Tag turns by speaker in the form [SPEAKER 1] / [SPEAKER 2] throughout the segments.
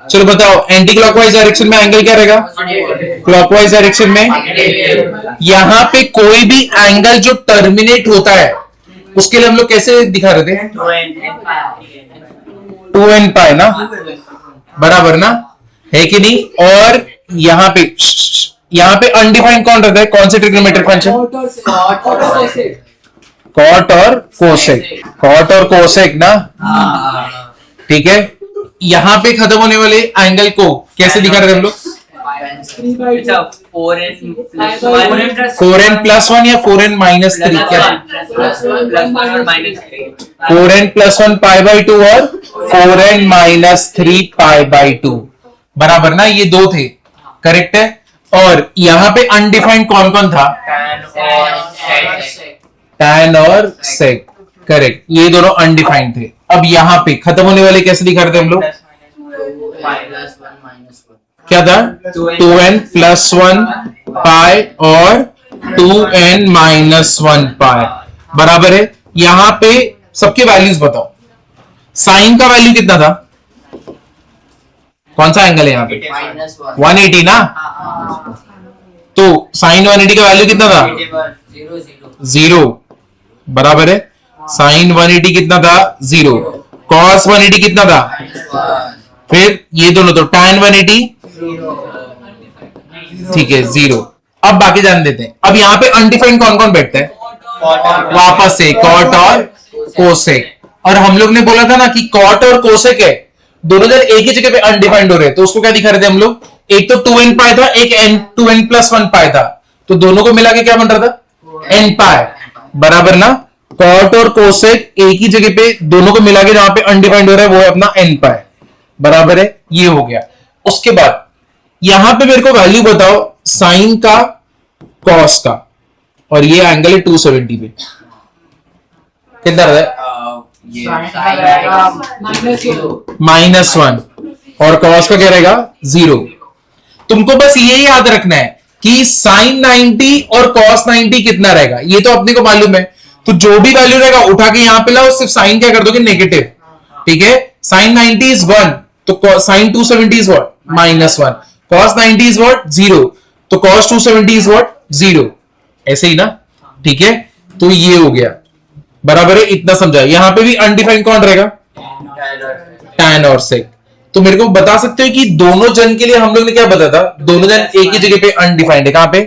[SPEAKER 1] चलो बताओ, anti clockwise direction में एंगल क्या रहेगा? क्लॉकवाइज डायरेक्शन में यहां पे कोई भी एंगल जो टर्मिनेट होता है उसके लिए हम लोग कैसे दिखा रहे थे? 2n पाई ना, बराबर ना, है कि नहीं? और यहाँ पे अनडिफाइंड कौन रहता है? कौन से ट्रिग्नोमेट्रिक फंक्शन? कॉट और कोसेक, कॉट और कोसेक ना, ठीक है। यहां पे खत्म होने वाले एंगल को कैसे दिखा रहे थे हम लोग? 4n प्लस 1 या 4n माइनस 3? क्या 4n प्लस 1 पाई बाई 2 और 4n माइनस 3 पाई बाई 2, बराबर ना, ये दो थे, करेक्ट है। और यहां पे अनडिफाइंड कौन कौन था? tan और sec, करेक्ट, ये दोनों अनडिफाइंड थे। अब यहां पे खत्म होने वाले कैसे दिखा रहे थे हम लोग? क्या था? 2n प्लस 1 पाई और 2n माइनस 1 पाई, बराबर है। यहां पे सबके वैल्यूज बताओ। साइन का वैल्यू कितना था? कौन सा एंगल है यहाँ पे? 180 ना, तो साइन 180 का वैल्यू कितना था? 0, बराबर है। साइन 180 कितना था? 0। कॉस 180 कितना था? फिर ये दोनों तो tan 180, ठीक है, 0। अब बाकी जान देते हैं। अब यहाँ पे अनडिफाइंड कौन कौन बैठता है? वापस से कॉट और कोसेक। और हम लोग ने बोला था ना कि कॉट और कोसेक है, दोनों जन एक ही जगह पे अनडिफाइंड हो रहे हैं, तो उसको क्या दिखा रहे थे हम लोग? एक तो 2n पाई था, एक n 2n प्लस 1 पाई था, तो दोनों को मिला के क्या बन रहा था? n पाई, बराबर ना। कॉट और कोसेक एक ही जगह पे दोनों को मिला के जहां पे अनडिफाइंड हो रहा है वो है अपना n पाई, बराबर है। ये हो गया। उसके बाद यहां पे मेरे को वैल्यू बताओ साइन का, कॉस का, और ये एंगल है 270 पे, कितना रहता है? -1, और कॉस का क्या रहेगा? 0। तुमको बस ये याद रखना है कि साइन 90 और कॉस 90 कितना रहेगा, ये तो अपने को मालूम है। तो जो भी वैल्यू रहेगा उठा के यहां पे लाओ, सिर्फ साइन क्या कर दोगे? नेगेटिव, ठीक है। साइन 90 इज 1, तो sine 270 is what? -1। Cos 90 is what? 0, तो कॉस 270 इज व्हाट? 0, ऐसे ही ना, ठीक है। तो ये हो गया, बराबर है, इतना समझा। यहां पे भी अनडिफाइंड कौन रहेगा? tan और sec। तो मेरे को बता सकते हो कि दोनों जन के लिए हम लोग ने क्या बताया था? दोनों जन एक ही जगह पे अनडिफाइंड है, कहां पे?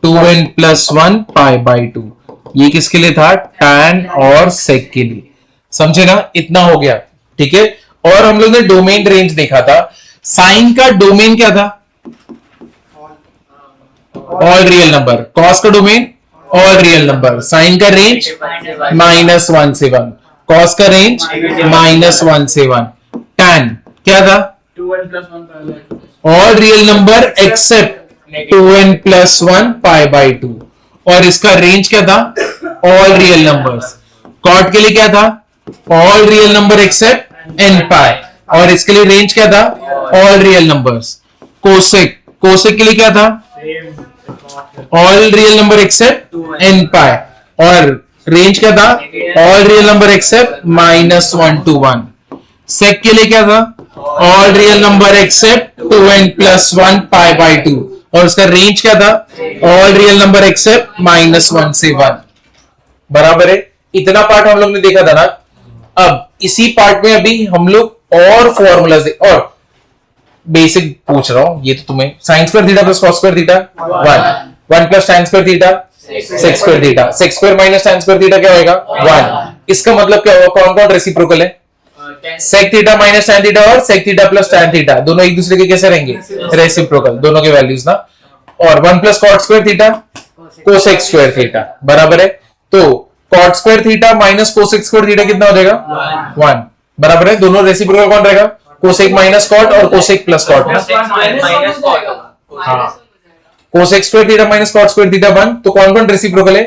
[SPEAKER 1] 2n plus 1 pi by 2। ये किसके लिए था? tan और sec के लिए, समझे ना, इतना हो गया, ठीक है। और हम लोग ने डोमेन रेंज देखा था। साइन का डोमेन क्या था? All real number. कॉस का domain all real number. Sine का रेंज -1 से 1, कॉस का रेंज -1 से 1। tan क्या था? All real number except 2n plus 1 pi by 2, और इसका रेंज क्या था? All real numbers. कॉट के लिए क्या था? All real number except n पाई, और इसके लिए रेंज क्या था? All real numbers. Cosec, cosec के लिए क्या था? All real number except n पाई, और रेंज क्या था? All real number except -1 to 1। सेक के लिए क्या था? All real number except 2n plus 1 pi by 2, और उसका रेंज क्या था? ऑल रियल नंबर एक्सेप्ट -1 से 1, बराबर है। इतना पार्ट हम लोग ने देखा था ना। अब इसी पार्ट में अभी हम लोग और फॉर्मूलाज और बेसिक पूछ रहा हूं। ये तो तुम्हें sine square theta plus cos square theta 1 plus tan square theta sec square theta, sec square minus tan square theta क्या होगा? 1। इसका मतलब क्या होगा? कौन कौन रेसिप्रोकल है? Sec theta minus tan theta और sec theta plus tan theta, दोनों एक दूसरे के कैसे रहेंगे? रेसिप्रोकल, दोनों के वैल्यूज ना। और 1 plus cot square theta cosec square theta, बराबर है। तो cot square theta minus cosec square theta कितना हो जाएगा? 1, बराबर है। दोनों रेसिप्रोकल कौन रहेगा? कोसेक माइनस कॉट और कोसेक प्लस कॉट ना। हाँ, cosec square theta minus cot square theta 1, तो कौन कौन रेसिप्रोकल है?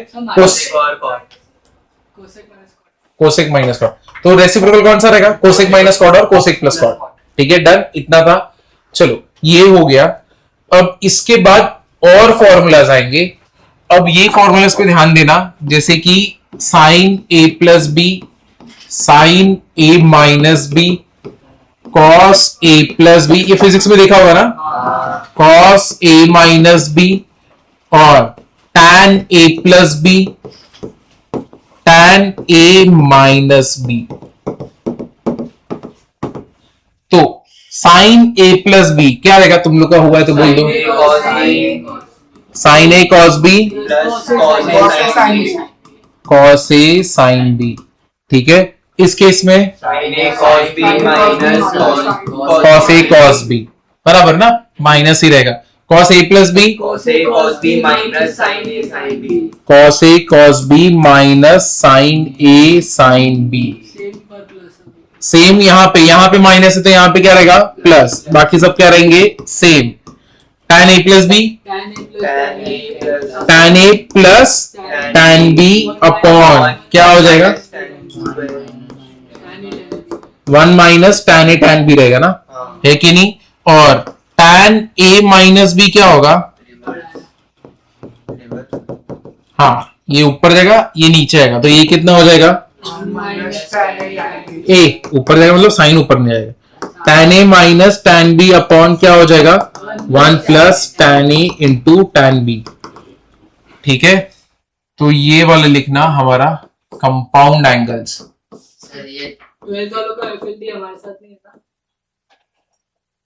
[SPEAKER 1] कोसेक माइनस कॉट, तो रेसिप्रोकल कौन सा रहेगा? कोसेक माइनस कॉट और कोसेक प्लस कॉट, ठीक है, डन। इतना था, चलो ये हो गया। अब इसके बाद और फॉर्मूलाज आएंगे। अब ये फॉर्मूलाज पे ध्यान देना, जैसे कि sine a plus B, sine a minus B, cos a plus B, ये फिजिक्स में देखा होगा ना, cos a माइनस बी, और tan a plus B, tan a minus B. तो sin a प्लस बी क्या रहेगा, तुम लोग का हुआ है तो बोल दो। sin a cos b cos a sin b, ठीक है। इस केस में cos a cos b बराबर ना, माइनस ही रहेगा। cos a plus b cos a cos b minus sin a sin b, cos a cos b minus sin a sin b। Same यहाँ पे minus है तो यहाँ पे क्या रहेगा प्लस, बाकी सब क्या रहेंगे same. tan a plus b tan a plus tan b upon क्या हो जाएगा 1 minus tan a tan b रहेगा ना, है कि नहीं। और tan a माइनस b क्या होगा, हाँ ये ऊपर जाएगा ये नीचे आएगा, तो ये कितना हो जाएगा a ऊपर जाएगा मतलब साइन ऊपर नहीं जाएगा। tan a minus tan b upon क्या हो जाएगा 1 plus tan a into tan b, ठीक है। तो ये वाला लिखना हमारा कंपाउंड एंगल्स।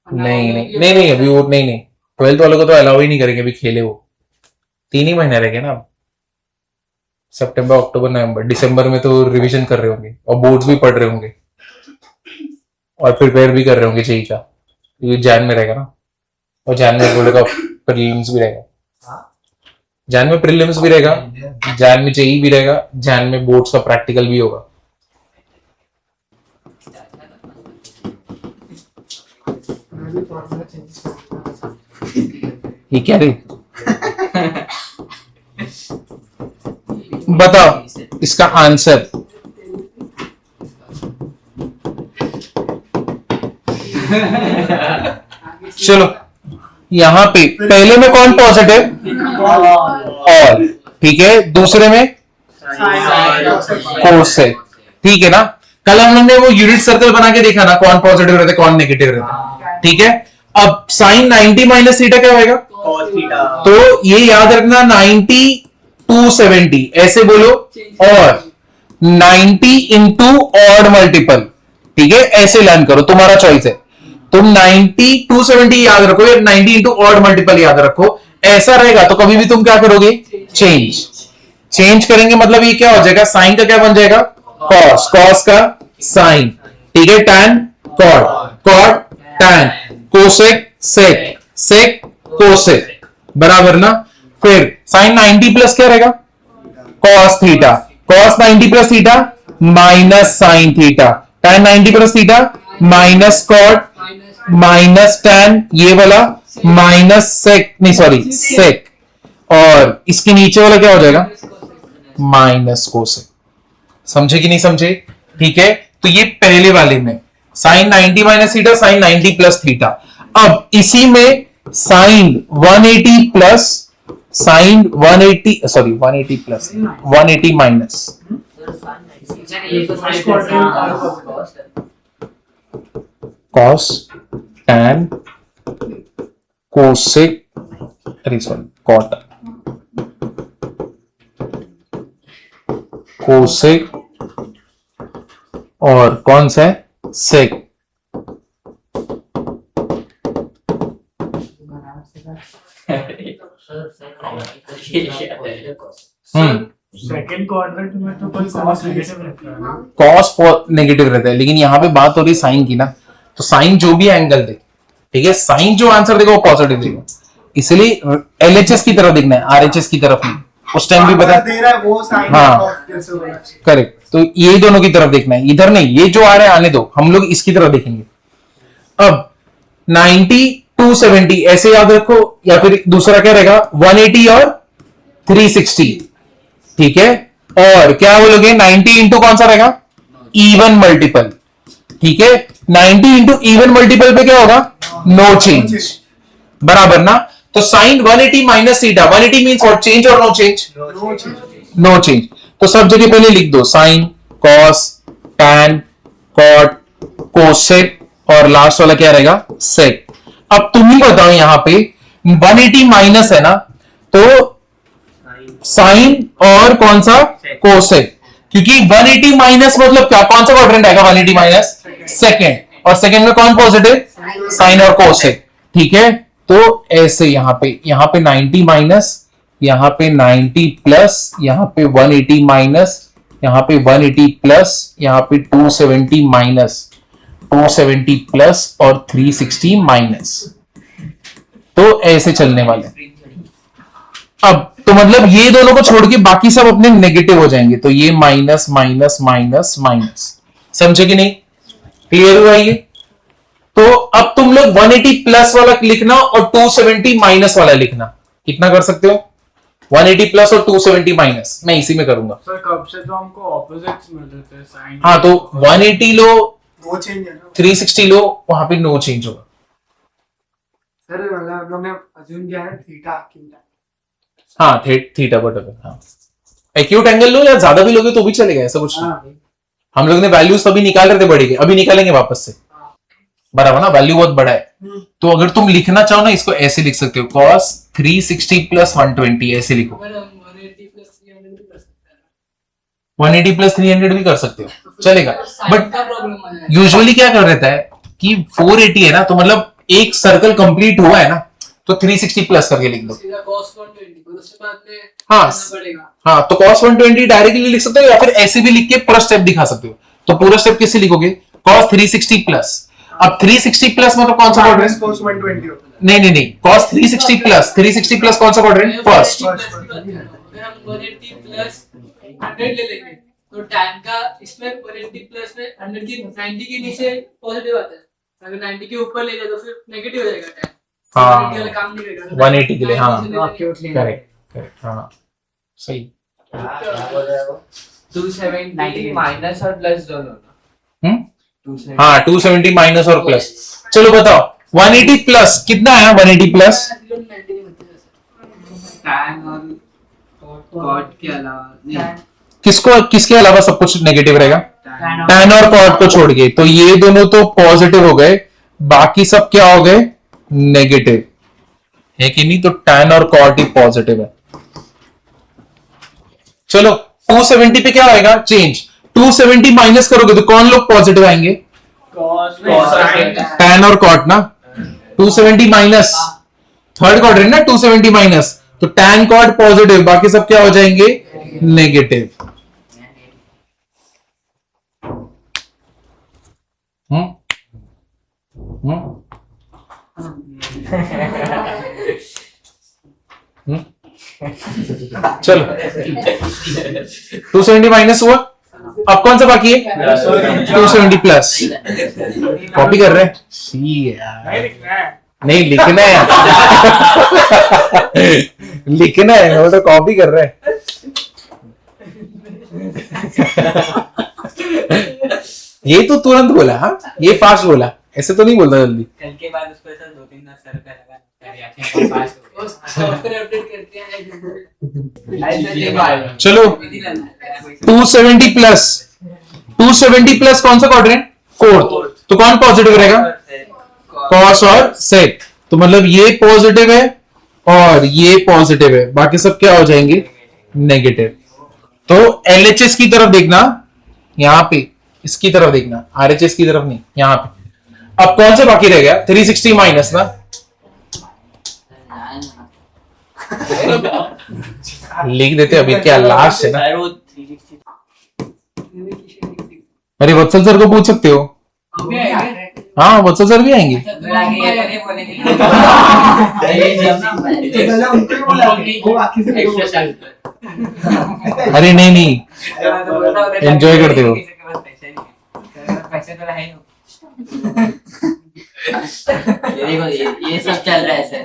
[SPEAKER 1] नहीं अभी वो नहीं 12th वालों को तो अलाउ ही नहीं करेंगे, अभी खेले वो 3 ही महीने रहेंगे ना, सितंबर अक्टूबर नवंबर दिसंबर में तो रिवीजन कर रहे होंगे और बोर्ड्स भी पढ़ रहे होंगे और प्रिपेयर भी कर रहे होंगे जेई का, ये जैन में रहेगा ना, और जैन में बोलेगा प्रीलिम्स भी रहेगा, जैन में प्रीलिम्स भी रहेगा, जैन में जेई भी रहेगा, जैन में बोर्ड्स का प्रैक्टिकल भी होगा। ये क्या रे बताओ इसका आंसर। चलो यहां पे पहले में कौन पॉजिटिव ऑल, ठीक है, दूसरे में कोसेक, ठीक है ना। कल हम लोग ने वो यूनिट सर्कल बना के देखा ना, कौन पॉजिटिव रहता है कौन नेगेटिव रहता है, ठीक है। अब साइन 90 माइनस थीटा क्या होगा, तो ये याद रखना 90 270 ऐसे बोलो, और 90 इंटू ऑड मल्टीपल, ठीक है, ऐसे लर्न करो, तुम्हारा चॉइस है। तुम 90 270 याद रखो या 90 इंटू ऑड मल्टीपल याद रखो, ऐसा रहेगा तो कभी भी तुम क्या करोगे चेंज करेंगे, मतलब ये क्या हो जाएगा साइन का क्या बन जाएगा कॉस का साइन, ठीक है, tan cot tan, cosec sec cosec, बराबर ना। फिर साइन 90 प्लस क्या रहेगा cos theta, cos 90 plus theta minus sine theta, tan 90 plus theta minus cot minus tan, ये वाला माइनस सेक, और इसके नीचे वाला क्या हो जाएगा माइनस कोसेक। समझे कि नहीं समझे, ठीक है। तो ये पहले वाले में sine 90 minus theta sine 90 plus theta. अब इसी में sine 180 plus sine 180 plus 180 minus cos tan cosec cot cosec और कौन सा है सेक,
[SPEAKER 2] सेकंड क्वाड्रेंट में तो कोई कॉस नेगेटिव रहता है,
[SPEAKER 1] कॉस नेगेटिव रहता है, लेकिन यहाँ पे बात हो रही साइन की ना, तो साइन जो भी एंगल दे, ठीक है, साइन जो आंसर देगा वो पॉजिटिव देगा, इसलिए एलएचएस की तरफ देखना है, आरएचएस की तरफ नहीं। उस टाइम भी बता
[SPEAKER 2] दे रहा है वो साइन
[SPEAKER 1] हाँ करेक्ट, तो ये दोनों की तरफ देखना है, इधर नहीं, ये जो आ रहा है आने दो, हम लोग इसकी तरफ देखेंगे। अब 90 270 ऐसे याद रखो, या फिर दूसरा क्या रहेगा 180 और 360, ठीक है। और क्या बोलोगे 90 इंटू कौन सा रहेगा इवन मल्टीपल, ठीक है, 90 इंटू इवन मल्टीपल पे क्या होगा नो चेंज, बराबर ना। तो sine 180 minus theta, 180 means what, change और नो चेंज, नो चेंज। तो सब जगह पहले लिख दो sine cos tan cot cosec और लास्ट वाला क्या रहेगा, सेक। अब तुम ही बताओ, यहाँ पे 180 माइनस है ना, तो साइन और कौन सा, कोसेक, क्योंकि 180 माइनस मतलब क्या, कौन सा क्वाड्रेंट आएगा 180 माइनस, सेकेंड, और सेकेंड में कौन पॉजिटिव, साइन और कोसेक, ठीक है। तो ऐसे यहाँ पे 90 माइनस, यहाँ पे 90 प्लस, यहाँ पे 180 माइनस, यहाँ पे 180 प्लस, यहाँ पे 270 माइनस, 270 प्लस और 360 माइनस। तो ऐसे चलने वाले। अब तो मतलब ये दोनों को छोड़ के बाकी सब अपने नेगेटिव हो जाएंगे, तो ये माइनस माइनस माइनस माइनस, समझे कि नहीं, क्लियर हुआ ये। तो अब तुम लोग 180 प्लस वाला लिखना और 270 माइनस वाला लिखना, कितना कर सकते हो, 180 प्लस और 270 माइनस, मैं इसी में करूंगा।
[SPEAKER 2] सर कब से तो हमको ऑपोजिट्स मिल रहे थे साइन।
[SPEAKER 1] हाँ, तो 180 लो,
[SPEAKER 3] वो चेंज है ना
[SPEAKER 1] 360 लो, वहां पे नो चेंज होगा।
[SPEAKER 3] सर, मतलब हम लोग ने अज्यूम किया है थीटा क्यूटा।
[SPEAKER 1] हाँ, थीटा बराबर, हाँ एक्यूट एंगल लो या ज्यादा भी लोगे तो भी चलेगा, ऐसा कुछ नहीं।
[SPEAKER 3] हाँ
[SPEAKER 1] हम लोग ने वैल्यूज तभी निकाल रहे थे बड़ी के, अभी निकालेंगे वापस से, बराबर ना, वैल्यू बहुत बड़ा है। तो अगर तुम लिखना चाहो ना, इसको ऐसे लिख सकते हो, cos 360 प्लस 120, ऐसे लिखो। 180 प्लस 300 भी कर सकते हो, चलेगा। बट यूजुअली क्या कर रहता है कि 480 है ना, तो मतलब एक सर्कल कंप्लीट हुआ है ना, तो 360 प्लस करके लिख दो। हाँ हाँ, तो cos 120 डायरेक्टली लिख सकते हो, या फिर ऐसे भी लिख के पूरा स्टेप दिखा सकते हो। तो पूरा स्टेप कैसे लिखोगे, cos 360 प्लस, अब 360 प्लस मतलब कौन सा क्वाड्रेंट,
[SPEAKER 3] cos 120 होता है।
[SPEAKER 1] नहीं, cos 360 प्लस, 360 प्लस कौन सा क्वाड्रेंट, फर्स्ट।
[SPEAKER 4] अगर हम 180 प्लस 100 ले लेंगे तो tan का इसमें 180 प्लस में 100 की 90 के नीचे पॉजिटिव आता है, अगर 90 के ऊपर ले जाए तो फिर नेगेटिव हो जाएगा tan।
[SPEAKER 1] हाँ,
[SPEAKER 4] 180 वाला काम नहीं करेगा
[SPEAKER 1] 180 के लिए, हाँ
[SPEAKER 3] Acutely।
[SPEAKER 1] करेक्ट, हाँ सही।
[SPEAKER 5] 270 माइनस और प्लस दोनों ना। 270
[SPEAKER 1] हाँ, 270 माइनस और प्लस। चलो बताओ 180 प्लस कितना है, 180 प्लस
[SPEAKER 5] tan और cot के अलावा नहीं,
[SPEAKER 1] किसको, किसके अलावा सब कुछ नेगेटिव रहेगा,
[SPEAKER 5] tan
[SPEAKER 1] tan और cot को छोड़ के, तो ये दोनों तो पॉजिटिव हो गए, बाकी सब क्या हो गए, नेगेटिव है कि नहीं। तो tan और cot ही पॉजिटिव है। चलो 270 पे क्या आएगा, चेंज, 270 माइनस करोगे तो कौन लोग पॉजिटिव आएंगे, tan और cot ना। 270 माइनस, थर्ड क्वाड्रेंट ना, 270 माइनस, तो tan cot पॉजिटिव, बाकी सब क्या हो जाएंगे, नेगेटिव। चलो 270 माइनस हुआ, अब कौन सा बाकी है, 270 प्लस। कॉपी कर रहे हैं,
[SPEAKER 2] नहीं लिखना है।
[SPEAKER 1] नहीं लिखना है लिखना है, वो तो कॉपी कर रहे हैं। ये तो तुरंत बोला, हाँ ये फास्ट बोला, ऐसे तो नहीं बोलता जल्दी।
[SPEAKER 5] कल के बाद उसको ऐसा 2-3 बार सर पे लगा रिएक्शन पास हो
[SPEAKER 4] सॉफ्टवेयर अपडेट करते हैं।
[SPEAKER 5] गया।
[SPEAKER 1] चलो 270 प्लस, 270 प्लस कौन सा क्वाड्रेंट, फोर्थ, तो कौन पॉजिटिव रहेगा, cos और sec। तो मतलब ये पॉजिटिव है और ये पॉजिटिव है, बाकी सब क्या हो जाएंगे, नेगेटिव। तो LHS की तरफ देखना, यहाँ पे इसकी तरफ देखना, RHS की तरफ नहीं, यहाँ पे। अब कौन सा बाकी रह गया, 360 माइनस ना, लिख देते अभी, क्या लास्ट है ना।
[SPEAKER 5] सर वो 360
[SPEAKER 1] अरे वत्सल सर को पूछ सकते हो, हाँ वत्सल सर भी आएंगे।
[SPEAKER 5] ये तो नहीं बोलेंगे
[SPEAKER 3] पहले उनको ही बोला वो बाकी से
[SPEAKER 5] एक्स्ट्रा
[SPEAKER 1] अरे नहीं, Enjoy करते हो।
[SPEAKER 5] पैसे तो है ये देखो ये सब चल रहा है सर।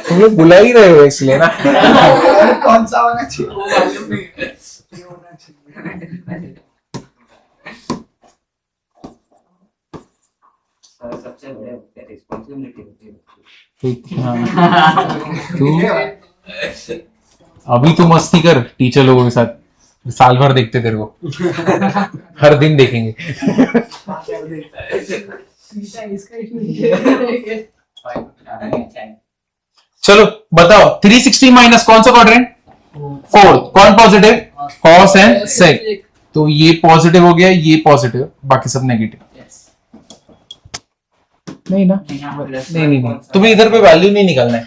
[SPEAKER 1] तुम लोग बुला ही रहे हो इसलिए ना।
[SPEAKER 3] कौन सा होना चाहिए वो मालूम नहीं है। ये होना चाहिए।
[SPEAKER 5] सबसे बड़े रिस्पांसिबिलिटी होती है।
[SPEAKER 1] तू अभी तू मस्ती कर टीचर लोगों के साथ, साल भर देखते तेरे को, हर दिन देखेंगे। चलो बताओ 360 माइनस कौन सा क्वाड्रेंट? फोर्थ। कौन पॉजिटिव? कॉस एंड सेक। तो ये पॉजिटिव हो गया, ये पॉजिटिव, बाकी सब नेगेटिव। नहीं ना, नहीं तुम्हें इधर पे वैल्यू नहीं निकालना है।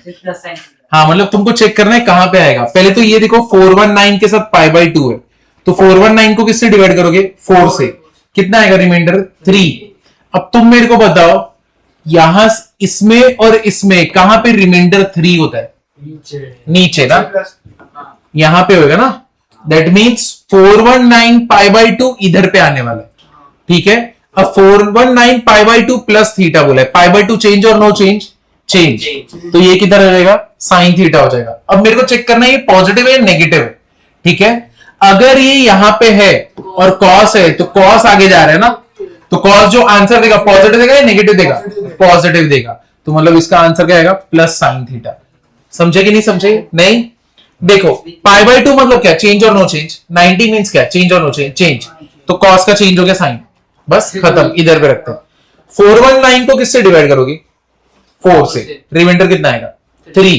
[SPEAKER 1] हाँ मतलब तुमको चेक करना है कहां पे आएगा। पहले तो ये देखो 419 के साथ पाई बाई 2 है, तो 419 को किससे डिवाइड करोगे? 4 से। कितना आएगा रिमाइंडर? 3। अब तुम मेरे को बताओ यहां इसमें और इसमें कहां पे रिमाइंडर 3 होता है? नीचे ना, यहां पे होगा ना। दैट मीन्स 419 पाई बाई 2 इधर पे आने वाला है, ठीक है। अब 419 पाई बाई 2 प्लस थीटा बोला है, पाई बाई 2 चेंज और नो चेंज? चेंज। तो ये किधर आ जाएगा? साइन थीटा हो जाएगा। अब मेरे को चेक करना है ये पॉजिटिव है या नेगेटिव है, ठीक है। अगर ये यहां पे है और कॉस है तो कॉस आगे जा रहा है ना, तो कॉस जो आंसर देगा पॉजिटिव देगा या नेगेटिव देगा? पॉजिटिव देगा। तो मतलब इसका आंसर क्या आएगा? Plus sine theta. समझे कि नहीं समझे? नहीं। देखो पाई बाई 2 मतलब क्या? चेंज और नो चेंज। 90 मीन्स क्या? चेंज और नो चेंज। चेंज तो कॉस का चेंज हो गया साइन, बस खत्म। इधर पे रखते हैं। 419 को किससे डिवाइड करोगे? 4 से। रिमाइंडर कितना आएगा? 3।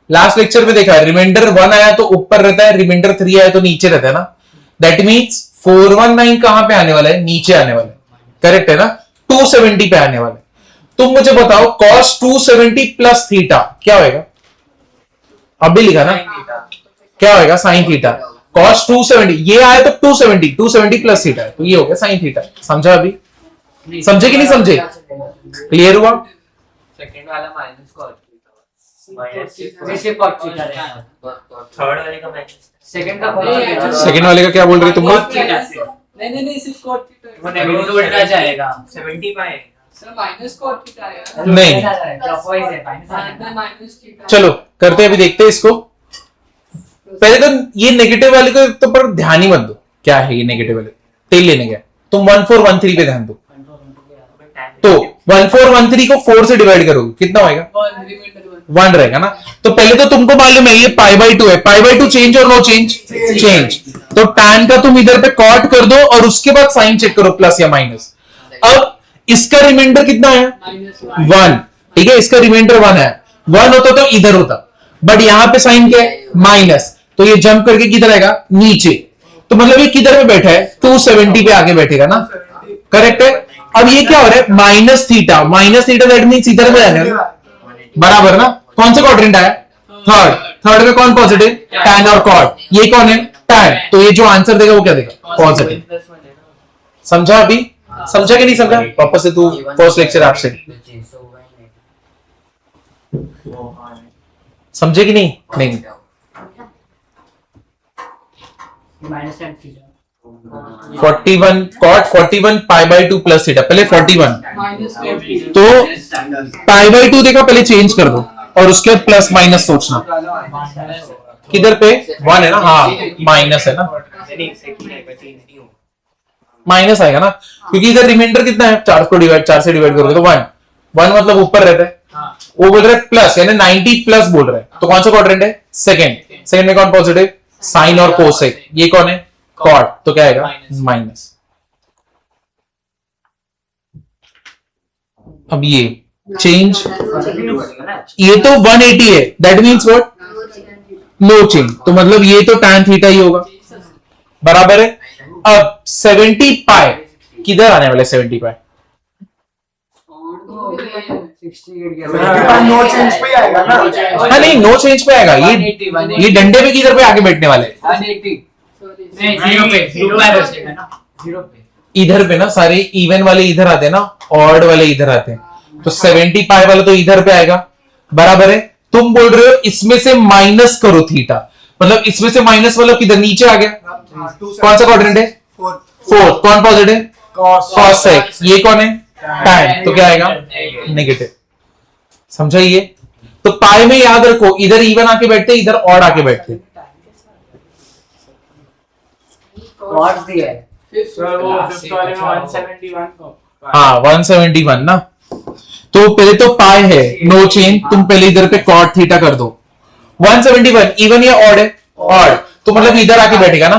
[SPEAKER 1] लास्ट लेक्चर में देखा है रिमाइंडर 1 आया तो ऊपर रहता है, रिमाइंडर 3 आया तो नीचे रहता है ना। दैट मीन्स 419 कहां पे आने वाला है? नीचे आने वाला है, करेक्ट है ना। 270 पे आने वाला है। तुम मुझे बताओ cos 270 प्लस थीटा क्या होगा? अभी लिखा ना, क्या होगा? Sine theta. cos 270 ये आया तो 270 प्लस थीटा है, तो ये हो गया साइन थीटा। समझा अभी? समझे कि नहीं समझे? क्लियर हुआ?
[SPEAKER 5] सेकंड वाला माइनस कॉट
[SPEAKER 2] थर्ड वाले का
[SPEAKER 5] सेकंड का
[SPEAKER 1] सेकंड वाले का क्या बोल रहे तुम लोग?
[SPEAKER 4] नहीं सिर्फ cot थीटा
[SPEAKER 2] वो नेगेटिव उल्टा जाएगा 70 पाए
[SPEAKER 4] सर माइनस cot थीटा आएगा।
[SPEAKER 1] नहीं
[SPEAKER 5] क्लॉकवाइज है
[SPEAKER 4] माइनस थीटा।
[SPEAKER 1] चलो करते हैं, अभी देखते हैं इसको। पहले तो ये नेगेटिव वाले को तो पर ध्यान ही मत दो, क्या है ये नेगेटिव वाले, तेल लेने गया। तुम 1413 पे ध्यान दो। तो 1413 को 4 से डिवाइड करोगे, कितना होएगा? 1 रहेगा ना। तो पहले तो तुमको मालूम है ये पाई बाई 2 है, पाई बाई 2 चेंज और नो चेंज? चेंज। तो tan का तुम इधर पे कॉट कर दो और उसके बाद साइन चेक करो प्लस या माइनस। अब इसका रिमाइंडर कितना है? 1, ठीक है। इसका रिमाइंडर 1 है। 1 होता तो इधर होता, बट यहां पे साइन क्या है? माइनस। तो ये जंप करके किधर आएगा? नीचे। तो मतलब ये किधर पे बैठा है? 270 पे आगे बैठेगा ना, करेक्ट है। अब ये क्या हो रहा है? Minus theta. Minus theta that means इधर में आएगा, बराबर ना। कौन सा क्वाड्रेंट आया? थर्ड। थर्ड में कौन पॉजिटिव? tan और cot। ये कौन है? tan। तो ये जो आंसर देगा वो क्या देगा? पॉजिटिव। समझा अभी? समझा कि नहीं समझा? वापस से तू फर्स्ट लेक्चर आपसे समझे कि नहीं? नहीं।
[SPEAKER 5] Minus
[SPEAKER 1] 41 cot 41 pi by 2 plus theta. पहले 41
[SPEAKER 4] माइनस cot थीटा।
[SPEAKER 1] तो पाई बाई 2 देखा, पहले चेंज कर दो और उसके बाद प्लस माइनस सोचना। किधर पे 1 है ना, हाँ माइनस है ना, माइनस आएगा ना, क्योंकि इधर रिमाइंडर कितना है? 4 से डिवाइड करोगे तो 1 मतलब ऊपर रहता है। वो बोल रहा है प्लस, यानी 90 प्लस बोल रहा है। तो कौन सा क्वाड्रेंट है? सेकंड में कौन पॉजिटिव? साइन और कोसेक। ये कौन है? कॉट। तो क्या आएगा? माइनस। अब ये चेंज, ये तो 180 है, that means what? No change. तो मतलब ये तो tan थीटा ही होगा, बराबर है। अब 70 पाई किधर आने वाले? 70 पाई
[SPEAKER 3] नो चेंज पे आएगा ना।
[SPEAKER 1] हाँ नहीं, नो चेंज पे आएगा। ये डंडे पे किधर पे आगे बैठने वाले?
[SPEAKER 5] 180
[SPEAKER 2] जीरो पे
[SPEAKER 1] इधर पे ना, सारे इवन वाले इधर आते हैं ना, ऑड वाले इधर आते हैं। तो 70 पाई वाला तो इधर पे आएगा, बराबर है। तुम बोल रहे हो इसमें से माइनस करो थीटा, मतलब इसमें से माइनस वाला किधर? नीचे आ गया। कौन सा क्वाड्रेंट है? फोर्थ। कौन पॉजिटिव? कॉसेक। ये कौन है? tan। तो क्या आएगा? नेगेटिव। समझा ये? तो पाई में याद रखो, इधर इवन आके बैठते, इधर ऑड आके बैठते।
[SPEAKER 5] व्हाट्स दिया है
[SPEAKER 2] सर वो फिफ्थ वाले में 171 को
[SPEAKER 1] हाँ 171 ना। तो पहले तो पाई है, नो चेंज। तुम पहले इधर पे cot थीटा कर दो। 171 इवन या ऑड है? ऑड। तो मतलब इधर आके बैठेगा ना।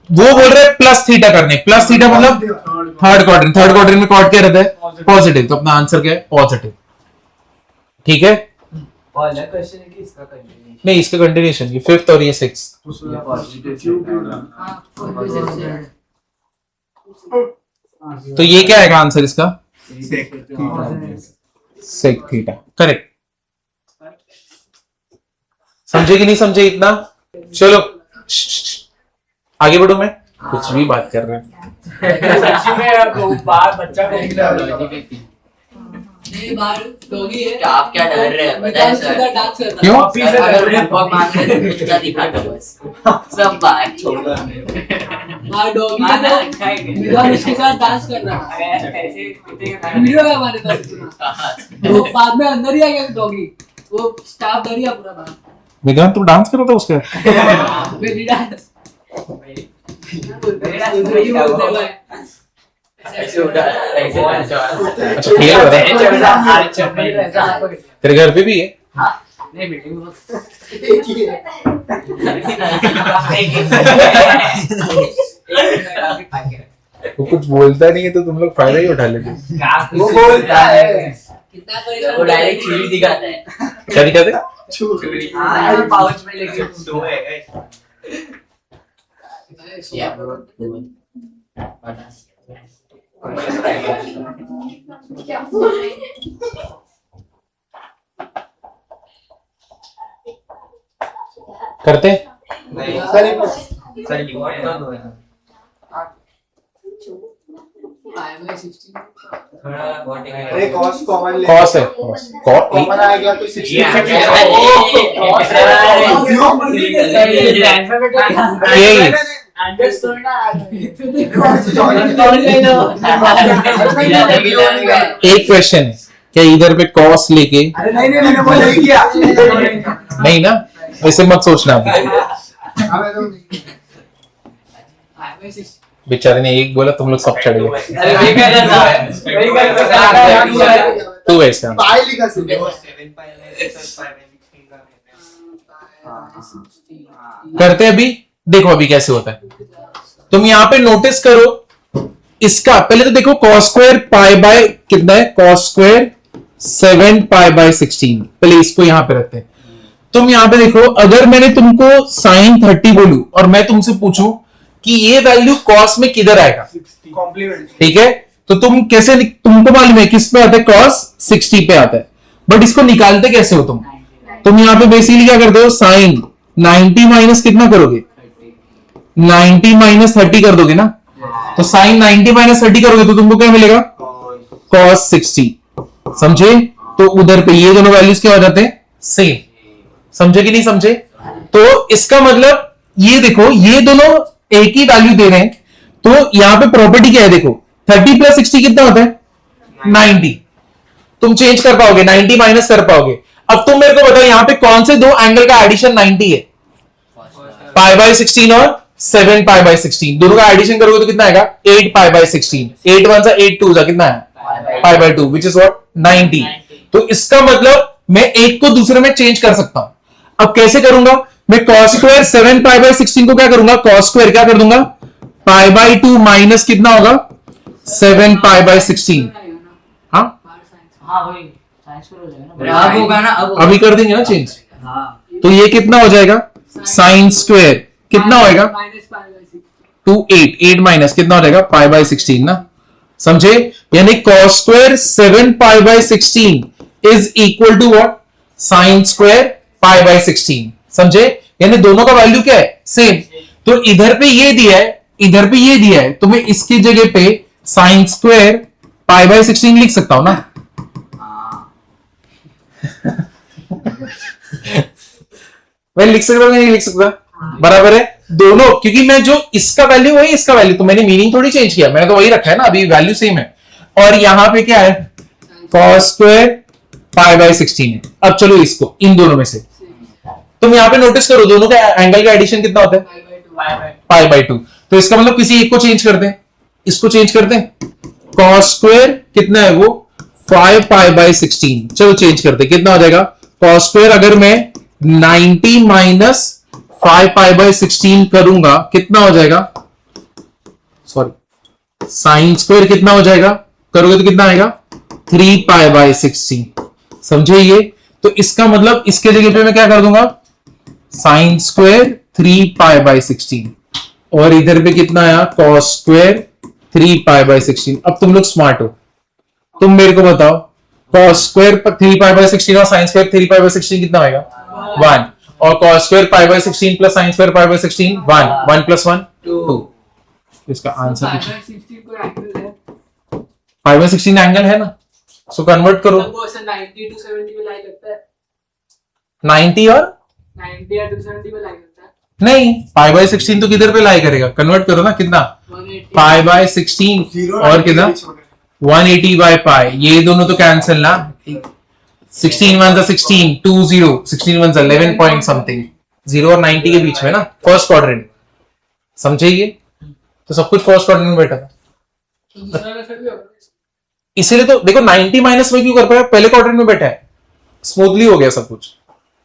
[SPEAKER 1] वो बोल रहे प्लस थीटा करने, प्लस थीटा मतलब थर्ड क्वाड्रेंट में कॉट क्या रहता है? पॉजिटिव, तो अपना आंसर क्या है? पॉजिटिव। ठीक है,
[SPEAKER 5] और अगला क्वेश्चन है कि इसका कंटिन्यूएशन
[SPEAKER 1] नहीं इसका कंटिन्यूएशन, ये फिफ्थ और ये सिक्स।
[SPEAKER 4] हाँ,
[SPEAKER 1] तो ये क्या आएगा आंसर इसका? Sec theta, correct. समझे कि नहीं समझे इतना? चलो आगे बढ़ू, मैं कुछ भी बात कर रहे हैं।
[SPEAKER 2] सच्ची में वो बात बच्चा को
[SPEAKER 4] नहीं बाहर डॉगी है।
[SPEAKER 6] आप क्या डर रहे हैं पता है सर?
[SPEAKER 4] डांस करता है।
[SPEAKER 1] क्यों?
[SPEAKER 6] अगर उन्हें बहुत मारना है तो कुत्ता दिखा दो बस, सब बात छोड़ दो।
[SPEAKER 4] बाहर डॉगी है तो विधान उसके साथ डांस कर रहा है। वीडियो है हमारे पास इतना। वो बाद में अंदर ही आ गया डॉगी, वो स्टाफ डर गया पूरा बाहर।
[SPEAKER 1] विद्वान तुम डांस करो था उसका?
[SPEAKER 4] मेरी डांस
[SPEAKER 6] ऐसे उड़ा ऐसे
[SPEAKER 1] अच्छा खेल रहा है, तेरे घर पे भी है?
[SPEAKER 6] नहीं मीटिंग में
[SPEAKER 1] वो कुछ बोलता नहीं है तो तुम लोग फायदा ही उठा लेते हो।
[SPEAKER 3] वो बोलता है।
[SPEAKER 4] कितना परेशान
[SPEAKER 6] वो डायरेक्ट चूड़ी दिखाता है।
[SPEAKER 1] क्या दिखाते?
[SPEAKER 6] चूड़ी पाउच में लेके दो है
[SPEAKER 1] करते?
[SPEAKER 6] सर लिमिट तो दो है ना, थोड़ा बहुत
[SPEAKER 3] अरे cos common ले।
[SPEAKER 1] कॉस है,
[SPEAKER 3] Common आ गया तो 60
[SPEAKER 1] यही एक क्वेश्चन है क्या इधर पे कॉस लेके?
[SPEAKER 3] अरे नहीं मैंने वो नहीं किया।
[SPEAKER 1] नहीं ना, ऐसे मत सोचना। बेचारे ने एक बोला, तुम लोग सब चढ़ गए।
[SPEAKER 6] अरे वही कर रहा था
[SPEAKER 1] तू ऐसा
[SPEAKER 3] पाई लिखा सिर्फ।
[SPEAKER 1] करते अभी, देखो अभी कैसे होता है। तुम यहाँ पे नोटिस करो इसका, पहले तो देखो cos स्क्वायर पाई बाय कितना है? cos square 7 pi by 16। पहले इसको यहाँ पे रखते हैं। तुम यहाँ पे देखो, अगर मैंने तुमको sin 30 बोलूं और मैं तुमसे पूछूं कि ये वैल्यू cos में किधर आएगा,
[SPEAKER 3] कॉम्प्लीमेंट।
[SPEAKER 1] ठीक है, तो तुम कैसे, तुमको मालूम है किस पे आता है? cos 60 पे आता है। बट इसको निकालते कैसे हो तुम यहाँ पे बेसिकली क्या करते हो? sin 90 माइनस कितना करोगे? 90 माइनस 30 कर दोगे ना, तो sin 90 माइनस 30 करोगे तो तुमको क्या मिलेगा? cos 60। समझे? तो उधर पे ये दोनों वैल्यूज क्या हो जाते हैं? सेम। समझे कि नहीं समझे? तो इसका मतलब ये देखो, ये दोनों एक ही वैल्यू दे रहे हैं, तो यहां पे प्रॉपर्टी क्या है? देखो 30 प्लस 60 कितना होता है? 90। तुम चेंज कर पाओगे, 90 माइनस कर पाओगे। अब तुम मेरे को बताओ यहाँ पे कौन से दो एंगल का एडिशन 90 है? पाई बाय 16 और 7 पाई बाय 16, दोनों का एडिशन करोगे तो कितना आएगा? 8 पाई बाय 16। 8 1 सा 8 2 सा कितना है? Pi by 2, which is what? 90। तो इसका मतलब मैं एक को दूसरे में चेंज कर सकता हूं। अब कैसे करूंगा मैं? cos स्क्वायर 7 पाई बाय 16 को क्या करूंगा? cos स्क्वायर क्या कर दूंगा? पाई बाय 2 माइनस कितना होगा? 7 पाई बाय 16। हाँ
[SPEAKER 4] हाँ वही साइंस हो जाएगा ना।
[SPEAKER 6] अब होगा ना, अब
[SPEAKER 1] अभी कर देंगे ना चेंज।
[SPEAKER 6] हाँ
[SPEAKER 1] तो ये कितना हो जाएगा? साइन स्क्वायर कितना होएगा?
[SPEAKER 4] Minus pi by 6।
[SPEAKER 1] 2 8 8 माइनस कितना हो जाएगा? पाई बाय 16 ना। समझे? यानी cos square 7 pi by 16 is equal to what? Sine square pi by 16। समझे? यानी दोनों का वैल्यू क्या है? सेम। तो इधर पे ये दिया है, इधर पे ये दिया है, तो मैं इसकी जगह पे साइन स्क्वायर पाई बाय 16 लिख सकता हूं ना। मैं लिख सकता हूं, नहीं लिख सकता? बराबर है दोनों, क्योंकि मैं जो इसका वैल्यू वही इसका वैल्यू, तो मैंने मीनिंग थोड़ी चेंज किया, मैंने तो वही रखा है ना, अभी वैल्यू सेम है। और यहां पे क्या है? cos स्क्वायर पाई बाय 16 है। अब चलो इसको, इन दोनों में से तुम यहां पे नोटिस करो, दोनों का एंगल का एडिशन कितना होता है? Pi by 2। तो इसका मतलब किसी एक को चेंज करते हैं, इसको चेंज करते हैं। cos स्क्वायर कितना है वो? 5 पाई बाय 16। चलो चेंज करते हैं, कितना हो जाएगा? cos स्क्वायर अगर मैं 90 माइनस 5 पाई बाय 16 करूंगा कितना हो जाएगा? साइन स्क्वायर कितना हो जाएगा, करोगे तो कितना आएगा 3 पाई बाय 16। समझे ये? तो इसका मतलब इसके जगह पे मैं क्या कर दूंगा, साइन स्क्वायर 3 पाई बाय 16 और इधर पे कितना आया कॉस स्क्वायर 3 पाई बाय 16। अब तुम लोग स्मार्ट हो, तुम मेरे को बताओ कॉस स्क्वायर 3 पाई बाय 16 और साइन स्क्वायर 3 पाई बाय 16 कितना आएगा 1, और cos square pi by 16 plus sin square pi by 16 1, 1 plus 1 2। इसका आंसर
[SPEAKER 4] पाई बाय 16 कोई एंगल है,
[SPEAKER 1] पाई बाय 16 एंगल है ना, सो कन्वर्ट करो।
[SPEAKER 4] मतलब वो ऐसा 90 to 70 में लाई करता है,
[SPEAKER 1] 90 और
[SPEAKER 4] 90 या 270 में लाई करता है,
[SPEAKER 1] नहीं, पाई बाय 16 तो किधर पे लाई करेगा, कन्वर्ट करो ना, कितना
[SPEAKER 4] 180
[SPEAKER 1] पाई बाय 16 और कितना 180 बाय पाई, ये दोनों तो कैंसिल ना, 16 1 जा 16 2 0, 16 1 जा 11 पॉइंट समथिंग, 0 और 90 के बीच में ना, फर्स्ट क्वाड्रेंट। समझे ये? तो सब कुछ फर्स्ट क्वाड्रेंट में बैठा था,
[SPEAKER 4] तो दूसरा मेथड भी होगा।
[SPEAKER 1] इसीलिए तो देखो 90 माइनस में क्यों कर पाया, पहले क्वाड्रेंट में बैठा है, स्मूथली हो गया सब कुछ,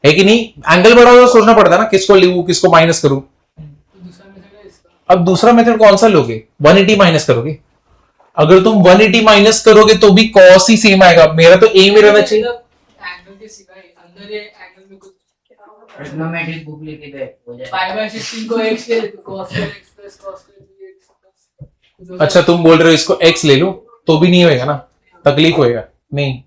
[SPEAKER 1] है कि नहीं? एंगल बढ़ा हुआ सोचना पड़ता है ना, किसको लिखूं किसको माइनस करूं।
[SPEAKER 4] तो दूसरा मेथड है इसका,
[SPEAKER 1] अब दूसरा मेथड कौन सा लोगे, 180 माइनस करोगे। अगर तुम 180 माइनस करोगे तो भी कॉस ही सेम आएगा, मेरा तो एम ही रहना चाहिए।
[SPEAKER 4] एंगल के सिवाय अंदर ये एंगल में कुछ
[SPEAKER 6] ट्रिग्नोमेट्रिक बुक लेके गए हो जाए।
[SPEAKER 4] पाई बाय 16 को x ले तो cos square x plus cos square 3x।
[SPEAKER 1] अच्छा तुम बोल रहे हो इसको x ले लो तो भी नहीं होएगा ना, तकलीफ होएगा नहीं।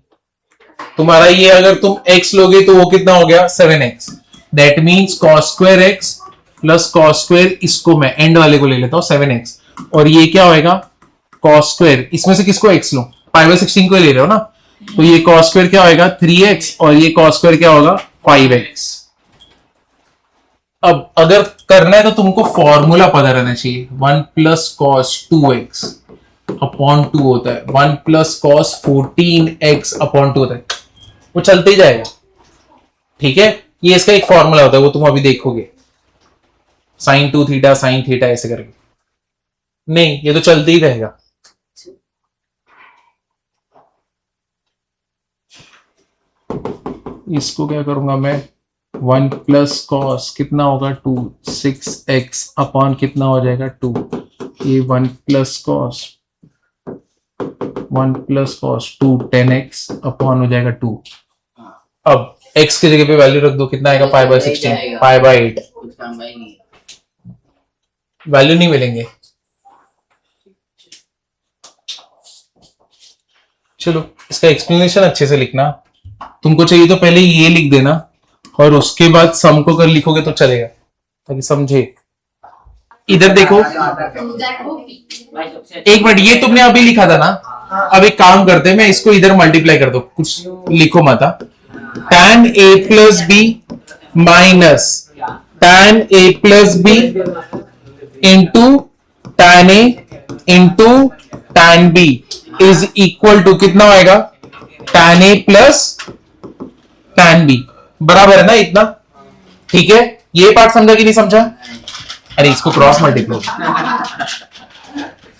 [SPEAKER 1] तुम्हारा ये अगर तुम x लोगे तो वो कितना हो गया 7x, that means cos square x plus cos square, इसको मैं एंड वाले को ले लेता हूं 7x, और ये क्या होएगा cos स्क्वायर, इसमें से किसको x लो, पाई बाय 16 को ले रहे हो ना, तो ये cos स्क्वायर क्या होएगा 3x और ये cos स्क्वायर क्या होगा 5x। अब अगर करना है तो तुमको फॉर्मूला पता रहना चाहिए, 1 प्लस कॉस 2x अपॉन 2 होता है, 1 प्लस कॉस 14x अपॉन 2 होता है, वो चलते ही जाएगा। ठीक है, ये इसका एक फॉर्मूला होता है, वो तुम अभी देखोगे, साइन 2 थीटा साइन थीटा ऐसे करके, नहीं ये तो चलते ही रहेगा। इसको क्या करूंगा मैं, 1 प्लस कॉस कितना होगा 2 6x अपॉन कितना हो जाएगा 2, ये 1 प्लस कॉस 2 10x अपॉन हो जाएगा 2। अब x की जगह पे वैल्यू रख दो, कितना आएगा पाई बाय 16 पाई बाय 8,
[SPEAKER 6] कुछ काम भाई नहीं।
[SPEAKER 1] वैल्यू नहीं मिलेंगे। चलो इसका एक्सप्लेनेशन अच्छे से लिखना, तुमको चाहिए तो पहले ये लिख देना और उसके बाद सम को कर लिखोगे तो चलेगा, ताकि समझे। इधर देखो
[SPEAKER 6] भाई सबसे
[SPEAKER 1] एक मिनट, ये तुमने अभी लिखा था ना, अब एक काम करते हैं, मैं इसको इधर मल्टीप्लाई कर दो, कुछ लिखो मत, tan a plus B minus tan a plus B into tan a into tan b is equal to कितना आएगा tan a plus tan b, बराबर है ना इतना। ठीक है, ये पार्ट समझा कि नहीं समझा? अरे इसको क्रॉस मल्टीप्लाई,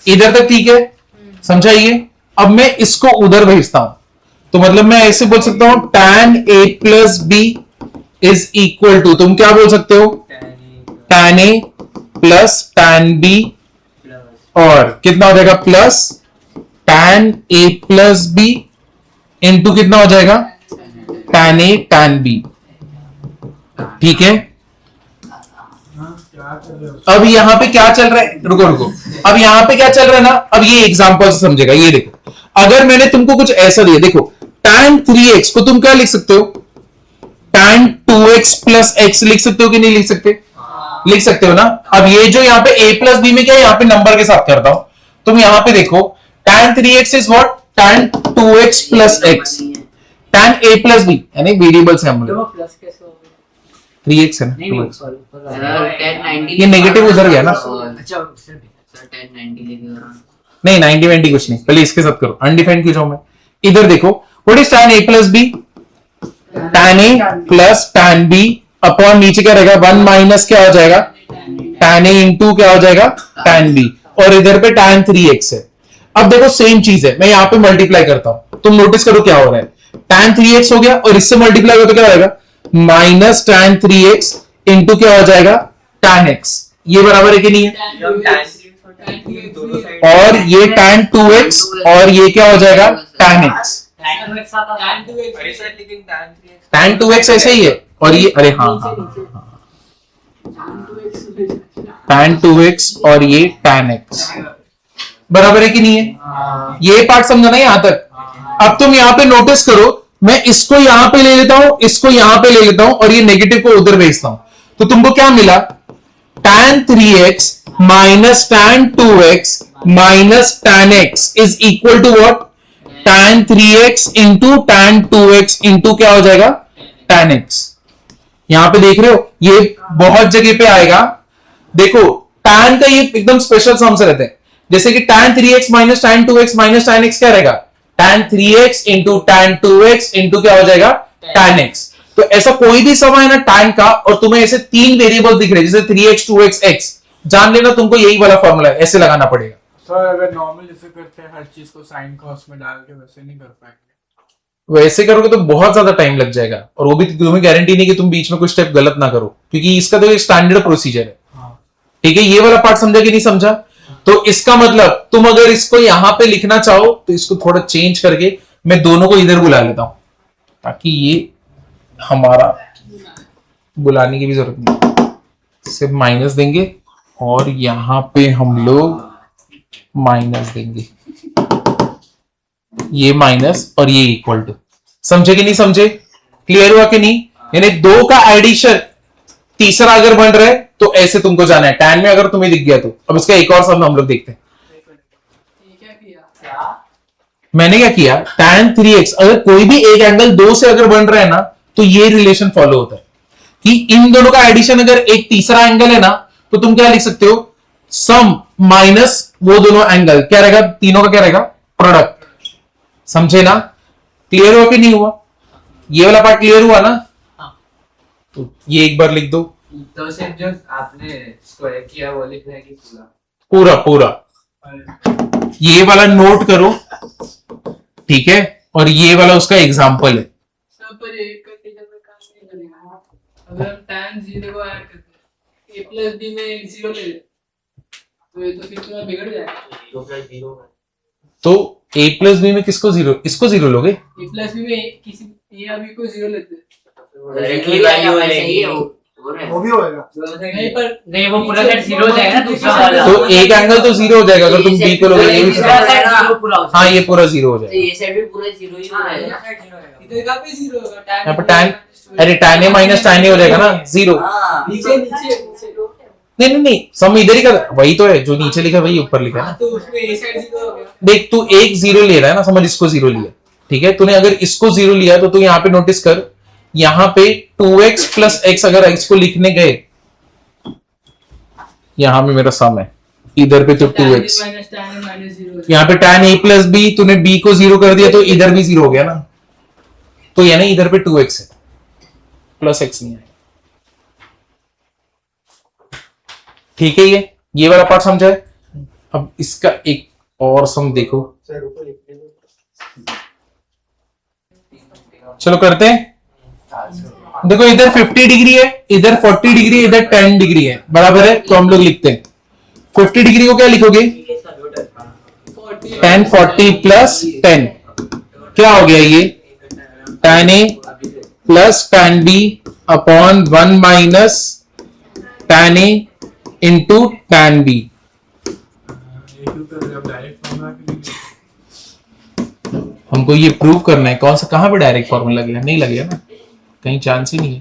[SPEAKER 1] इधर तक ठीक है, समझा ये? अब मैं इसको उधर भेजता हूं, तो मतलब मैं ऐसे बोल सकता हूं tan a plus b is equal to, तुम क्या बोल सकते हो tan a plus tan b, और कितना हो जाएगा plus tan a plus b into कितना हो जाएगा tan a tan b। ठीक है, अब यहां पे क्या चल रहा है, रुको रुको, अब यहां पे क्या चल रहा है ना, अब ये एग्जांपल से समझेगा। ये देखो, अगर मैंने तुमको कुछ ऐसा दिया, देखो tan 3x को तुम क्या लिख सकते हो, tan 2x प्लस x लिख सकते हो कि नहीं लिख सकते? लिख सकते हो ना। अब ये जो यहाँ पे a प्लस बी में क्या है, यहाँ पे नंबर के साथ करता हूं, तुम यहां पे देखो tan 3x is what, tan 2x plus x, tan a plus b यानी वेरिएबल्स हैं हम लोग,
[SPEAKER 4] तो प्लस कैसे होगा?
[SPEAKER 1] 3x है ना,
[SPEAKER 6] नहीं
[SPEAKER 1] 2x।
[SPEAKER 6] सर 1090
[SPEAKER 1] ये नेगेटिव उधर गया ना,
[SPEAKER 4] अच्छा उससे भी।
[SPEAKER 6] सर 1090 लेके और
[SPEAKER 1] नहीं 90 90 कुछ नहीं, पहले इसके साथ करो, अनडिफाइंड क्यों जाऊं मैं। इधर देखो, what is tan a plus b, tan a plus tan b upon नीचे क्या रहेगा 1 माइनस क्या हो जाएगा tan a इंटू क्या हो जाएगा tan b, और इधर पे tan 3x है। अब देखो सेम चीज है, मैं यहां पे मल्टीप्लाई करता हूं, तुम नोटिस करो क्या हो रहा है, tan 3x हो गया और इससे मल्टीप्लाई हो तो क्या होगा माइनस tan 3x इंटू क्या हो जाएगा tan x, ये बराबर है कि नहीं है? और ये tan 2x और ये क्या हो जाएगा tan x। tan 2x ऐसे ही है और ये अरे हाँ tan 2x और ये tan x बराबर है कि नहीं है? ये पार्ट समझा ना यहां तक। अब तुम यहां पे नोटिस करो, मैं इसको यहां पे ले लेता हूं, इसको यहां पे ले लेता हूं और ये नेगेटिव को उधर भेजता हूं, तो तुमको क्या मिला? tan 3x minus tan 2x minus tan x is equal to what? tan 3x into tan 2x into क्या हो जाएगा? tan x। यहां पे देख रहे हो, ये बहुत जगह पे आएगा। देखो tan का ये एकदम स्पेशल सम्स रहते हैं, जैसे कि tan 3x minus tan 2x minus tan x क्या रहेगा? tan 3x into tan 2x into क्या हो जाएगा? tan x। तो ऐसा कोई भी सम है ना tan का, और तुम्हें ऐसे तीन वेरिएबल दिख रहे हैं जैसे 3x 2x x, जान लेना तुमको यही वाला फॉर्मूला है, ऐसे लगाना पड़ेगा।
[SPEAKER 2] सर अगर नॉर्मल जैसे करते हैं हर चीज को साइन कॉस में डाल के, वैसे नहीं कर पाएंगे।
[SPEAKER 1] वैसे करोगे तो बहुत ज्यादा टाइम लग जाएगा, और वो भी तुम्हें गारंटी नहीं कि तुम बीच में कोई स्टेप गलत ना करो, क्योंकि इसका तो स्टैंडर्ड प्रोसीजर है। ठीक है, ये वाला पार्ट समझा कि नहीं समझा? तो इसका मतलब तुम अगर इसको यहां पे लिखना चाहो तो इसको थोड़ा चेंज करके मैं दोनों को इधर बुला लेता हूं, ताकि ये हमारा बुलाने की भी जरूरत नहीं। सिर्फ माइनस देंगे और यहां पे हम लोग माइनस देंगे, ये माइनस और ये इक्वल टू। समझे कि नहीं समझे? क्लियर हुआ कि नहीं? यानी दो का एडिशन तीसरा अगर बन रहा है तो ऐसे तुमको जाना है। tan में अगर तुम्हें दिख गया तो अब इसका एक और सम हम लोग देखते हैं। मैंने क्या किया? tan 3x अगर कोई भी एक एंगल दो से अगर बन रहा है ना, तो ये रिलेशन फॉलो होता है कि इन दोनों का एडिशन अगर एक तीसरा एंगल है ना, तो तुम क्या लिख सकते हो? सम माइनस वो दोनों एंगल क्या रहेगा? तीनों का क्या रहेगा? प्रोडक्ट। समझे ना? क्लियर हुआ कि नहीं हुआ? ये वाला पार्ट क्लियर हुआ ना? तो ये एक बार लिख दो।
[SPEAKER 5] तो सिर्फ जो आपने स्क्वायर किया वो लिखना है कि पूरा?
[SPEAKER 1] पूरा पूरा ये वाला नोट करो, ठीक है? और ये वाला उसका एग्जाम्पल है।
[SPEAKER 4] सब पर एक कंडीशन में काम नहीं करेगा। अगर हम tan 0 को ऐड करते हैं, a plus b में 0 ले लें, तो ये तो फिर थोड़ा बिगड़ जाएगा।
[SPEAKER 1] तो a प्लस बी में किसको जीरो? इसको जीरो लोगे?
[SPEAKER 4] a plus b में किसी a या b को 0 लेते हैं,
[SPEAKER 6] की वैल्यू है
[SPEAKER 3] वो भी होएगा।
[SPEAKER 4] नहीं पर
[SPEAKER 6] नहीं, वो पूरा सेट 0 हो जाएगा ना दूसरा वाला।
[SPEAKER 1] तो एक एंगल तो जीरो हो जाएगा अगर तुम b को लोगे। ये भी
[SPEAKER 6] दूसरा सेट 0 पूरा हो
[SPEAKER 1] हाँ, ये पूरा जीरो हो
[SPEAKER 6] तो
[SPEAKER 1] जाएगा।
[SPEAKER 6] ये सेट भी पूरा 0 ही हो जाएगा।
[SPEAKER 4] इधर का भी 0 होगा।
[SPEAKER 1] यहाँ पर tan, अरे tan a minus tan a हो जाएगा ना, जीरो।
[SPEAKER 6] हाँ
[SPEAKER 4] नीचे नीचे नीचे
[SPEAKER 1] नहीं नहीं नहीं, सम इधर ही का वही तो है, जो नीचे लिखा है वही ऊपर लिखा है ना।
[SPEAKER 4] तो उसमें a साइड 0 हो गया।
[SPEAKER 1] देख तू एक जीरो ले रहा है ना, समझ इसको जीरो लिया, ठीक है? तूने अगर इसको जीरो लिया तो तू यहाँ पे नोटिस कर, यहाँ पे 2x प्लस x अगर x को लिखने गए, यहाँ पे मेरा सम है, इधर पे तो 2x,
[SPEAKER 4] minus tan a minus 0
[SPEAKER 1] यहाँ पे tan a प्लस b, तूने b को जीरो कर दिया तो इधर भी जीरो हो गया ना, तो यानी इधर पे 2x है, प्लस x नहीं है। ठीक है, ये वाला पार्ट समझा है? अब इसका एक और सम देखो, चलो करते हैं। देखो इधर 50 डिग्री है, इधर 40 डिग्री है, इधर 10 डिग्री है, बराबर है? तो हम लोग लिखते हैं 50 डिग्री को क्या लिखोगे? 10 40 प्लस 10 क्या हो गया? ये tan a plus tan b upon 1 minus tan a into tan b। हमको ये प्रूव करना है, कौन सा कहां पे डायरेक्ट फॉर्मूला लगेगा? नहीं लगेगा ना, कहीं चांस ही नहीं है।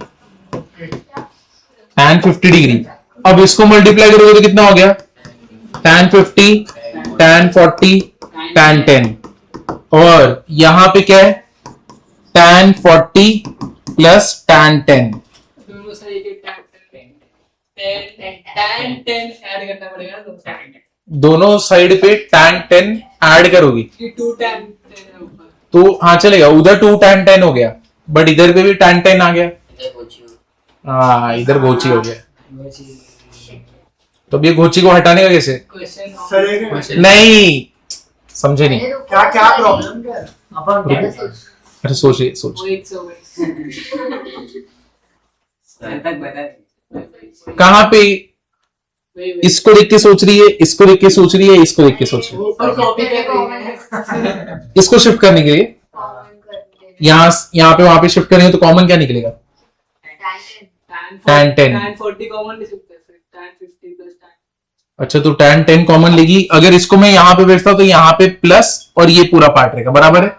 [SPEAKER 1] tan 50 डिग्री, अब इसको मल्टीप्लाई करोगे तो कितना हो गया? tan 50 tan 40 tan 10, और यहां पे क्या है? tan 40 plus tan 10।
[SPEAKER 4] दोनों साइड एक tan 10 ऐड करना पड़ेगा ना,
[SPEAKER 1] दोनों साइड पे tan 10 ऐड करोगी
[SPEAKER 4] 2 tan 10 है ऊपर,
[SPEAKER 1] तो हाँ चलेगा, उधर 2 tan 10 हो गया, बट इधर पे भी tan 10 आ गया। हाँ, इधर गोची हो गया। तो अब ये गोची को हटाने का कैसे?
[SPEAKER 4] क्वेश्चन
[SPEAKER 3] सर एक
[SPEAKER 1] नहीं समझे नहीं?
[SPEAKER 3] क्या क्या प्रॉब्लम क्या है?
[SPEAKER 6] अपन कैसे
[SPEAKER 1] अरे सोचिए सोच,
[SPEAKER 4] वही सो
[SPEAKER 6] तक बता
[SPEAKER 1] कहां पे इसको देख के सोच रही है, इसको देख के सोच रही है, इसको देख के सोच रही
[SPEAKER 4] ऊपर कॉपी कर रही है
[SPEAKER 1] है। इसको शिफ्ट करने के लिए यहाँ पे वहां पे शिफ्ट करेंगे तो कॉमन क्या निकलेगा? tan 10
[SPEAKER 4] tan 40 कॉमन ले सकते हैं फिर tan 50 प्लस tan
[SPEAKER 1] अच्छा, तो tan 10 कॉमन लेगी। अगर इसको मैं यहाँ पे भेजता हूँ तो यहाँ पे प्लस और ये पूरा पार्ट रहेगा, बराबर है।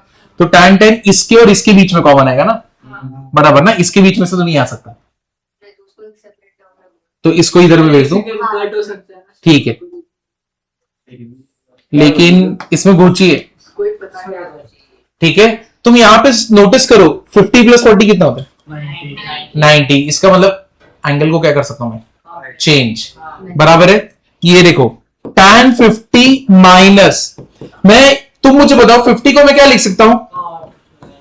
[SPEAKER 1] तो tan 10 इसके और इसके बीच में कॉमन आएगा ना, बराबर ना, इसके बीच में से तो नहीं आ सकता, तो इसको इधर में भेज दो,
[SPEAKER 4] कट हो सकता है ना।
[SPEAKER 1] ठीक है। लेकिन इसमें गुची है,
[SPEAKER 4] कोई पता नहीं।
[SPEAKER 1] ठीक है। तुम यहाँ पे नोटिस करो 50 प्लस 40 कितना होता है? 90। इसका मतलब एंगल को क्या कर सकता हूं मैं? चेंज, बराबर है। ये देखो tan 50 माइनस, तुम मुझे बताओ 50 को मैं क्या लिख सकता हूं?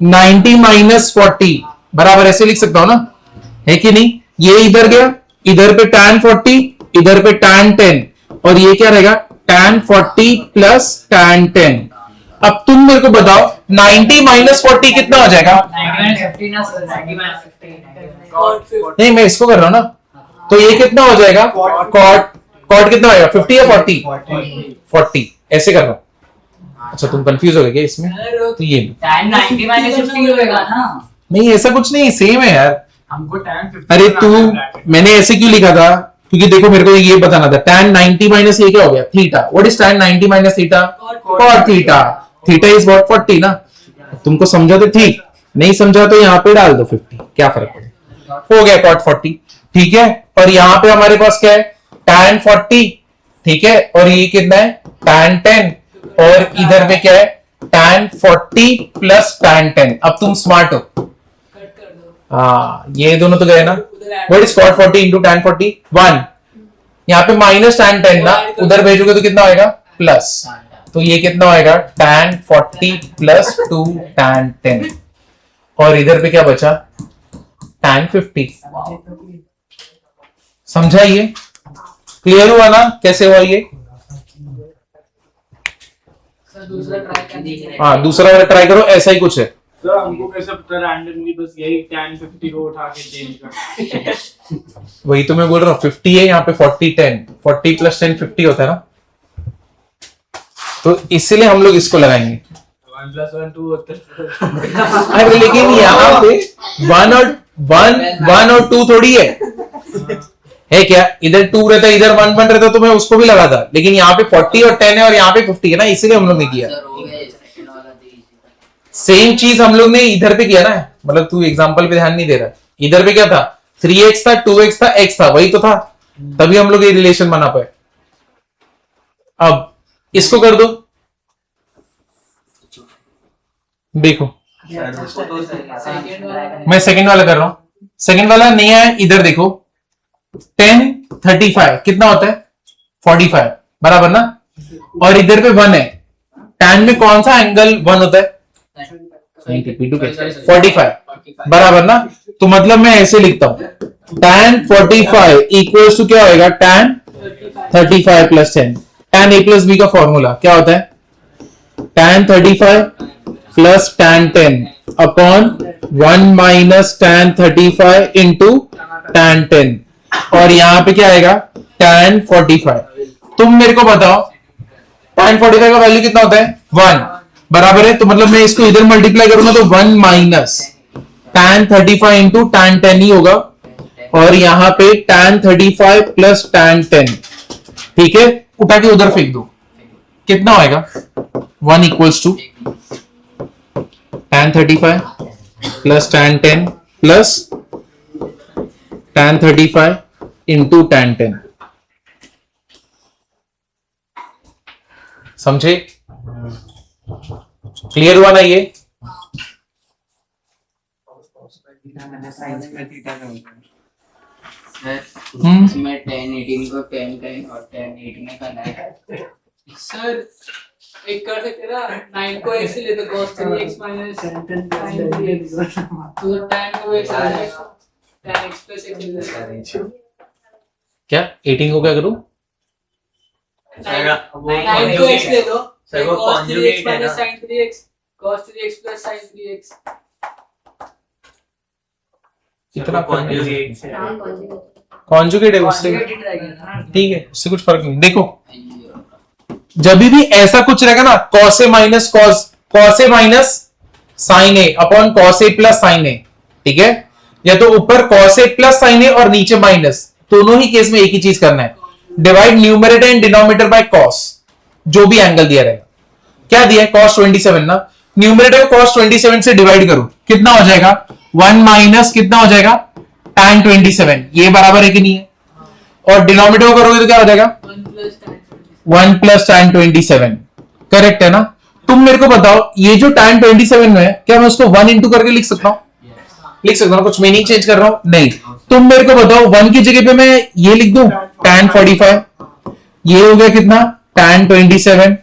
[SPEAKER 1] 90 माइनस 40, बराबर ऐसे लिख सकता हूं ना, है कि नहीं? ये इधर गया, इधर पे tan 40, इधर पे tan 10, और ये क्या रहेगा? tan 40 plus tan 10। अब तुम मेरे को बताओ 90 माइनस 40 कितना हो जाएगा?
[SPEAKER 6] 90 ना सर, 90
[SPEAKER 1] नहीं, मैं इसको कर रहा हूं ना, तो ये कितना हो जाएगा? कॉट कितना होगा? 50 या 40? 40 ऐसे कर रहा हूं। अच्छा, तुम कंफ्यूज हो गए क्या इसमें? तो ये
[SPEAKER 6] tan 90 माइनस 50 होएगा ना।
[SPEAKER 1] नहीं, ऐसा कुछ नहीं, सेम है यार।
[SPEAKER 2] हमको tan 50
[SPEAKER 1] अरे तू, मैंने ऐसे क्यों लिखा था? क्योंकि देखो मेरे को ये बताना था tan 90 माइनस ये क्या हो गया? Theta. What is tan 90 minus theta? cot theta. Theta is what? 40 ना। तुमको समझा तो ठीक, नहीं समझा तो यहाँ पे डाल दो 50, क्या फर्क पड़ेगा? हो गया cot 40, ठीक है। और यहाँ पे हमारे पास क्या है? tan 40, ठीक है। और ये कितना है? tan 10, और इधर पे क्या है? tan 40 plus tan 10। अब तुम स्मार्ट हो,
[SPEAKER 4] कट कर दो
[SPEAKER 1] हाँ, ये दोनों तो गए ना। What is cot 40 into tan 40? 1। यहाँ पे माइनस tan 10 ना, उधर भेजोगे तो कितना होएगा? प्लस। तो ये कितना होएगा? tan 40 प्लस 2 tan 10, और इधर पे क्या बचा? tan 50। समझा? ये क्लियर हुआ ना कैसे हुआ ये?
[SPEAKER 4] सर दूसरा ट्राई करने के लिए
[SPEAKER 1] हाँ, दूसरा वाला ट्राई करो, ऐसा ही कुछ है।
[SPEAKER 2] सर हमको कैसे पता? रैंडमली बस यही tan 50 को उठा के चेंज कर।
[SPEAKER 1] वही तो मैं बोल रहा हूँ, 50 है यहाँ पे, 40 10, 40 प्लस 10 50 होता है ना, तो इसीलिए हम लोग इसको लगाएंगे।
[SPEAKER 2] 1 + 1 2 होता है।
[SPEAKER 1] अरे लेकिन यहाँ पे 1 और 2 थोड़ी है क्या? इधर 2 रहता, इधर 1 1 रहता तो मैं उसको भी लगाता, लेकिन यहाँ पे 40 और 10 है और यहाँ पे 50 है ना, इसीलिए हम लोग ने किया।
[SPEAKER 6] सर हो गया सेकंड वाला तो easy था।
[SPEAKER 1] सेम चीज हम लोग ने इधर पे किया ना, मतलब तू एग्जांपल पे ध्यान नहीं दे रहा। इधर पे क्या था? 3x था, 2x था, x था, वही तो था, तभी हम लोग ये रिलेशन बना पाए। अब इसको कर दो, देखो
[SPEAKER 4] सेकंड वाला
[SPEAKER 1] मैं सेकंड वाला कर रहा हूं। सेकंड वाला नहीं है, इधर देखो 10 35 कितना होता है? 45, बराबर ना। और इधर पे 1 है, tan में कौन सा एंगल 1 होता है? 45, बराबर ना। तो मतलब मैं ऐसे लिखता हूं, tan 45 इक्वल्स टू क्या होएगा? tan 35 plus 10। tan a plus b का फॉर्मूला क्या होता है? tan 35 plus tan 10 upon 1 minus tan 35 into tan 10, और यहां पे क्या आएगा? tan 45। तुम मेरे को बताओ tan 45 का वैल्यू कितना होता है? 1, बराबर है। तो मतलब मैं इसको इधर मल्टीप्लाई करूंगा तो 1 माइनस tan 35 इंटू tan 10 ही होगा, और यहां पे tan 35 प्लस tan 10, ठीक है। उठा के उधर फेंक दो, कितना होएगा? 1 equals to tan 35 plus tan 10 plus tan 35 into tan 10। समझे? क्लियर हुआ ना ये?
[SPEAKER 6] सर इसमें 10 18 को 10 10 और 10 8 में करना है।
[SPEAKER 4] सर एक कर सकते ना, 9 को x से ले तो cos 3x minus sin 3x, तो tan को x आ जाएगा, tan x प्लस x मिल जाएगा।
[SPEAKER 1] क्या 18 को क्या करूं?
[SPEAKER 4] 9 को x ले दो, cos 3x minus sin 3x, cos 3x plus sin 3x।
[SPEAKER 1] इतना कॉन्जुगेट है उससे,
[SPEAKER 6] Conjugated रहेगा ना।
[SPEAKER 1] ठीक है, उससे कुछ फर्क नहीं। देखो जब भी ऐसा कुछ रहेगा ना, cos a minus sine A upon cos a plus sine A, ठीक है, या तो ऊपर cos a plus sine A और नीचे माइनस, दोनों ही केस में एक ही चीज करना है, divide numerator and denominator by cos, जो भी एंगल दिया रहेगा। क्या दिया है? cos 27 ना, न्यूमरेटर को cos 27 से डिवाइड करो, कितना हो जाएगा? 1 माइनस कितना हो जाएगा? tan 27, ये बराबर है कि नहीं है? और डिनोमिनेटर को करोगे तो क्या हो जाएगा? 1 प्लस tan 27, करेक्ट है ना? तुम मेरे को बताओ, ये जो tan 27 में है, क्या मैं उसको 1 इंटू करके लिख सकता हूं? लिख सकता हूं, कुछ मीनिंग चेंज कर रहा हूं? नहीं। तुम मेरे को बताओ 1 की जगह पे मैं ये लिख दूं tan 45, ये हो गया कितना? tan 27,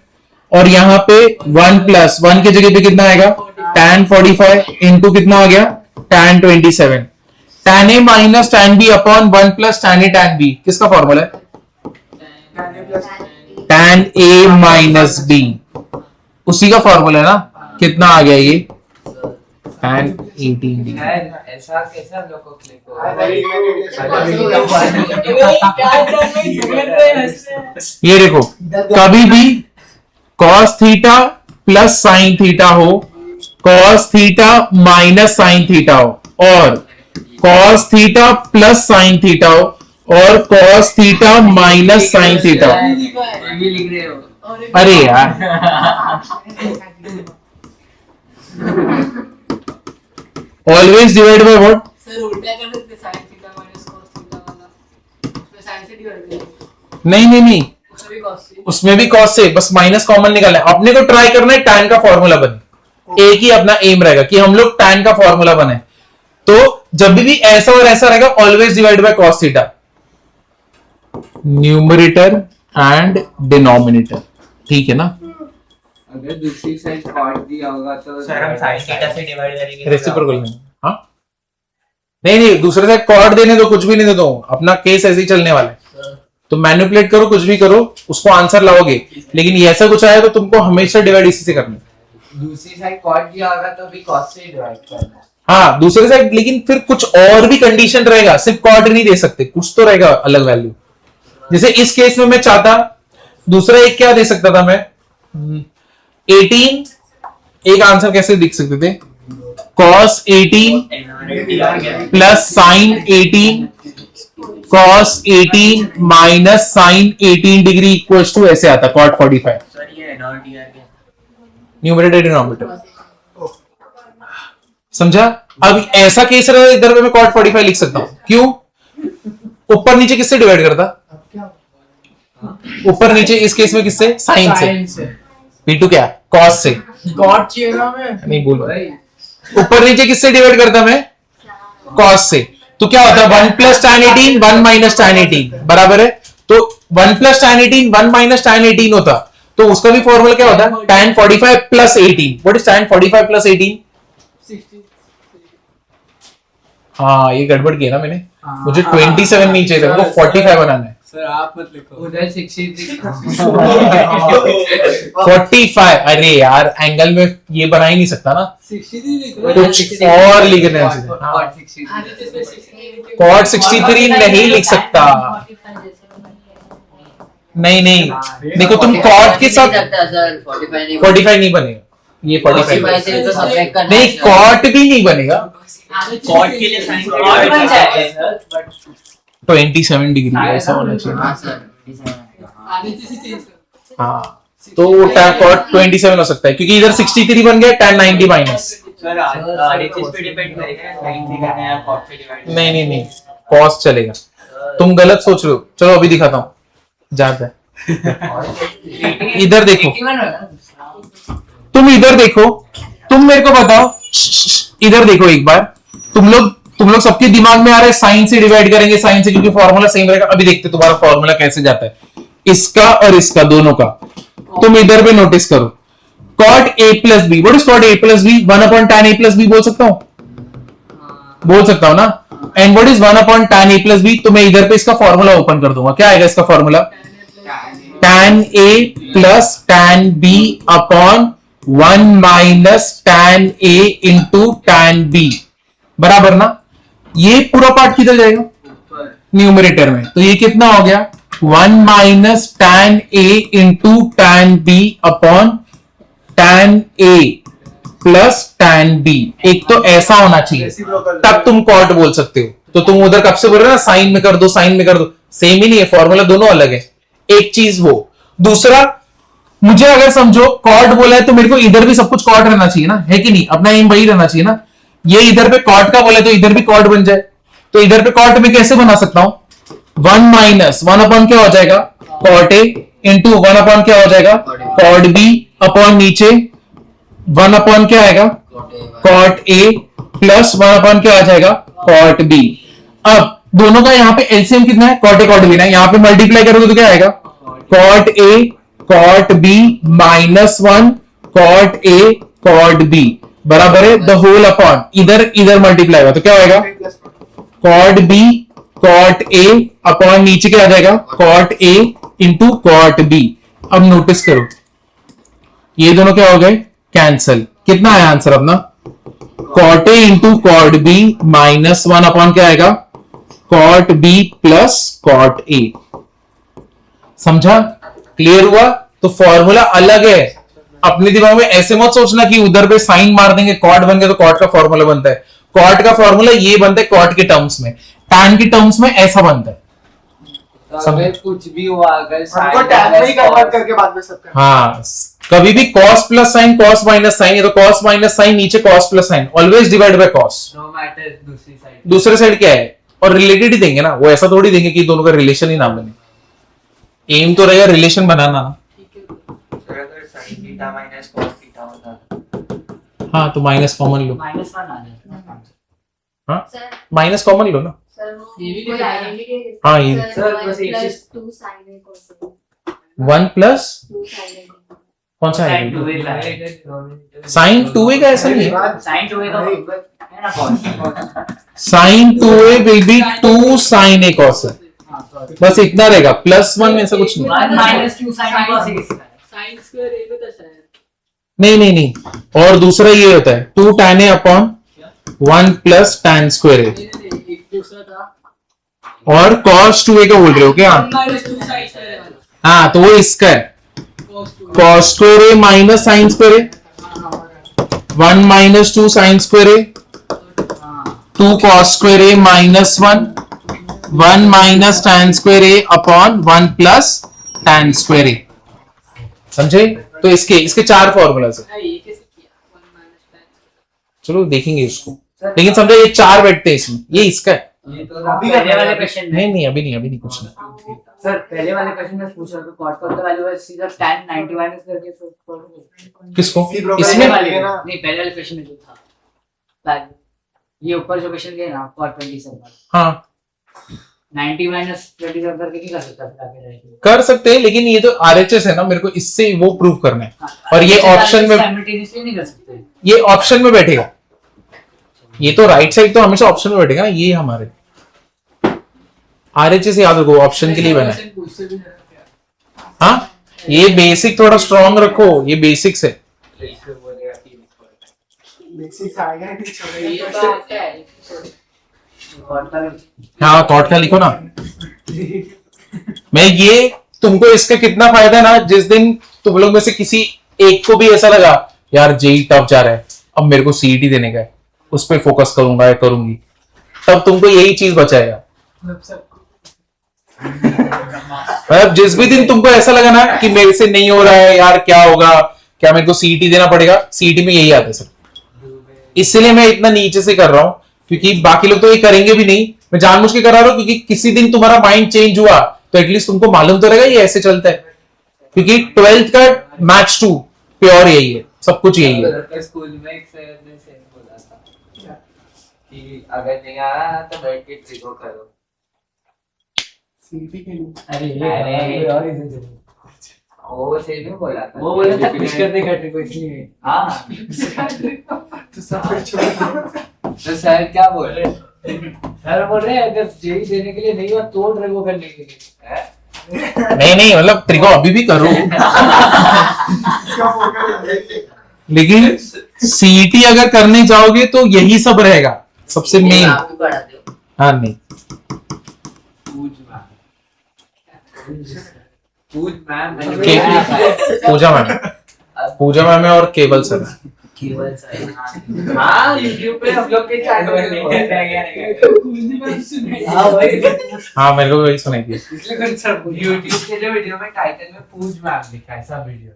[SPEAKER 1] और यहां पे 1 प्लस 1 की जगह पे कितना आएगा? tan 45 इंटू कितना हो गया? tan 27, tan a minus tan b upon 1 plus tan a tan b, किसका फॉर्मूला है? tan a माइनस b, उसी का फॉर्मूला है ना? कितना आ गया ये? tan 18
[SPEAKER 5] यार ऐसा कैसा हम लोग को क्लिक हो
[SPEAKER 1] ये देखो, कभी भी cos theta plus sine theta हो, cos theta minus sine theta हो, और cos theta plus sine theta हो, और cos theta minus sine theta हो।
[SPEAKER 6] ये भी लिख रहे हो।
[SPEAKER 1] अरे यार, always divide by what?
[SPEAKER 4] Sir उल्टा कर सकते sin theta minus cos theta वाला, तो sin से डिवाइड करेंगे,
[SPEAKER 1] नहीं,
[SPEAKER 4] उसमें भी cos से।
[SPEAKER 1] उसमें भी cos से, बस माइनस कॉमन निकालना है। अपने को ट्राई करना है tan का फॉर्मूला बने, एक ही अपना एम रहेगा कि हम लोग tan का फॉर्मूला बने। तो जब भी ऐसा और ऐसा रहेगा, always divide by cos theta, numerator and denominator, ठीक है ना?
[SPEAKER 5] अगर दूसरी साइड कॉट दिया होगा तो
[SPEAKER 6] सर हम sin थीटा से डिवाइड करेंगे।
[SPEAKER 1] रेसिप्रोकल में, हाँ नहीं, दूसरे साइड कॉर्ड देने दो, कुछ भी नहीं दो, अपना केस ऐसे ही चलने वाला है। तो मैनिपुलेट करो, कुछ भी करो, उसको आंसर लाओगे, लेकिन ये ऐसा कुछ आया तो तुमको हमेशा डिवाइड इसी से करना है।
[SPEAKER 5] दूसरी साइड कॉट दिया होगा तो भी कॉस्ट से डिवाइड करना है।
[SPEAKER 1] हाँ, दूसरे साइड, लेकिन फिर कुछ और भी कंडीशन रहेगा, सिर्फ कॉर्ड नहीं दे सकते, कुछ तो रहेगा अलग वैल्यू। जैसे इस केस में मैं चाहता, दूसरा एक क्या दे सकता था मैं? 18, एक आंसर कैसे लिख सकते थे? cos 18 plus sin 18 cos 18 minus sin 18 degree equals to ऐसे आता cot 45,
[SPEAKER 6] सर ये नॉट ईयर के
[SPEAKER 1] न्यूमरेटर डिनोमिनेटर, समझा? अब ऐसा केस रहा, इधर पे मैं cot 45 लिख सकता हूं, क्यों? ऊपर नीचे किससे डिवाइड करता? ऊपर नीचे इस केस में किससे? साइन से।
[SPEAKER 2] Sin से
[SPEAKER 1] P2 क्या? cos से।
[SPEAKER 2] गॉड चाहिए ना मैं।
[SPEAKER 1] नहीं बोल रहा, ऊपर नीचे किससे डिवाइड करता मैं? cos से। तो क्या होता है? 1 प्लस tan 18 1 माइनस tan 18 बराबर है, तो 1 प्लस tan 18 1 माइनस tan 18 होता, तो उसका भी फॉर्मूला क्या होता है? tan 45 plus 18। What is tan 45 plus 18?
[SPEAKER 4] 60।
[SPEAKER 1] हाँ, ये गड़बड़ किया ना मैंने, मुझे 27 नहीं चाहिए था, मुझे 45 बनाना है।
[SPEAKER 2] सर आप मत लिखो।
[SPEAKER 5] उधर 63
[SPEAKER 1] 45, अरे यार एंगल में ये बना ही नहीं सकता ना,
[SPEAKER 4] 63 लिख रहे
[SPEAKER 1] कुछ और लिखने हैं।
[SPEAKER 5] कॉट 63
[SPEAKER 4] हैं। तो इसमें 63
[SPEAKER 1] cot 63 नहीं लिख सकता। नहीं, देखो तुम cot के साथ
[SPEAKER 6] सर 45 नहीं
[SPEAKER 1] 45 नहीं बनेगा, ये 45
[SPEAKER 6] 45 से तो सब्ट्रैक्ट करना
[SPEAKER 1] नहीं,
[SPEAKER 6] है, सर।
[SPEAKER 1] cot भी नहीं बनेगा,
[SPEAKER 4] कॉट के लिए sin
[SPEAKER 6] कॉट बन जाएगा सर।
[SPEAKER 1] 27 डिग्री ऐसा होना चाहिए।
[SPEAKER 6] हाँ सर
[SPEAKER 4] आगे से चेंज कर।
[SPEAKER 1] हाँ, तो वो cot 27 हो सकता है, क्योंकि इधर 63 बन गया tan 90 माइनस।
[SPEAKER 6] सर आरएचएस पे डिपेंड करेगा, sin थीटा का या cot पे डिवाइड।
[SPEAKER 1] नहीं, cos चलेगा, तुम गलत सोच रहे हो। चलो अभी दिखाता हूँ, जाता है। इधर देखो,
[SPEAKER 6] 81 होगा।
[SPEAKER 1] तुम इधर देखो, तुम मेरे को बताओ, इधर देखो एक बार, तुम लोग सबके दिमाग में आ रहा है साइन से डिवाइड करेंगे, साइन से, क्योंकि फॉर्मूला सेम रहेगा। अभी देखते तुम्हारा फॉर्मूला कैसे जाता है, इसका और इसका दोनों का। तुम इधर पे नोटिस करो, cot a plus B. What is cot a plus B? 1 upon tan a plus B बोल सकता हूं, बोल सकता हूं ना? And what is 1 upon tan a plus B? तो मैं इधर पे इसका फॉर्मूला ओपन कर दूंगा, क्या आएगा इसका formula? tan a plus tan b upon 1 minus tan a into tan b, बराबर ना? ये पूरा पार्ट किधर जाएगा? न्यूमरेटर में, तो ये कितना हो गया 1 minus tan a into tan b upon tan a plus tan b। एक तो ऐसा होना चाहिए, तब तुम कॉट बोल सकते हो। तो तुम उधर कब से बोल रहे हो ना साइन में कर दो, साइन में कर दो, सेम ही नहीं है, फॉर्मूला दोनों अलग है। एक चीज वो, दूसरा मुझे अगर समझो कॉट बोला है तो मेरे को इधर भी सब कुछ कॉट रहना चाहिए ना, है कि नहीं? अपना एम वही रहना चाहिए ना। ये इधर पे कॉट का बोला है तो इधर भी कॉट बन जाए, तो इधर पे कॉट में कैसे बना सकता हूं? 1 माइनस 1 अपॉन क्या हो जाएगा कॉट ए इंटू 1 अपॉन क्या हो जाएगा कॉट बी अपॉन नीचे 1 अपॉन क्या आएगा कॉट ए प्लस 1 अपॉन क्या आ जाएगा कॉट बी। अब दोनों का यहाँ पे एलसीएम कितना है? कॉट ए कॉट बी ना, यहाँ पे मल्टीप्लाई करोगे तो क्या आएगा cot A cot B minus 1 cot A cot B बराबर है द होल अपॉन इधर मल्टीप्लाई होगा तो क्या होगा cot B cot A upon नीचे क्या आ जाएगा cot A into cot B. अब नोटिस करो ये दोनों क्या हो गए कैंसल। कितना आया आंसर अपना cot A into cot B minus 1 upon क्या आएगा cot B plus cot A. समझा? क्लियर हुआ? तो फॉर्मूला अलग है। अपने दिमाग में ऐसे मत सोचना कि उधर पे साइन मार देंगे कॉट बन गया तो कॉट का फॉर्मूला बनता है। कॉट का फॉर्मूला ये बनता है कॉट के टर्म्स में, टैन की टर्म्स में ऐसा बनता है।
[SPEAKER 5] अगर कुछ भी हुआ अगर
[SPEAKER 3] हमको टैन में ही कन्वर्ट करके बाद में सब करना।
[SPEAKER 1] हाँ, कभी भी cos plus sine cos minus sine, तो cos माइनस साइन नीचे cos plus sine, always divide by cos।
[SPEAKER 5] No matter दूसरी साइड
[SPEAKER 1] दूसरे साइड क्या है और रिलेटेड ही देंगे ना, वो ऐसा थोड़ी देंगे कि दोनों का रिलेशन ही ना बने। एम तो रहेगा रिलेशन बनाना।
[SPEAKER 5] अगर sin theta minus cos theta होता
[SPEAKER 1] हाँ तो माइनस कॉमन लो,
[SPEAKER 6] माइनस 1 आ जाएगा।
[SPEAKER 1] हाँ माइनस कॉमन लो ना।
[SPEAKER 4] ये भी कोई आइडेंटिटी है
[SPEAKER 1] हाँ ये
[SPEAKER 5] सर, बस एक चीज-
[SPEAKER 7] 2 sin a cos a
[SPEAKER 1] 1 plus
[SPEAKER 7] 2 sin a
[SPEAKER 1] कौन सा
[SPEAKER 6] Sin
[SPEAKER 1] है
[SPEAKER 6] 2a का है।
[SPEAKER 1] साइन 2a का ऐसा नहीं है।
[SPEAKER 6] sin 2a का है ना cos।
[SPEAKER 1] Sine 2a will be 2 sin a cos a,
[SPEAKER 6] हाँ, sorry।
[SPEAKER 1] बस इतना रहेगा, प्लस 1 में ऐसा कुछ नहीं।
[SPEAKER 6] 1 minus 2 sin a cos a किसका है?
[SPEAKER 4] साइन स्क्वायर ए में था शायद।
[SPEAKER 1] नहीं और दूसरा ये होता है 2 tan a upon 1 plus tan square a,
[SPEAKER 4] नहीं, एक दूसरा था
[SPEAKER 1] और cos 2a का बोल रहे हो क्या?
[SPEAKER 4] 1 minus 2 sin स्क्वायर है वाला।
[SPEAKER 1] हाँ तो वो इसका है
[SPEAKER 4] cos 2
[SPEAKER 1] cos square a minus sine square a, 1 minus 2 sin square a, 2 cos square a minus 1 minus tan square a upon 1 plus tan square a। समझे? तो इसके 4 फॉर्मूलाज है।
[SPEAKER 4] ये कैसे किया 1 minus tan
[SPEAKER 1] चलो देखेंगे इसको, लेकिन समझो ये 4 बैठते हैं इसमें, ये इसका है।
[SPEAKER 5] ये तो
[SPEAKER 3] अभी
[SPEAKER 6] पहले वाले क्वेश्चन में
[SPEAKER 1] नहीं अभी नहीं कुछ नहीं।
[SPEAKER 6] सर पहले वाले क्वेश्चन में पूछ रहा था cos का वैल्यू है सीधा tan 90 माइनस करके
[SPEAKER 1] किसको?
[SPEAKER 3] Reciprocal
[SPEAKER 1] इसमें
[SPEAKER 3] है।
[SPEAKER 6] वाले
[SPEAKER 3] ना।
[SPEAKER 6] नहीं पहले वाले क्वेश्चन में जो था पहले ये ऊपर जो क्वेश्चन गए ना cos 27
[SPEAKER 1] हाँ
[SPEAKER 6] 90 माइनस 27 करके नहीं कर सकता फिर आगे रहेगा।
[SPEAKER 1] कर सकते हैं, लेकिन ये तो आरएचएस है ना, मेरे को इससे वो प्रूव करना है।
[SPEAKER 6] हाँ,
[SPEAKER 1] और ये
[SPEAKER 6] अच्छा,
[SPEAKER 1] ऑप्शन में
[SPEAKER 6] simultaneously नहीं कर सकते।
[SPEAKER 1] ये ऑप्शन में बैठेगा, ये तो राइट साइड तो हमेशा ऑप्शन में बैठेगा। ये हमारे आरएचएस याद रखो, ऑप्शन के लिए बना है।
[SPEAKER 4] क्वेश्चन पूछते भी नहीं क्या।
[SPEAKER 1] हाँ ये बेसिक थोड़ा स्ट्रॉन्ग रखो, ये बेसिक्स है।
[SPEAKER 5] इससे बोलेगा कि
[SPEAKER 3] बेसिक्स आएगा नहीं
[SPEAKER 4] ये
[SPEAKER 3] छोड़ेगा
[SPEAKER 4] तो आता है
[SPEAKER 6] cos का
[SPEAKER 1] हाँ कॉट का लिखो ना। मैं ये तुमको इसका कितना फायदा है ना, जिस दिन तुम लोग में से किसी एक को भी ऐसा लगा यार जेई टफ जा रहा है, अब मेरे को सीईटी देने का है, उस पर फोकस करूंगा या करूंगी, तब तुमको यही चीज बचाएगा। मतलब जिस भी दिन तुमको ऐसा लगा ना कि मेरे से नहीं हो रहा है यार, क्या होगा, क्या मेरे को सीईटी देना पड़ेगा, सीईटी में यही आता है सर। इसलिए मैं इतना नीचे से कर रहा हूं, क्योंकि बाकी लोग तो ये करेंगे भी नहीं, मैं जानबूझ के करा रहा हूं, क्योंकि किसी दिन तुम्हारा माइंड चेंज हुआ तो एटलीस्ट तुमको मालूम तो रहेगा ये ऐसे चलता है। क्योंकि 12th का मैच 2 प्योर यही है, सब कुछ यही है।
[SPEAKER 5] तो स्कूल में एक सर ने सेम बोला था कि अगर नहीं आया तो बैठ के ट्रिको करो।
[SPEAKER 3] सीटी के लिए
[SPEAKER 6] अरे
[SPEAKER 5] और वो सेम ही बोला था।
[SPEAKER 6] वो बोला था कुछ करने का ट्रिक इसलिए। हाँ
[SPEAKER 3] तो सब कुछ छोड़ दो।
[SPEAKER 5] तो सर क्या बोल रहे
[SPEAKER 6] सर बोल रहे हैं अगर जेई देने के लिए नहीं हुआ तो ट्रिको करने के लिए।
[SPEAKER 5] हैं?
[SPEAKER 1] नहीं मतलब ट्रिको अभी भी करो,
[SPEAKER 3] इसका फोकस है।
[SPEAKER 1] लेकिन सीईटी अगर करने जाओगे तो यही सब रहेगा सबसे मेन।
[SPEAKER 6] आप भी पढ़ाते हो।
[SPEAKER 1] हाँ नहीं
[SPEAKER 5] पूछ मैम
[SPEAKER 1] पूजा मैम है और केवल सर है।
[SPEAKER 6] केवल सर।
[SPEAKER 5] हाँ यूट्यूब पे हम लोग के चैनल में
[SPEAKER 1] हाँ मेरे को भी वही सुनाई थी।
[SPEAKER 5] यूट्यूब के जो वीडियो में टाइटल में पूछ मैम लिखा है सब वीडियो।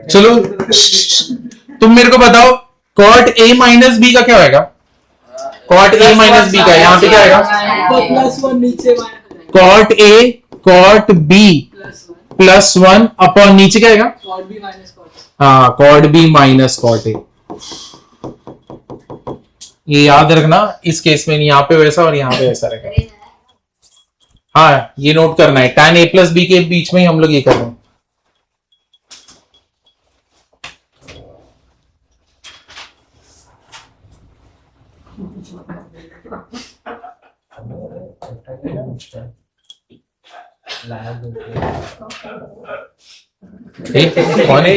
[SPEAKER 1] चलो तुम मेरे को बताओ कॉट ए माइनस बी का क्या होगा? कॉट ए माइनस बी का यहाँ पे क्या आएगा?
[SPEAKER 4] +1 नीचे minus
[SPEAKER 1] cot A cot B +1 upon नीचे क्या आएगा?
[SPEAKER 4] Cot B minus cot.
[SPEAKER 1] हाँ cot B minus cot A. ये याद रखना इस केस में यहाँ पे वैसा और यहाँ पे वैसा रहेगा। हाँ ये नोट करना है tan a प्लस बी के बीच में ही हम लोग ये कर रहे हैं। कौन है?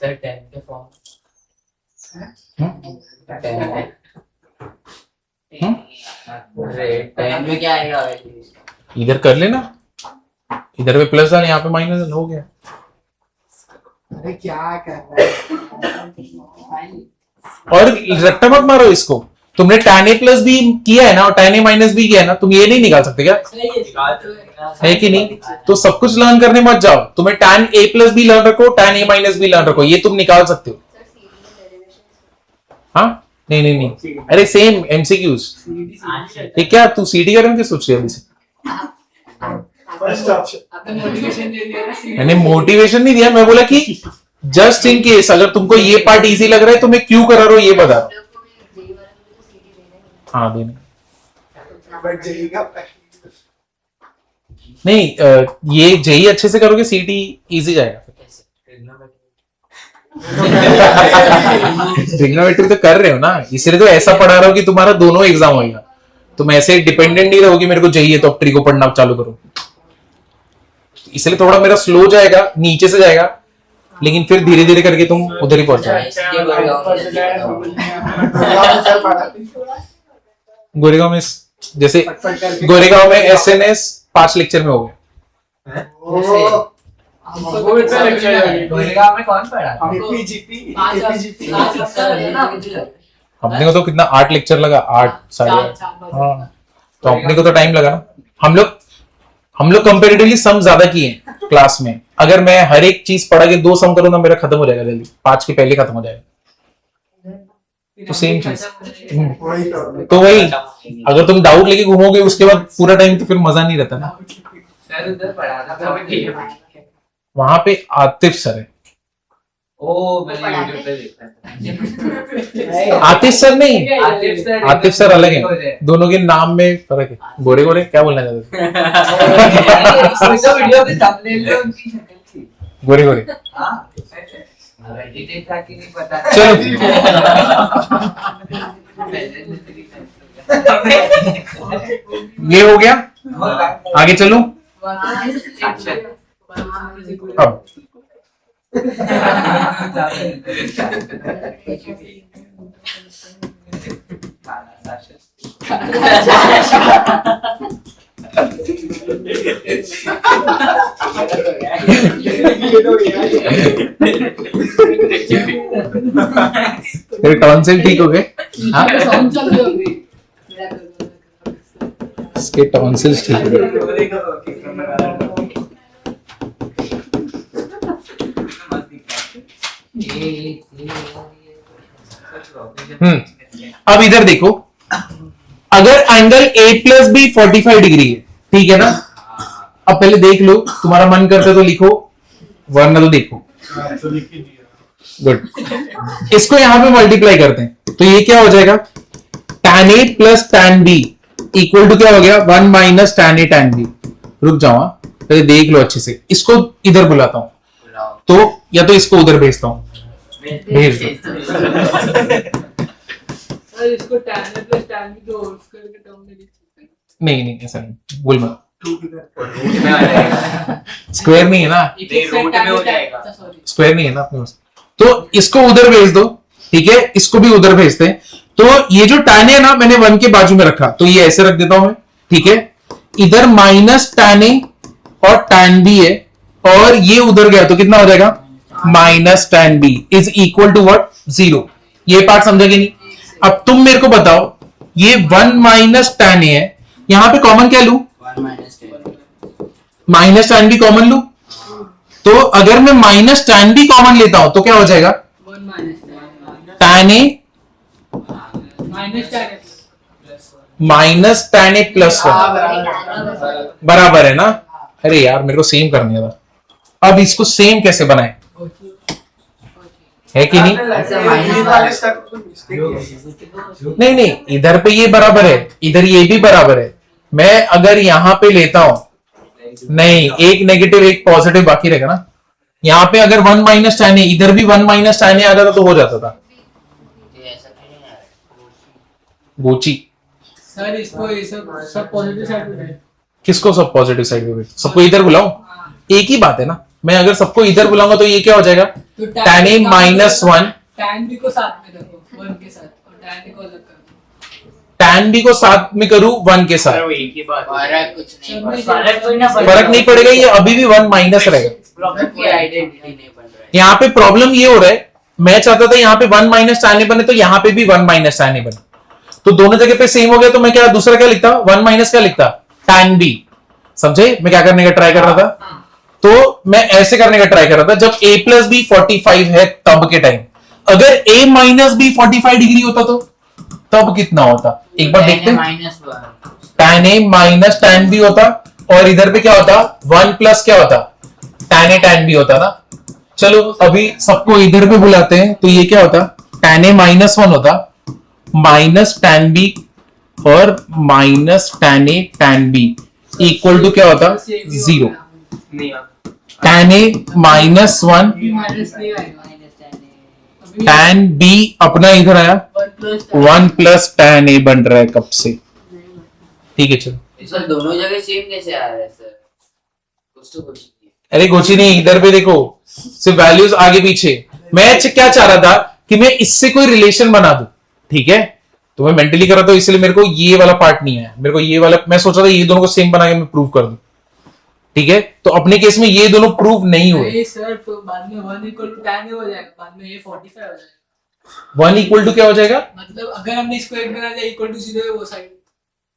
[SPEAKER 6] सर 10 के फॉर्म।
[SPEAKER 5] रेट
[SPEAKER 6] 10 में क्या आएगा?
[SPEAKER 1] इधर कर लेना, इधर पे प्लस डाल यहाँ पे माइनस हो गया।
[SPEAKER 3] अरे क्या कर रहा है?
[SPEAKER 1] और रट्टा मत मारो इसको। तुमने tan a प्लस बी किया है ना और tan a माइनस बी किया है ना, तुम ये नहीं निकाल सकते क्या? है कि नहीं? तो सब कुछ लर्न करने मत जाओ। तुम्हें tan a plus be learn रखो, tan a minus be learn रखो, ये तुम निकाल सकते हो। हाँ नहीं नहीं नहीं, अरे सेम एमसीक्यूज। ये क्या तू सीडी करने की सोच रही है अभी से?
[SPEAKER 3] फर्स्ट ऑप्शन
[SPEAKER 4] आपने मोटिवेशन दे दिया ना।
[SPEAKER 1] मैंने मोटिवेशन नहीं दिया, मैं बोला कि जस्ट इन केस अगर तुमको ये पार्ट इजी लग रहा है तो मैं क्यों करा रहा हूँ ये बता रहा हूँ। हाँ देने
[SPEAKER 3] बट जाएगा
[SPEAKER 1] नहीं ये जेई अच्छे से करोगे सीटी इजी जाएगा। ट्रिग्नोमेट्री तो कर रहे हो ना, इसलिए तो ऐसा पढ़ा रहा हो कि तुम्हारा दोनों एग्जाम होगा। तुम ऐसे डिपेंडेंट नहीं रहोगे मेरे को जेई है तो अब ट्री को पढ़ना चालू करो। इसलिए थोड़ा मेरा स्लो जाएगा, नीचे से जाएगा, लेकिन फिर धीरे धीरे करके तुम उधर ही पहुंच जाओगे। गोरेगांव में जैसे गोरेगांव में एसएनएस 5 लेक्चर में हो गए।
[SPEAKER 5] गोरेगांव में कौन पढ़ा?
[SPEAKER 1] अपने को तो कितना 8 लेक्चर लगा, 8 साढ़े 8। हाँ तो अपने को तो टाइम लगा ना। हम लोग कंपेरेटिवली सम ज्यादा किए हैं क्लास में। अगर मैं हर एक चीज पढ़ा के 2 सम करूँ ना मेरा खत्म हो जाएगा जल्दी, 5 के पहले खत्म हो जाएगा। तो सेम चीज तो वही, अगर तुम डाउट लेके घूमोगे उसके बाद पूरा टाइम तो फिर मजा नहीं रहता ना।
[SPEAKER 5] सर उधर पढ़ाना था
[SPEAKER 1] वहां पे आतिफ सर है।
[SPEAKER 5] ओ मैंने यूट्यूब पे देखा था।
[SPEAKER 1] आतिफ सर नहीं, आतिफ सर अलग है, दोनों के नाम में फर्क है। गोरे गोरे क्या बोलना चाहते
[SPEAKER 5] वीडियो पे थंबनेल में उनकी शक्ल थी।
[SPEAKER 1] गोरे गोरे
[SPEAKER 5] हां एडिट था कि नहीं पता।
[SPEAKER 1] चलो ये हो गया, आगे चलो। अब तेरे टॉन्सिल ठीक हो गए? हाँ इसके टॉन्सिल्स ठीक हो गए। अब इधर देखो, अगर angle A plus B 45 degree है, ठीक है ना? अब पहले देख लो, तुम्हारा मन करता तो लिखो वरना तो देखो। गुड, इसको यहां पे मल्टीप्लाई करते हैं तो ये क्या हो जाएगा? tan A plus tan B equal to क्या हो गया? 1 minus tan A tan B। रुक जाओ, पहले देख लो अच्छे से। इसको इधर बुलाता हूं तो, या तो इसको उधर भेजता हूं, भेज दो।
[SPEAKER 4] सर इसको tan A plus tan B को होल स्क्वायर के टर्म में लिख सकते हैं।
[SPEAKER 1] नहीं नहीं ऐसा नहीं, बोल मत। स्क्वायर नहीं है ना,
[SPEAKER 4] रूट में हो जाएगा।
[SPEAKER 1] स्क्वायर नहीं है ना अपने पास, तो इसको उधर भेज दो, ठीक है, इसको भी उधर भेजते हैं। तो ये जो tan है ना, मैंने 1 के बाजू में रखा, तो ये ऐसे रख देता हूं मैं, ठीक है। इधर माइनस tan A और tan B है, और ये उधर गया तो कितना हो जाएगा, minus tan B is equal to what, 0। ये पार्ट समझेंगे नहीं। अब तुम मेरे को बताओ, ये 1 माइनस tan A है, यहां पे कॉमन क्या लू,
[SPEAKER 6] 1 minus 10.
[SPEAKER 1] Minus tan B common लू। तो अगर मैं माइनस tan B कॉमन लेता हूं तो क्या हो जाएगा,
[SPEAKER 4] 1 minus
[SPEAKER 1] tan A
[SPEAKER 4] minus tan
[SPEAKER 1] minus tan A plus 1 बराबर है ना। अरे यार मेरे को सेम करने था। अब इसको सेम कैसे बनाए, है कि नहीं, नहीं नहीं, इधर पे ये बराबर है, इधर ये भी बराबर है। मैं अगर यहां पे लेता हूं, नहीं, एक नेगेटिव एक पॉजिटिव बाकी रहेगा ना। यहां पे अगर 1 माइनस tan A, इधर भी 1 माइनस tan A आ जाता तो हो जाता था।
[SPEAKER 6] ये ऐसा क्यों नहीं आ रहा?
[SPEAKER 1] गोची,
[SPEAKER 4] सर, इसको ये सब पॉजिटिव साइड में है।
[SPEAKER 1] किसको सब पॉजिटिव साइड में, सबको इधर बुलाओ, एक ही बात है ना। मैं अगर सबको इधर बुलाऊंगा तो ये क्या हो जाएगा,
[SPEAKER 4] तो
[SPEAKER 1] tan A minus 1,
[SPEAKER 4] tan B को साथ में रखो 1 के साथ, और tan A को अलग कर दो।
[SPEAKER 1] tan B को साथ में करूं 1 के साथ,
[SPEAKER 6] फर्क कुछ नहीं
[SPEAKER 4] सब में
[SPEAKER 6] पड़ता। फर्क कोई ना
[SPEAKER 1] फर्क नहीं पड़ेगा, ये अभी भी 1 माइनस रहेगा।
[SPEAKER 6] प्रॉब्लम की आइडेंटिटी नहीं बन रहा है।
[SPEAKER 1] यहाँ पे प्रॉब्लम ये हो रहा है, मैं चाहता था यहाँ पे 1 माइनस tan A बने, तो यहाँ पे भी 1 माइनस tan A बने, तो दोनों जगह पे सेम हो गया। तो मैं क्या दूसरा क्या लिखता, 1 माइनस क्या लिखता, tan B। समझे मैं क्या करने का ट्राई कर रहा था, तो मैं ऐसे करने का ट्राई कर रहा था जब a प्लस बी 45 है तब के टाइम। अगर a माइनस बी 45 डिग्री होता तो तब कितना होता, एक बार देखते हैं।
[SPEAKER 6] -1
[SPEAKER 1] tan A minus tan B होता, और इधर पे क्या होता, 1 प्लस क्या होता, tan A tan B होता ना। चलो अभी सबको इधर पे बुलाते हैं, तो ये क्या होता, tan A माइनस 1 होता, माइनस tan B और minus tan A tan B equal to क्या होता, 0। tan A माइनस 1
[SPEAKER 4] माइनस नहीं आएगा, अभी
[SPEAKER 1] tan B अपना इधर आया,
[SPEAKER 4] 1 प्लस
[SPEAKER 1] 1 प्लस tan A बन रहा है कब से, ठीक है। चलो
[SPEAKER 6] सर दोनों जगह सेम कैसे आ रहा है सर? कुछ तो कुछ नहीं।
[SPEAKER 1] अरे गोची नहीं, इधर पे देखो सिर्फ वैल्यूज आगे पीछे। मैं क्या चाह रहा था कि मैं इससे कोई रिलेशन बना दूं, ठीक है, तो मैं मेंटली कर रहा था, इसलिए मेरे को ये वाला पार्ट नहीं आया। मेरे को ये वाला, मैं सोच रहा था ये दोनों को सेम बना के मैं प्रूव कर दूं, ठीक है। तो अपने केस में ये दोनों प्रूव नहीं हुए।
[SPEAKER 4] नहीं सर, तो बाद में 1 इक्वल टू tan A हो जाएगा, बाद में ये 45 हो जाएगा।
[SPEAKER 1] 1 इक्वल टू क्या हो जाएगा,
[SPEAKER 4] मतलब अगर हमने इसको 1 बना दिया इक्वल टू 0 है वो साइड,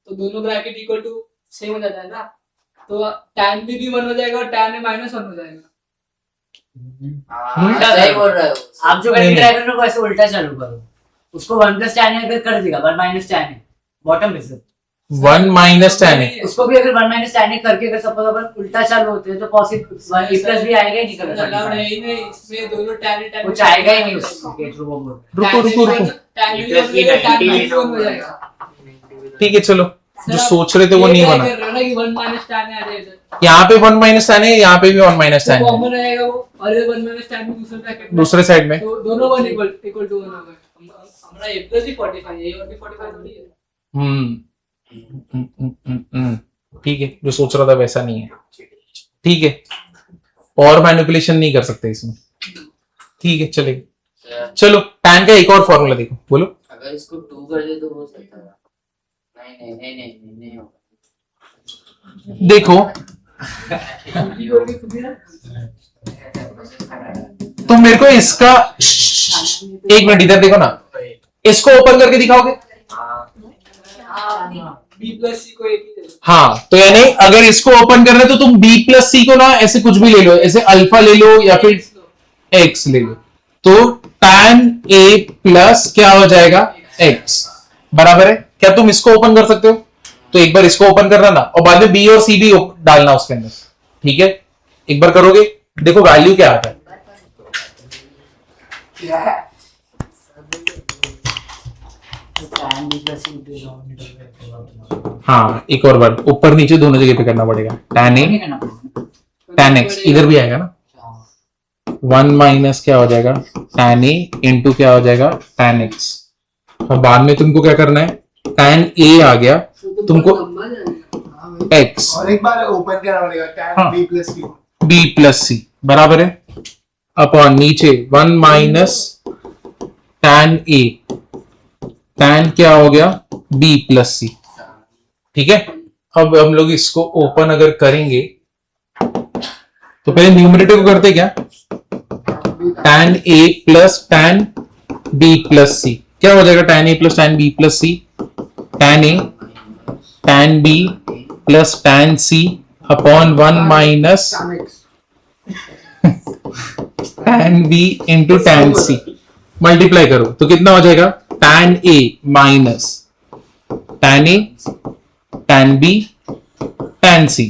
[SPEAKER 4] तो दोनों ब्रैकेट इक्वल टू सेम हो जाता है ना, तो tan B भी 1 हो जाएगा और tan A माइनस 1 हो जाएगा।
[SPEAKER 6] उल्टा सही बोल रहे हो।
[SPEAKER 8] आप जो करके ट्राई कर रहे हो वैसे उल्टा चालू करो, उसको 1 प्लस tan अगर कर देगा 1 माइनस tan बॉटम में से,
[SPEAKER 1] 1 माइनस tan A,
[SPEAKER 8] उसको भी अगर 1 माइनस tan करके अगर सपोज अपन उल्टा चालू होते हैं तो पॉसिबल ए प्लस भी आएगा ही नहीं
[SPEAKER 4] अलाउड
[SPEAKER 8] कभी,
[SPEAKER 4] है ही नहीं, इसमें दोनों tan A tan
[SPEAKER 8] कुछ आएगा ही नहीं उसके थ्रू वो बोल।
[SPEAKER 1] रुको रुको रुको,
[SPEAKER 4] tan B tan B हो जाएगा।
[SPEAKER 1] ठीक है। चलो जो सोच रहे थे वो नहीं बना।
[SPEAKER 4] कर रहे हो ना कि 1 माइनस tan A आ जाएगा,
[SPEAKER 1] यहाँ पे 1 माइनस tan A, यहाँ पे भी 1 माइनस tan A,
[SPEAKER 4] कॉमन रहेगा वो, और ये 1 माइनस tan B दूसरे ब्रैकेट में,
[SPEAKER 1] दूसरे साइड में।
[SPEAKER 4] तो दोनों 1 इक्वल टू 1 हो गए। हमारा a प्लस ही 45 है, और भी 45 थोड़ी है।
[SPEAKER 1] ठीक है, जो सोच रहा था वैसा नहीं है, ठीक है, और मैनिपुलेशन नहीं कर सकते इसमें, ठीक है। चलेगा, चलो tan का एक और फॉर्मूला देखो, बोलो।
[SPEAKER 6] अगर इसको 2 कर दे तो हो सकता है। नहीं होगा।
[SPEAKER 1] देखो तो मेरे को इसका, एक मिनट इधर देखो ना, इसको ओपन करके दिखाओगे,
[SPEAKER 4] b प्लस c को एक ही दे दो।
[SPEAKER 1] हाँ, तो यानी अगर इसको ओपन कर रहे हो तो तुम b प्लस सी को ना ऐसे कुछ भी ले लो, ऐसे अल्फा ले लो या फिर x ले लो, तो tan A प्लस क्या हो जाएगा, x बराबर है। क्या तुम इसको ओपन कर सकते हो, तो एक बार इसको ओपन करना ना, और बाद में b और c भी डालना उसके अंदर, ठीक है। एक बार करोगे, देखो वैल्यू क्या आता है, हाँ एक और बार ऊपर नीचे दोनों जगह पे करना पड़ेगा, tan A tan x इधर भी आएगा ना, 1 माइनस क्या हो जाएगा tan A इंटू क्या हो जाएगा tan x, और बाद में तुमको क्या करना है, tan A आ गया तुमको x
[SPEAKER 3] और एक बार ओपन करना पड़ेगा tan B plus C,
[SPEAKER 1] b plus C बराबर है अपॉन नीचे 1 माइनस tan A, tan क्या हो गया B प्लस सी। ठीक है, अब हम लोग इसको ओपन अगर करेंगे तो पहले न्यूमरेटर को करते क्या, tan A plus tan B plus C. क्या हो जाएगा tan A plus tan B plus C, tan A tan B plus tan C upon 1 minus tan B into tan C। Multiply करो तो कितना हो जाएगा, tan A minus tan A tan B tan C,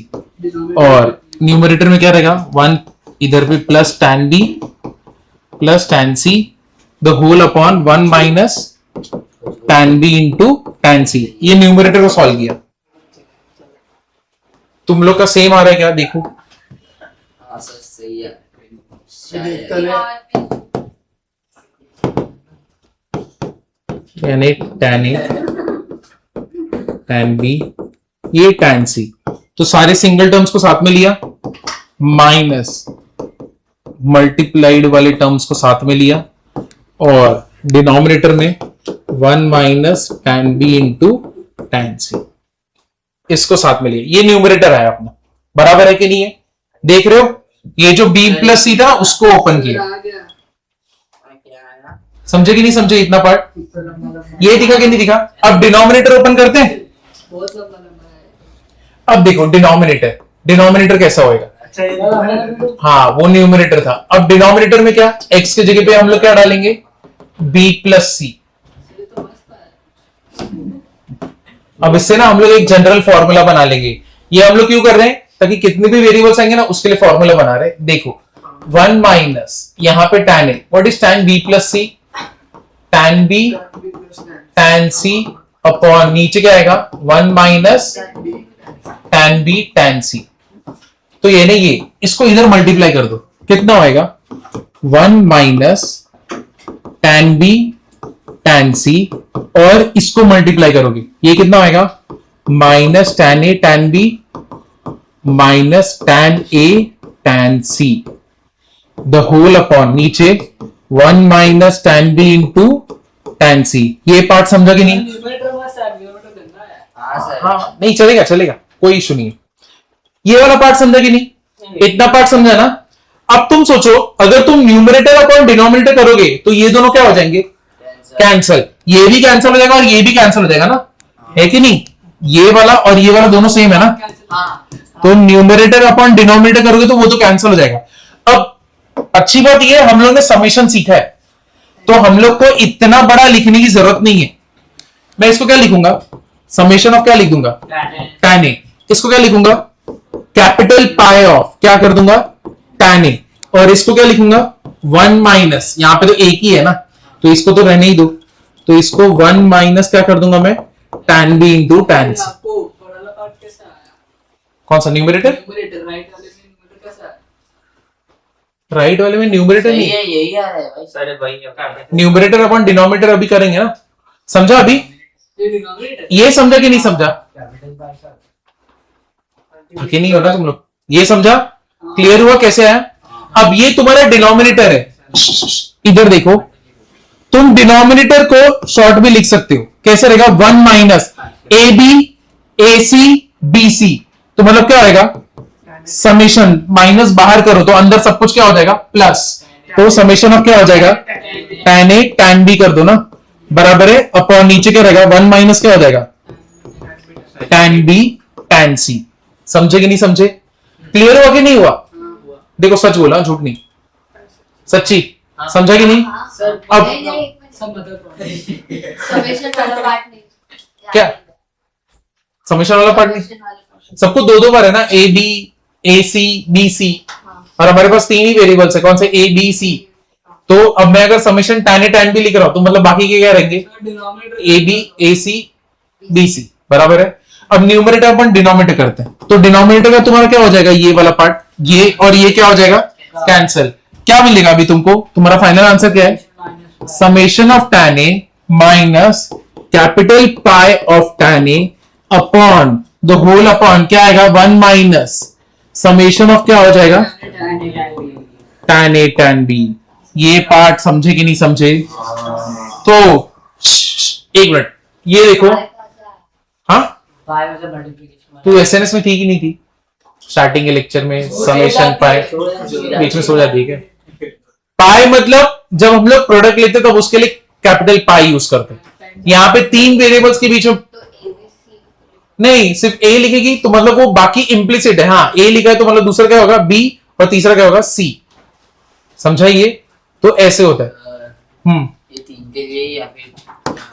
[SPEAKER 1] और numerator में क्या रहेगा 1 इधर पे plus tan B plus tan C the whole upon 1 minus tan B into tan C। ये न्यूमरेटर को सॉल्व किया। तुम लोग का सेम आ रहा है क्या, देखो
[SPEAKER 6] हाँ सर सही है
[SPEAKER 3] देखता रहे।
[SPEAKER 1] यानी tan A tan B ये tan C, तो सारे सिंगल टर्म्स को साथ में लिया, माइनस मल्टीप्लाइड वाले टर्म्स को साथ में लिया, और डिनोमिनेटर में 1 minus tan B into tan C इसको साथ में लिया। ये न्यूमरेटर आया अपना, बराबर है कि नहीं है, देख रहे हो। ये जो B प्लस सी था उसको ओपन किया, समझे कि नहीं समझे इतना पार्ट, ये दिखा कि नहीं दिखा। अब डिनोमिनेटर ओपन करते हैं।
[SPEAKER 4] बहुत लंबा लंबा है।
[SPEAKER 1] अब देखो डिनोमिनेटर, डिनोमिनेटर कैसा होएगा,
[SPEAKER 3] अच्छा ये
[SPEAKER 1] हाँ वो न्यूमरेटर था। अब डिनोमिनेटर में क्या, x की जगह पे हम लोग क्या डालेंगे, b प्लस सी। अब इससे ना हम लोग एक जनरल फॉर्मूला बना लेंगे। ये हम लोग क्यों कर रहे हैं, ताकि कितने भी वेरिएबल्स आएंगे ना उसके लिए फॉर्मूला बना रहे हैं। देखो 1 माइनस यहाँ पे tan A, what is tan b plus C, tan b tan c upon नीचे क्या आएगा 1 minus tan b tan c। तो ये नहीं, ये इसको इधर मल्टीप्लाई कर दो, कितना होएगा 1 minus tan b tan c, और इसको मल्टीप्लाई करोगे ये कितना होएगा minus tan a tan b minus tan a tan c the whole upon नीचे 1 minus tan b into tan c। ये पार्ट समझा कि नहीं,
[SPEAKER 4] न्यूमरेटर मस्त है, न्यूमरेटर गंदा है।
[SPEAKER 6] हाँ सर
[SPEAKER 1] हाँ नहीं चलेगा चलेगा, कोई इशू नहीं है। ये वाला पार्ट समझा कि नहीं, इतना पार्ट समझा ना। अब तुम सोचो अगर तुम न्यूमरेटर अपॉन डिनोमिनेटर करोगे तो ये दोनों क्या हो जाएंगे, कैंसल। ये भी कैंसिल हो जाएगा और ये भी कैंसिल हो जाएगा ना, है कि नहीं। ये वाला और ये वाला दोनों सेम है ना,
[SPEAKER 4] हाँ
[SPEAKER 1] तो न्यूमरेटर अपॉन डिनोमिनेटर करोगे तो वो तो कैंसिल हो जाएगा। अब अच्छी बात ये हम लोग ने समेशन सीखा है, तो हम लोग को इतना बड़ा लिखने की जरूरत नहीं है। मैं इसको क्या लिखूंगा, समेशन ऑफ क्या लिख दूंगा tan A। इसको क्या लिखूंगा, कैपिटल पाई ऑफ क्या कर दूंगा tan A, और इसको क्या लिखूंगा 1 माइनस, यहां पे तो एक ही है ना तो इसको तो रहने ही दो, तो इसको 1 माइनस क्या कर दूंगा मैं tan B into tan C।
[SPEAKER 4] आपको ऊपर वाला पार्ट कैसा आया,
[SPEAKER 1] कौन सा न्यूमरेटर,
[SPEAKER 4] न्यूमरेटर राइट वाले में न्यूमरेटर कैसा है।
[SPEAKER 1] राइट वाले में न्यूमरेटर
[SPEAKER 6] सही
[SPEAKER 1] नहीं,
[SPEAKER 6] है यही आ रहा है भाई
[SPEAKER 5] सर वही है।
[SPEAKER 1] न्यूमरेटर अपॉन डिनोमिनेटर अभी करेंगे ना, समझा अभी,
[SPEAKER 4] ये डिनोमिनेटर
[SPEAKER 1] ये समझा कि नहीं समझा, कि नहीं होना तुम लोग, ये समझा, क्लियर हुआ कैसे आया। अब ये तुम्हारा डिनोमिनेटर है, इधर देखो, तुम डिनोमिनेटर को शॉर्ट भी लिख सकते हो, कैसे रहेगा 1 minus A B A C B C, तो मतलब क्या होगा समेशन, माइनस बाहर करो तो अंदर सब कुछ क्या हो जाएगा प्लस, तो समेशन ऑफ क्या हो जाएगा tan A tan B कर दो ना, बराबर है अपॉन नीचे क्या रहेगा 1 माइनस क्या हो जाएगा tan B tan C। समझे कि नहीं समझे, क्लियर हुआ कि नहीं हुआ, देखो सच बोला झूठ नहीं, सच्ची, समझा कि नहीं।
[SPEAKER 4] सर
[SPEAKER 1] अब
[SPEAKER 7] नहीं नहीं एक मिनट,
[SPEAKER 4] सब मतलब
[SPEAKER 7] समेशन वाला पार्ट नहीं,
[SPEAKER 1] क्या? समेशन वाला पार्ट नहीं,
[SPEAKER 7] समेशन वाला portion।
[SPEAKER 1] सबको दो दो बार है ना, ए बी ए सी बी सी,
[SPEAKER 7] हाँ
[SPEAKER 1] और हमारे पास तीन ही वेरिएबल्स है, कौन से ए बी सी। तो अब मैं अगर summation tan A tan B लिख रहा हूं तो मतलब बाकी के क्या रहेंगे
[SPEAKER 4] denominator
[SPEAKER 1] A B A C B C, बराबर है। अब न्यूमरेटर अपन डिनोमिनेटर करते हैं, तो डिनोमिनेटर का तुम्हारा क्या हो जाएगा ये वाला पार्ट, ये और ये क्या हो जाएगा कैंसिल। क्या मिलेगा अभी तुमको, तुम्हारा फाइनल आंसर क्या है, summation of tan A minus capital pi of tan A upon the whole upon क्या आएगा 1 माइनस समेशन ऑफ क्या हो जाएगा tan A tan B। ये पार्ट समझे कि नहीं समझे, तो एक मिनट, ये देखो, हाँ
[SPEAKER 8] 5 ऐसे मल्टीप्लिकेशन
[SPEAKER 1] तू एसएनएस में थी कि नहीं थी स्टार्टिंग के लेक्चर में? समेशन पाई बीच में सो जाती है क्या? पाई मतलब जब हम लोग प्रोडक्ट लेते तब उसके लिए कैपिटल पाई यूज करते हैं। यहाँ पे 3 वेरिएबल्स के बीच में
[SPEAKER 7] तो ABC
[SPEAKER 1] नहीं, सिर्फ ए लिखेगी तो मतलब वो बाकी इम्प्लिसिट है। हाँ, ए लिखा है तो मतलब दूसरा क्या होगा बी और तीसरा क्या होगा सी। समझाइए, तो ऐसे होता है।
[SPEAKER 6] ये 3 के लिए या फिर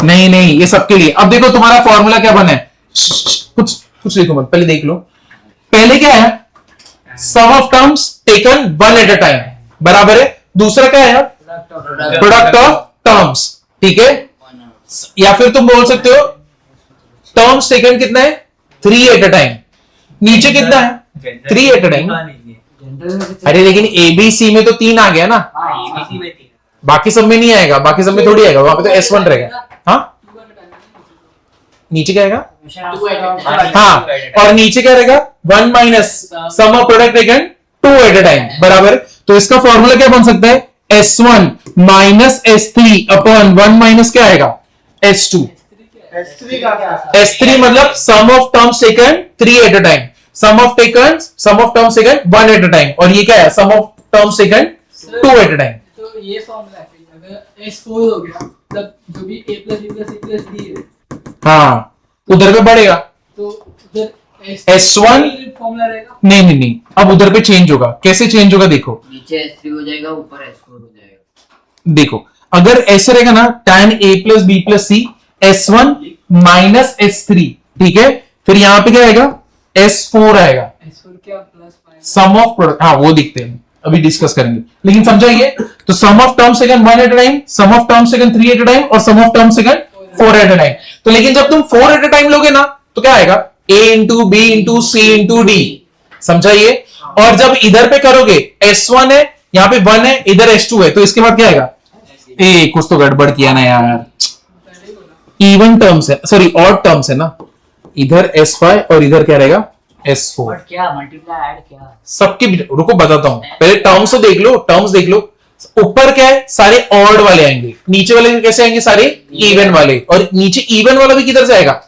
[SPEAKER 1] नहीं नहीं, ये सबके लिए। अब देखो तुम्हारा फॉर्मूला क्या बना है, कुछ कुछ लिखो मत, पहले देख लो। पहले क्या है, sum of terms taken one at a time बराबर है। दूसरा क्या है, प्रोडक्ट ऑफ टर्म्स, ठीक है। या फिर तुम बोल सकते हो टर्म्स टेकन कितना है 3 एट अ टाइम। नीचे कितना है 3 एट अ टाइम। अरे लेकिन एबीसी में तो 3 आ गया ना, बाकी सब में नहीं आएगा, बाकी सब में थोड़ी आएगा, वहां पे तो S1 रहेगा। हाँ, नीचे क्या आएगा, हाँ, और नीचे क्या रहेगा 1 minus sum of product taken 2 at a time बराबर। तो इसका फॉर्मूला क्या बन सकता है, S1 minus S3 upon 1 minus क्या आएगा S2।
[SPEAKER 3] S3 का क्या?
[SPEAKER 1] S3 मतलब sum of terms taken 3 at a time, sum of terms taken 1 at a time, और ये क्या है sum of terms taken 2 at a time.
[SPEAKER 4] तो ये फॉर्मूला है फिर, अगर S4 हो गया मतलब जो भी A plus B plus C plus D है,
[SPEAKER 1] हाँ, उधर पे बढ़ेगा
[SPEAKER 4] तो उधर
[SPEAKER 1] S1
[SPEAKER 4] फॉर्मूला रहेगा।
[SPEAKER 1] नहीं नहीं नहीं, अब उधर पे चेंज होगा। कैसे चेंज होगा देखो,
[SPEAKER 6] नीचे S3 हो जाएगा, ऊपर S4 हो जाएगा।
[SPEAKER 1] देखो अगर ऐसे रहेगा ना tan A plus B plus C S1 minus S3, ठीक है। फिर यहां पे क्या आएगा S4 आएगा,
[SPEAKER 4] S4 क्या plus minus
[SPEAKER 1] sum of product, हाँ वो दिखते हैं, अभी डिस्कस करेंगे। लेकिन समझाइए, तो sum of term second 1 at a time, sum of term second 3 at a time और sum of term second 4 at a time. तो लेकिन जब तुम 4 एट अ टाइम लोगे ना तो क्या आएगा A into B into C into D. समझाइए, और जब इधर पे करोगे S1 है, यहाँ पे 1 है, इधर S2 है, तो इसके बाद क्या आएगा, ए कुछ तो गड़बड़ किया ना यार, इवन टर्म्स है, सॉरी ऑड टर्म्स है ना, इधर S5 और इधर क्या रहेगा S4।
[SPEAKER 8] बट क्या मल्टीप्लाई ऐड क्या?
[SPEAKER 1] सबके बीच, रुको बताता हूं, पहले टर्म्स तो देख लो, टर्म्स देख लो। ऊपर क्या है, सारे ऑड वाले आएंगे, नीचे वाले कैसे आएंगे, सारे इवन वाले, और नीचे इवन वाला भी किधर से आएगा,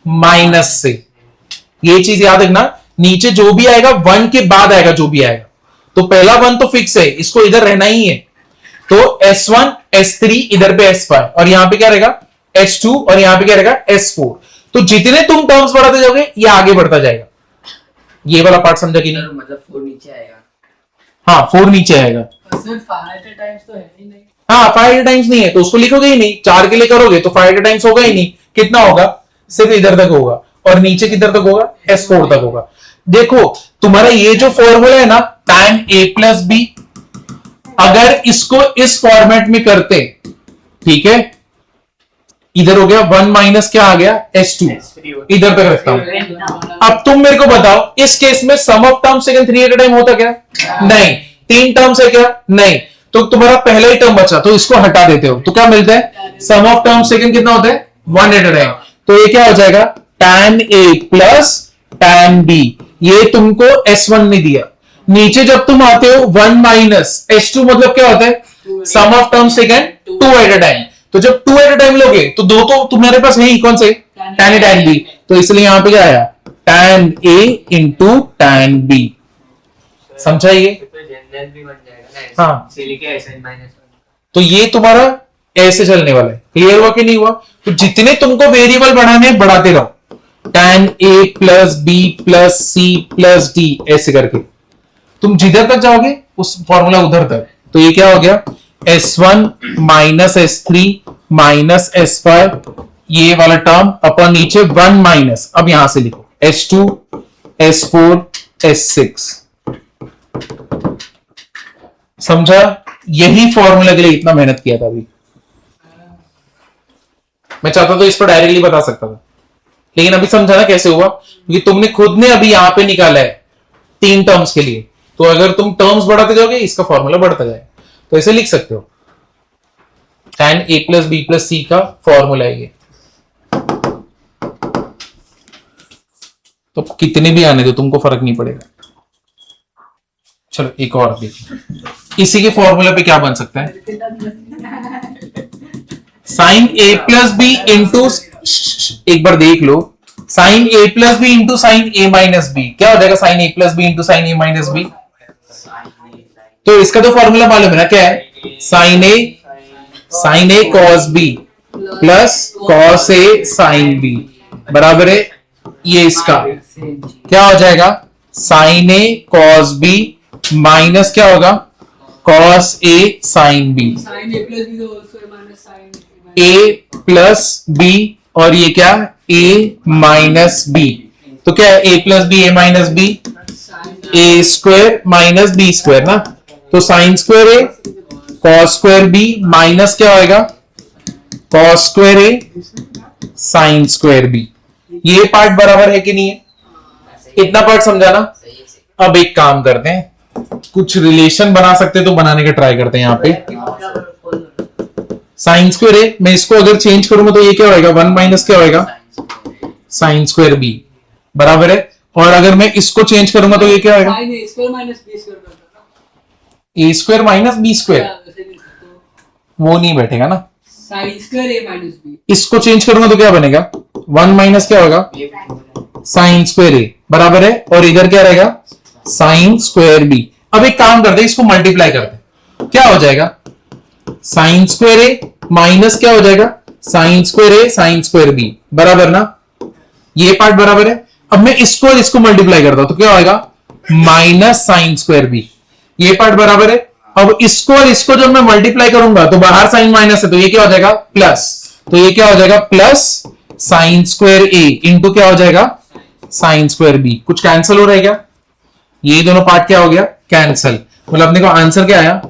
[SPEAKER 1] माइनस से। ये चीज याद रखना, नीचे जो भी आएगा 1 के बाद आएगा जो भी आएगा, तो पहला 1 तो फिक्स है, इसको इधर रहना ही है। तो S1 S3 इधर पे S5 और यहां पे क्या रहेगा S2 और यहां पे क्या रहेगा S4। तो जितने तुम टर्म्स बढ़ाते जाओगे ये आगे बढ़ता जाएगा। ये वाला पार्ट समझा कि नहीं?
[SPEAKER 6] मतलब 4 नीचे आएगा।
[SPEAKER 1] हाँ 4 नीचे आएगा।
[SPEAKER 4] सिर्फ 5 टाइम्स तो है ही नहीं।
[SPEAKER 1] हाँ 5 टाइम्स नहीं है तो उसको लिखोगे ही नहीं, 4 के लिए करोगे तो 5 टाइम्स होगा ही नहीं। कितना होगा, सिर्फ इधर तक होगा, और नीचे किधर तक होगा, S4 तक होगा। देखो तुम्हारा ये जो फॉर्मूला है ना tan A प्लस बी, अगर इसको इस फॉर्मेट में करते, ठीक है, इधर हो गया 1 माइनस क्या आ गया S2, इधर तक रखता हूं। अब तुम मेरे को बताओ इस केस में sum of term second 3 at a time होता क्या, नहीं। 3 टर्म्स है क्या, नहीं। तो तुम्हारा पहला ही टर्म बचा तो इसको हटा देते हो तो क्या मिलता है, सम ऑफ टर्म सेकंड कितना होता है 1 एट अ टाइम। तो ये क्या हो जाएगा tan A plus tan B, ये तुमको S1 ने दिया। नीचे जब तुम आते हो 1 माइनस S2 मतलब क्या होता है, sum of term second 2 at a time. तो जब 2 एट अ टाइम लोगे तो दो तो तुम्हारे पास है ही, कौन से, tan A tan B, तो इसलिए यहां पे क्या आया tan A into tan B। समझाइए,
[SPEAKER 5] तो जनरल भी बन जाएगा ना,
[SPEAKER 1] हाँ।
[SPEAKER 5] सिलिके SN माइनस 1।
[SPEAKER 1] तो ये तुम्हारा ऐसे चलने वाला है। क्लियर हुआ कि नहीं हुआ? तो जितने तुमको वेरिएबल बढ़ाने हैं बढ़ाते रहो, tan A plus B plus C plus D ऐसे करके तुम जिधर तक जाओगे उस फॉर्मूला उधर तक। तो ये क्या हो गया S1 minus S3 minus S5, ये वाला टर्म अपन नीचे 1 माइनस, अब यहां से लिखो S2 S4 S6। समझा? यही फॉर्मूला के लिए इतना मेहनत किया था। अभी मैं चाहता तो इस पर डायरेक्टली बता सकता था, लेकिन अभी समझाना कैसे हुआ, क्योंकि तुमने खुद ने अभी यहां पे निकाला है 3 टर्म्स के लिए। तो अगर तुम टर्म्स बढ़ाते जाओगे इसका फॉर्मूला बढ़ता जाएगा। तो ऐसे लिख सकते हो, tan A plus B plus C का फॉर्मूला है ये। तो कितने भी आने दो तुमको फर्क नहीं पड़ेगा। चलो एक और देखिए, इसी के फॉर्मूला पे क्या बन सकता है। Sign A plus B into, एक बार देख लो, sign A plus B into sine A minus B क्या हो जाएगा? Sign A plus B into sine A minus B. तो इसका तो फॉर्मूला मालूम है ना, क्या है? Sign A cos B plus cos A sine B बराबर है ये इसका क्या हो जाएगा? Sign A cos B minus क्या होगा? Cos A sine B.
[SPEAKER 4] Sign A plus B also minus sine
[SPEAKER 1] A plus B और ये क्या? A minus B. तो क्या है? A plus B A minus B, A square minus B square ना। तो sine square A cos square B minus क्या होएगा? Cos square A sine square B. ये पार्ट बराबर है कि नहीं है? इतना पार्ट समझा ना? अब एक काम करते हैं, कुछ रिलेशन बना सकते तो बनाने का ट्राई करते हैं। यहाँ पे साइन स्क्वायर ए, मैं इसको अगर चेंज करूंगा तो ये क्या होएगा? 1 माइनस क्या होएगा? साइन स्क्वायर बी बराबर है। और अगर मैं इसको चेंज करूंगा तो ये क्या होएगा?
[SPEAKER 4] साइन ए स्क्वायर माइनस बी स्क्वायर कर दो
[SPEAKER 1] ए स्क्वायर माइनस बी स्क्वायर,
[SPEAKER 4] ना।
[SPEAKER 1] वो नहीं बैठेगा ना।
[SPEAKER 4] Sign square A minus B
[SPEAKER 1] इसको चेंज करूंगा तो क्या बनेगा? 1 माइनस क्या होगा? साइन स्क्वायर ए बराबर है। और इधर क्या रहेगा? Sine square B. अब एक काम करते हैं, इसको मल्टीप्लाई करते हैं, क्या हो जाएगा? साइन स्क्वायर ए माइनस क्या हो जाएगा? Sine square A sine square B बराबर ना। ये पार्ट बराबर है। अब मैं इसको और इसको मल्टीप्लाई करता हूं तो क्या होगा? Minus sine square B. ये पार्ट बराबर है। अब इसको और इसको जब मैं मल्टीप्लाई करूंगा तो बाहर साइन माइनस है तो ये क्या हो जाएगा? प्लस। तो ये क्या हो जाएगा? Plus sine square A into क्या हो जाएगा? Sine square B. कुछ कैंसिल हो रहा है क्या? ये दोनों पार्ट क्या हो गया? कैंसिल। मतलब अपने को आंसर क्या आया?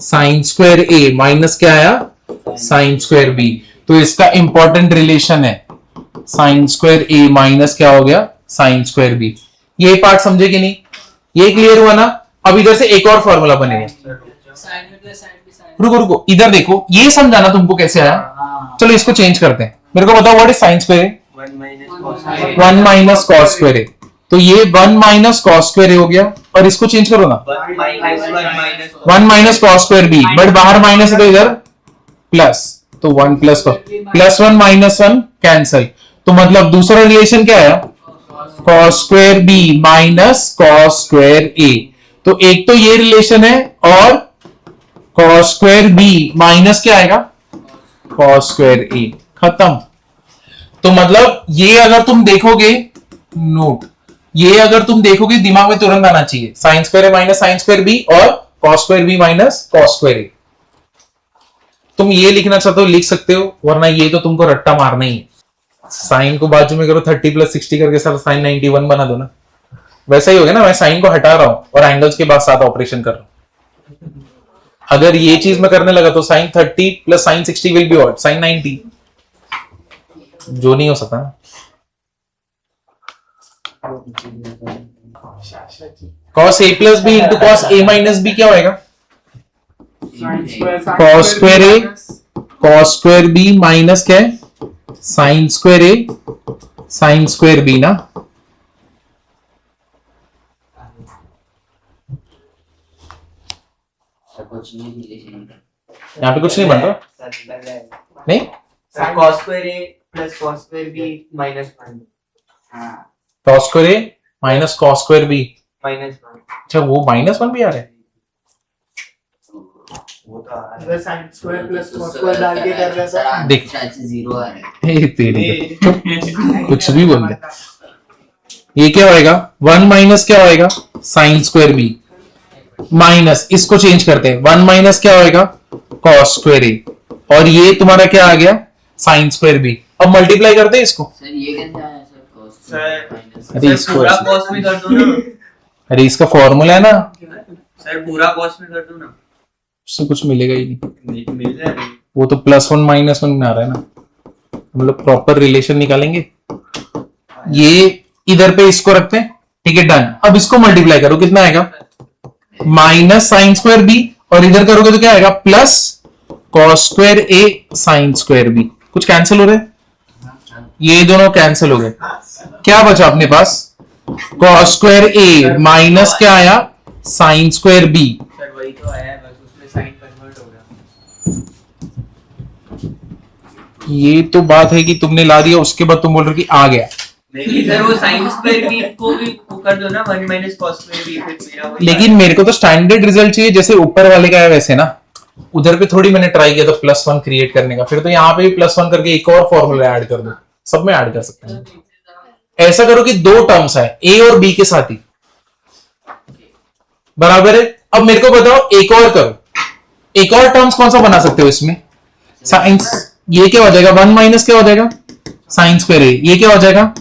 [SPEAKER 1] साइन स्क्वायर ए माइनस क्या आया? Sine square B. तो इसका इंपॉर्टेंट रिलेशन है साइन स्क्वायर ए माइनस क्या हो गया? Sine square B. ये पार्ट समझे कि नहीं? ये क्लियर हुआ ना? अब इधर से एक और फॉर्मूला बनेगा।
[SPEAKER 4] Sign A plus sine B sign
[SPEAKER 1] रुको रुको, इधर देखो, ये समझाना तुमको कैसे आया। चलो इसको चेंज करते हैं। मेरे को बताओ what is sine square A? 1 minus cos square A. तो ये 1 माइनस कॉस स्क्वायर ए हो गया। और इसको चेंज करो ना, 1 minus cos square B, but बाहर माइनस है तो इधर प्लस। तो 1 प्लस प्लस 1 माइनस 1 कैंसिल। तो मतलब दूसरा रिलेशन क्या है? Cos square B minus cos square A. तो एक तो ये रिलेशन है और कॉस स्क्वायर बी माइनस क्या आएगा? कॉस स्क्वायर ए। खत्म। तो मतलब ये अगर तुम देखोगे, नोट, ये अगर तुम देखोगे दिमाग में तुरंत आना चाहिए, sine square A minus sine square B और cos square B minus cos square A. तुम ये लिखना चाहते हो लिख सकते हो, वरना ये तो तुमको रट्टा मारना ही है। साइन को बाजू में करो, 30 प्लस 60 करके सर साइन 91 बना दो ना। वैसा ही हो गया ना, मैं साइन को हटा रहा हूं और एंगल्स के बाद साथ ऑपरेशन कर रहा हूं। अगर ये चीज में करने लगा तो sine 30 plus sine 60 will be what? Sine 90, जो नहीं हो सकता ना। cos a plus B into cos a minus B क्या होएगा? cos square a cos square b minus क्या है? Sine square a sine square b ना। यहाँ पे कुछ नहीं बन रहा नहीं?
[SPEAKER 5] cos square a plus cos square b minus 1
[SPEAKER 1] cos square a minus cos square b।
[SPEAKER 5] minus 1
[SPEAKER 1] अच्छा, वो -1 भी आ रहा है।
[SPEAKER 5] वो तो आ रहा है।
[SPEAKER 3] अगर sine square plus cos square डाल के कर रहे हैं
[SPEAKER 1] देख।
[SPEAKER 6] शायद से 0 आ रहा है।
[SPEAKER 1] ए तेरी कुछ भी बोल दे। ये क्या होएगा? 1 माइनस क्या होएगा? साइन स्क्वायर बी माइनस, इसको चेंज करते हैं, 1 माइनस क्या होएगा? Cos square A. और ये तुम्हारा क्या आ गया? Sine square B. अब मल्टीप्लाई करते हैं इसको।
[SPEAKER 6] सर ये कैसे आया सर? cos
[SPEAKER 5] सर,
[SPEAKER 6] minus
[SPEAKER 1] अरे इसको
[SPEAKER 5] पूरा
[SPEAKER 1] ऐसे-
[SPEAKER 5] cos में कर दो ना।
[SPEAKER 1] अरे इसका फॉर्मूला है ना,
[SPEAKER 5] सर पूरा cos में कर दो ना।
[SPEAKER 1] उससे कुछ मिलेगा ही नहीं।
[SPEAKER 5] मिल जाएगा।
[SPEAKER 1] वो तो +1 -1 में आ रहा है ना। हम लोग प्रॉपर रिलेशन निकालेंगे। ये इधर पे इसको रखते हैं, ठीक है, डन। अब इसको मल्टीप्लाई करो, कितना आएगा? माइनस साइन स्क्वायर बी, और इधर करोगे तो क्या आएगा? Plus cos square A sine square B. कुछ कैंसिल हो रहे हैं? ये दोनों कैंसिल हो गए। क्या बचा अपने पास? कॉस स्क्वायर ए माइनस क्या आया? Sine square B.
[SPEAKER 5] सर वही तो आया है, बस उसमें साइन कन्वर्ट हो गया।
[SPEAKER 1] ये तो बात है कि तुमने ला दिया, उसके बाद तुम बोल रहे हो कि आ गया।
[SPEAKER 5] लेकिन सर वो साइन स्क्वायर बी को भी वो कर दो ना, 1 माइनस कॉस स्क्वायर बी, फिर मेरा वही
[SPEAKER 1] लेकिन मेरे को तो स्टैंडर्ड रिजल्ट चाहिए जैसे ऊपर वाले का है वैसे ना। उधर पे थोड़ी मैंने ट्राई किया था +1 क्रिएट करने का, फिर तो यहाँ पे भी +1 करके एक और फॉर्मूला ऐड कर दो, सब में ऐड कर सकते हैं। ऐसा करो कि 2 टर्म्स है ए और बी के साथ ही, बराबर है। अब मेरे को बताओ एक और करो, एक और टर्म्स कौन सा बना सकते हो इसमें? साइंस, ये क्या हो जाएगा 1 माइनस क्या हो जाएगा साइन स्क्वायर ए, ये क्या हो जाएगा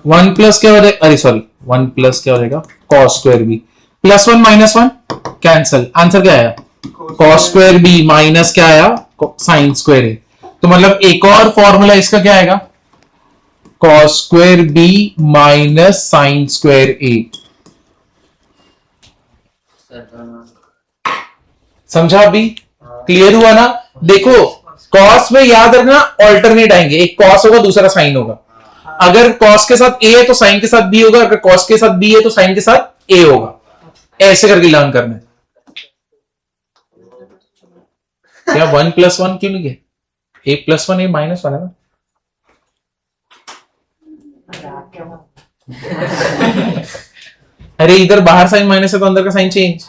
[SPEAKER 1] 1 प्लस क्या हो जाएगा, अरे सॉरी 1 प्लस क्या हो जाएगा cos square B, +1 -1 cancel, answer क्या आया कॉस स्क्वायर बी माइनस क्या आया साइन स्क्वायर ए। तो मतलब एक और फॉर्मूला इसका क्या आएगा cos square B minus sine square A. समझा? अभी क्लियर हुआ ना? देखो कॉस में याद रखना ऑल्टरनेट आएंगे, एक कॉस होगा दूसरा साइन होगा। अगर कॉस के साथ ए है तो साइन के साथ बी होगा, अगर कॉस के साथ बी है तो साइन के साथ ए होगा। ऐसे करके लर्न करना है। क्या 1 + 1 क्यों लिखे? a + 1 a -1 है ना। अरे इधर बाहर साइन माइनस है तो अंदर का साइन चेंज,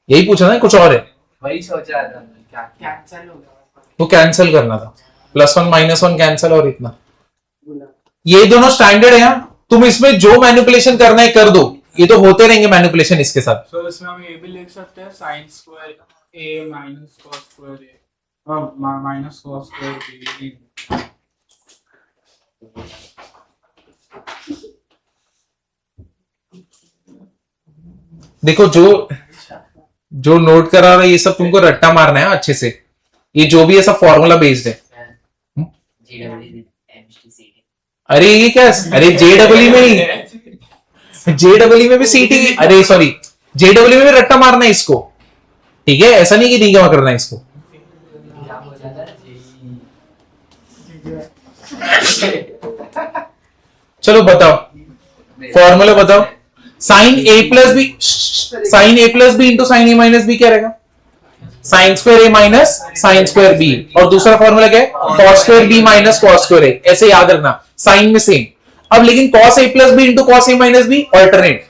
[SPEAKER 1] यही पूछा ना, कुछ और है?
[SPEAKER 5] वही सोच रहा था क्या
[SPEAKER 2] कैंसिल हो गया।
[SPEAKER 1] वो कैंसिल करना था, +1 -1 कैंसिल और इतना। ये दोनों स्टैंडर्ड है यहाँ, तुम इसमें जो मैनिपुलेशन करना है कर दो, ये तो होते रहेंगे मैनिपुलेशन इसके साथ।
[SPEAKER 2] तो इसमें हम ये भी लिख सकते हैं sign square A minus cos square A minus cos square B.
[SPEAKER 1] देखो जो नोट करा रहा है ये सब तुमको रट्टा मारना है अच्छे से, ये जो भी है सब फॉर्मूला बेस्ड है। अरे ये क्या, अरे JEE में ही, JEE में भी सीटी, अरे सॉरी JEE में भी रट्टा मारना है इसको, ठीक है? ऐसा नहीं कि नहीं जमा करना है इसको। चलो बताओ फॉर्मूला बताओ, sine A + B, sine A + B into sine A - B क्या रहेगा sine square A minus sine square B, और दूसरा फॉर्मूला क्या है cos square B minus cos square A। ऐसे याद रखना, साइन में सेम। अब लेकिन cos A + B into cos A - B alternate,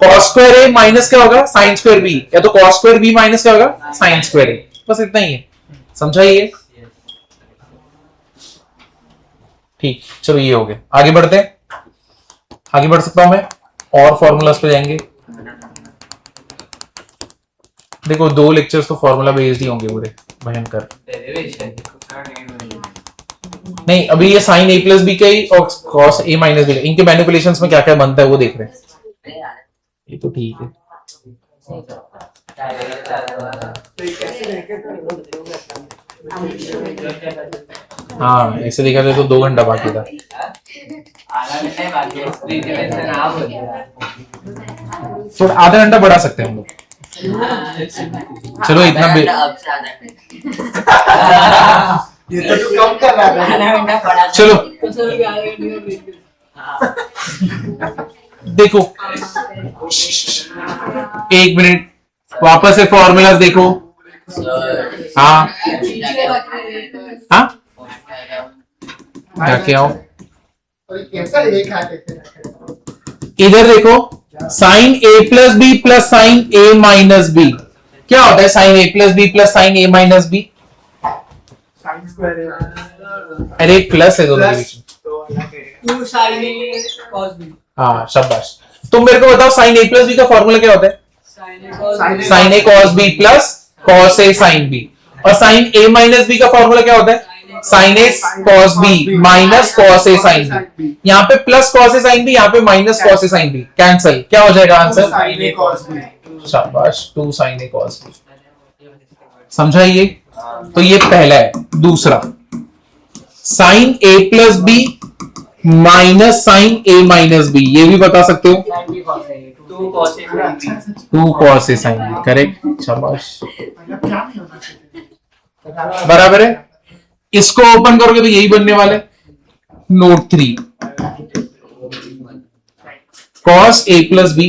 [SPEAKER 1] cos square A minus क्या होगा साइन स्क्वायर B, या तो cos स्क्वायर B माइनस क्या होगा साइन स्क्वायर A। बस इतना ही है, समझाइए? ठीक, चलो ये हो गया, आगे बढ़ते हैं। आगे बढ़ सकता हूं मैं, और फॉर्मूलास पे जाएंगे। देखो 2 लेक्चर्स तो फॉर्मूला बेस्ड ही होंगे पूरे, भयंकर। नहीं अभी ये साइन A + B का ही और cos A - B का, इनके मैनिपुलेशंस में क्या क्या बनता है वो देख रहे हैं। ये तो ठीक है। हाँ ऐसे देखा जाए तो 2 घंटा बाकी था। तो आधा घंटा बढ़ा सकते हैं हम लोग। चलो इतना
[SPEAKER 3] ये तो तू कम कर रहा था।
[SPEAKER 1] चलो देखो 1 मिनट, वापस से फॉर्मूलाज देखो। हाँ हाँ जाके आओ,
[SPEAKER 3] कैसा ये खाते थे?
[SPEAKER 1] इधर देखो sine A + B + sine A - B क्या होता है sine A + B + sine A - B?
[SPEAKER 2] Sine square
[SPEAKER 1] अरे प्लस है दोनों के बीच में।
[SPEAKER 2] तो अलग है।
[SPEAKER 4] 2 sin A cos B।
[SPEAKER 1] हाँ शाबाश। तुम मेरे को बताओ साइन A + B का फॉर्मूला क्या होता है
[SPEAKER 4] sin A cos B।
[SPEAKER 1] Sine A cos B + cos A sin B, और साइन A - B का फॉर्मूला क्या होता है sine A cos B minus cos A sin B। यहाँ पे plus cos A sin B, यहाँ पे minus cos A sin B, cancel, क्या हो जाएगा answer
[SPEAKER 3] sine A cos B.
[SPEAKER 1] शाबाश 2 sin A cos B। समझा ये? तो ये पहला है। दूसरा sine A + B minus sine A - B, ये भी बता सकते हो
[SPEAKER 5] 2 cos A sin B।
[SPEAKER 1] 2 cos A sin B, correct, शाबाश,
[SPEAKER 3] मतलब क्या नहीं होना चाहिए?
[SPEAKER 1] बराबर है। इसको ओपन करोगे तो यही बनने वाला है। Note 3 cos A + B,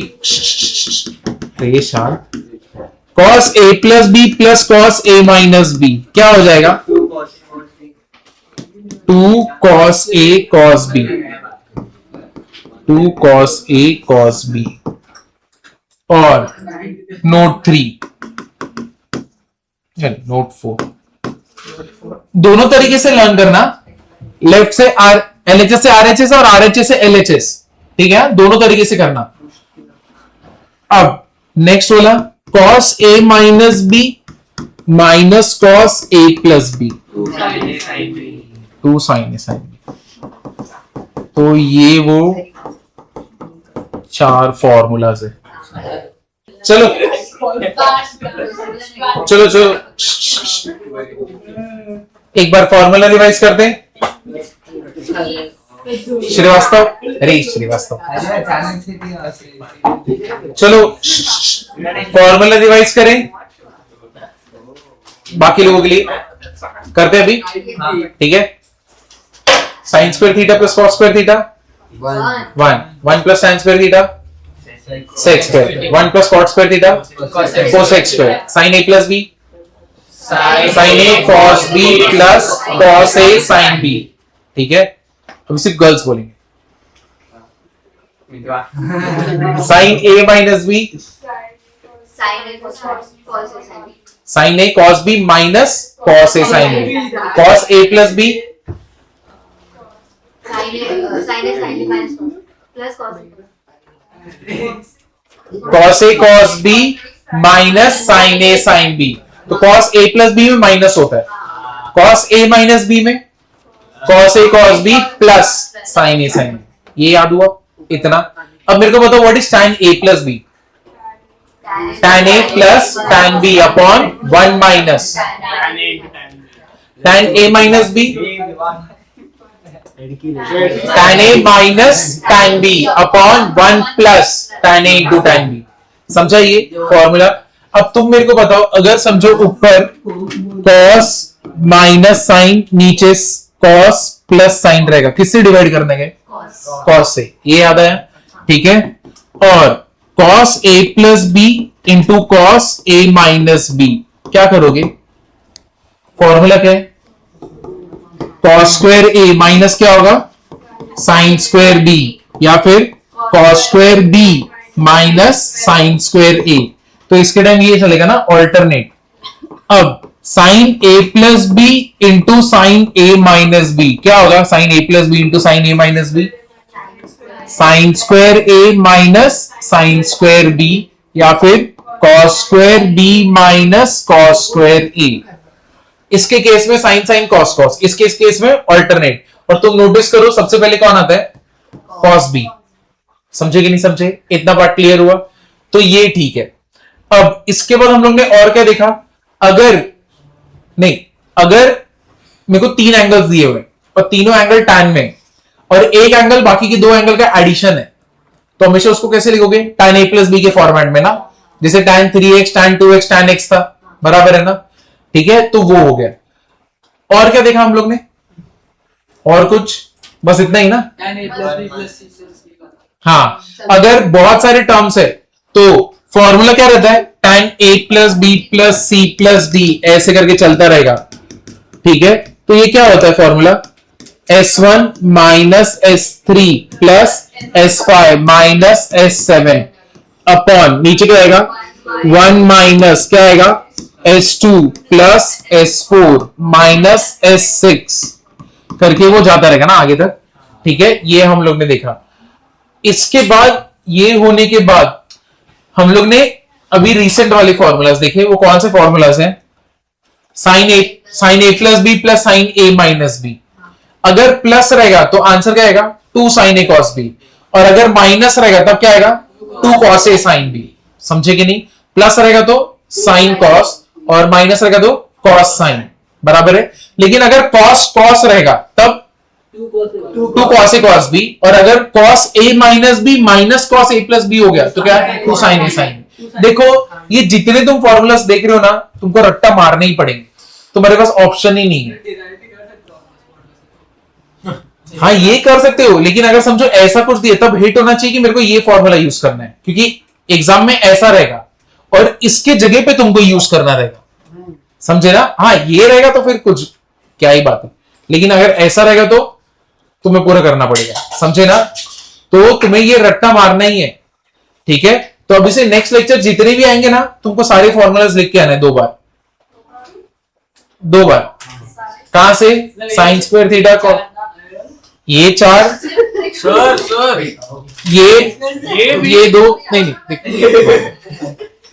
[SPEAKER 1] cos A + B + cos A - B क्या हो जाएगा 2 cos A cos B, 2 cos A cos B, और नोट 3, नोट 4, दोनों तरीके से लर्न करना, लेफ्ट से LHS से RHS और RHS से LHS, ठीक है, दोनों तरीके से करना। अब नेक्स्ट वाला cos A minus B minus cos A plus B, 2 sin A sin B। तो ये वो 4 फॉर्मूलाज है। चलो चलो चलो एक बार फॉर्मूला रिवाइज करते हैं। श्रीवास्तव, अरे श्रीवास्तव,
[SPEAKER 3] अचानक से थी
[SPEAKER 1] चलो फॉर्मूला रिवाइज करें बाकी लोगों के लिए। करते हैं अभी, ठीक है। Sine square theta plus cos square theta 1 plus sine square theta sec square, 1 plus cot square theta cosec square, sine A plus B sine A cos B plus cos A sin B, ठीक है। अब सिर्फ girls बोलेंगे। Sine A minus B sine A cos B minus cos A sin B, cos A plus B cos A cos B minus sin A sin B। तो cos A plus B में minus होता है, cos A minus B में cos A cos B plus sin A sin B। ये याद हुआ इतना। अब मेरे को बताओ what is tan A plus B? tan A plus tan B upon 1 minus tan A minus B, tan A minus tan B upon 1 plus tan A into tan B। समझा ये फॉर्मूला? अब तुम मेरे को बताओ, अगर समझो ऊपर cos माइनस साइन, नीचे cos प्लस साइन रहेगा, किससे डिवाइड करने गए? cos से। ये याद आया, ठीक है। और cos A plus B into cos A minus B, क्या करोगे? फॉर्मूला क्या है? cos स्क्वायर A माइनस क्या होगा? साइन स्क्वायर B, या फिर cos square B minus sine square A। तो इसके टाइम ये चलेगा ना ऑल्टरनेट। अब sine A plus B into sine A minus B क्या होगा? Sine A plus B into sine A minus B, sine square A minus sine square B, या फिर cos square B minus cos square A। इसके case में sine sine cos cos, इसके इस case में alternate. और तुम नोटिस करो सबसे पहले कौन आता है? cos B। समझे कि नहीं समझे? इतना पार्ट क्लियर हुआ? तो ये ठीक है। अब इसके बाद हम लोग ने और क्या देखा? अगर मेरे को 3 एंगल्स दिए हुए और तीनों एंगल tan में, और एक एंगल बाकी के 2 एंगल का एडिशन है, तो हमेशा उसको कैसे लिखोगे? tan A प्लस B के फॉर्मेट में ना, जैसे tan 3x tan 2x tan x था, बराबर है ना, ठीक है। तो वो हो गया। और क्या देखा हम लोग ने? और कुछ? बस इतना ही ना? हाँ, अगर बहुत सारे टर्म्स है तो फॉर्मूला क्या रहता है? tan A plus B plus C plus D, ऐसे करके चलता रहेगा, ठीक है। तो ये क्या होता है formula? S1 minus S3 plus S5 minus S7 upon नीचे क्या आएगा? 1 माइनस क्या आएगा? S2 plus S4 minus S6 करके वो जाता रहेगा ना आगे तक, ठीक है। ये हम लोग ने देखा। इसके बाद ये होने के बाद हम लोग ने अभी रिसेंट वाले फॉर्मूलाज देखे। वो कौन से फॉर्मूलाज हैं? Sine A plus B plus sine A minus B। अगर प्लस रहेगा तो आंसर क्या आएगा? 2 sin A cos B, और अगर माइनस रहेगा तब क्या आएगा? 2 cos A sin B। समझे कि नहीं? प्लस रहेगा तो sin cos और माइनस रहेगा तो cos sin, बराबर है। लेकिन अगर cos रहेगा तब 2 cos A cos B, और अगर cos A minus B minus cos A plus B हो गया तो क्या है? 2 sin A sin B। देखो ये जितने तुम फॉर्मूलास देख रहे हो ना, तुमको रट्टा मारने ही पड़ेंगे, तुम्हारे पास ऑप्शन ही नहीं है। हाँ ये कर सकते हो, लेकिन अगर समझो ऐसा कुछ दिया तब हिट होना चाहिए कि मेरे को ये फॉर्मूला यूज करना है, क्योंकि एग्जाम में ऐसा रहेगा और इसके जगह पे तुमको यूज करना रहेगा, समझे ना? हाँ ये रहेगा तो फिर कुछ क्या ही बात है। लेकिन अगर ऐसा रहेगा तो तुम्हें पूरा करना पड़ेगा, समझे ना? तो तुम्हें ये रट्टा मारना ही है, ठीक है? तो अभी से नेक्स्ट लेक्चर जितने भी आएंगे ना, तुमको सारे फॉर्मूलाज लिख के आना है 2 बार। कहां से? साइन स्क्वायर थीटा को ये 4
[SPEAKER 2] सर
[SPEAKER 1] ये 2 नहीं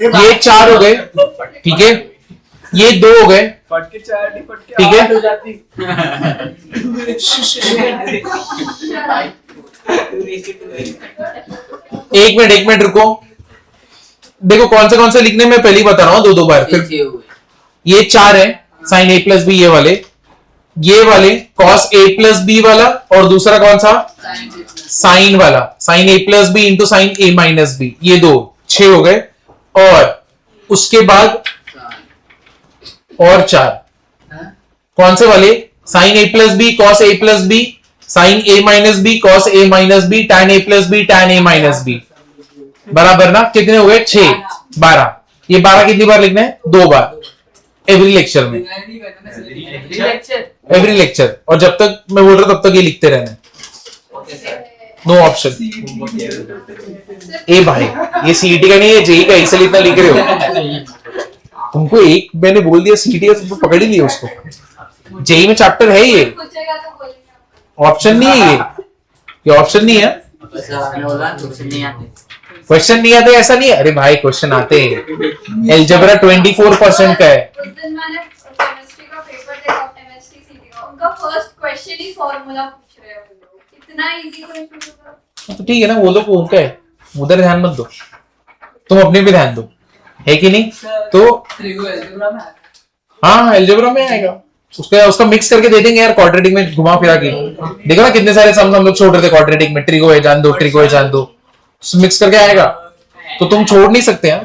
[SPEAKER 1] ये 4 हो गए, ठीक है? ये 2 हो गए,
[SPEAKER 3] फट के चाय नहीं फट के
[SPEAKER 1] ठीक है?
[SPEAKER 3] आवाज हो जाती।
[SPEAKER 1] एक मिनट रुको। देखो कौन से लिखने में पहले ही बता रहा हूं 2 बार, फिर ये 4 है साइन ए प्लस बी, ये वाले कॉस ए प्लस बी वाला, और दूसरा कौन सा? साइन वाला, sign A plus B into sine A minus B, ये 2 6 हो गए। और उसके बाद और 4 कौन से वाले? Sign A plus B cos A plus B, sign A minus B cos A minus B, tan A plus B tan A minus B, बराबर ना? कितने हो गए? 6 12। ये 12 कितनी बार लिखना है? 2 बार एवरी लेक्चर में, एवरी लेक्चर। और जब तक मैं बोल रहा हूं तब तक ये लिखते रहना है, नो ऑप्शन। ए भाई ये सीईटी का नहीं है, जेई का, इसलिए इतना लिख रहे हो। तुमको एक मैंने बोल दिया सीईटी का, तुमको पकड़ ही लिया उसको। जेई में चैप्टर है ये,
[SPEAKER 7] पूछेगा तो बोलेंगे।
[SPEAKER 1] ऑप्शन नहीं है ये ऑप्शन नहीं है। क्वेश्चन नहीं आते ऐसा नहीं है, अरे भाई क्वेश्चन आते हैं। एलजेब्रा 24% का है।
[SPEAKER 7] उस दिन मैंने केमिस्ट्री का पेपर देखा, केमिस्ट्री सीटी का, उनका फर्स्ट क्वेश्चन ही फार्मूला पूछ रहे हैं वो लोग। इतना इजी क्वेश्चन होगा।
[SPEAKER 1] तो ठीक है ना, वो लोग उनका है, उधर ध्यान मत दो, तुम अपने पे ध्यान दो, है कि नहीं? तो हाँ एलजेब्रा में आएगा, उसका मिक्स करके दे देंगे यार, क्वाड्रेटिक में घुमा फिरा के। देखो ना कितने सारे सम्स हम लोग छोड़ रहे थे क्वाड्रेटिक में, ट्रिगो है जान दो, ट्रिगो है जान दो, मिक्स करके आएगा, तो तुम छोड़ नहीं सकते हैं।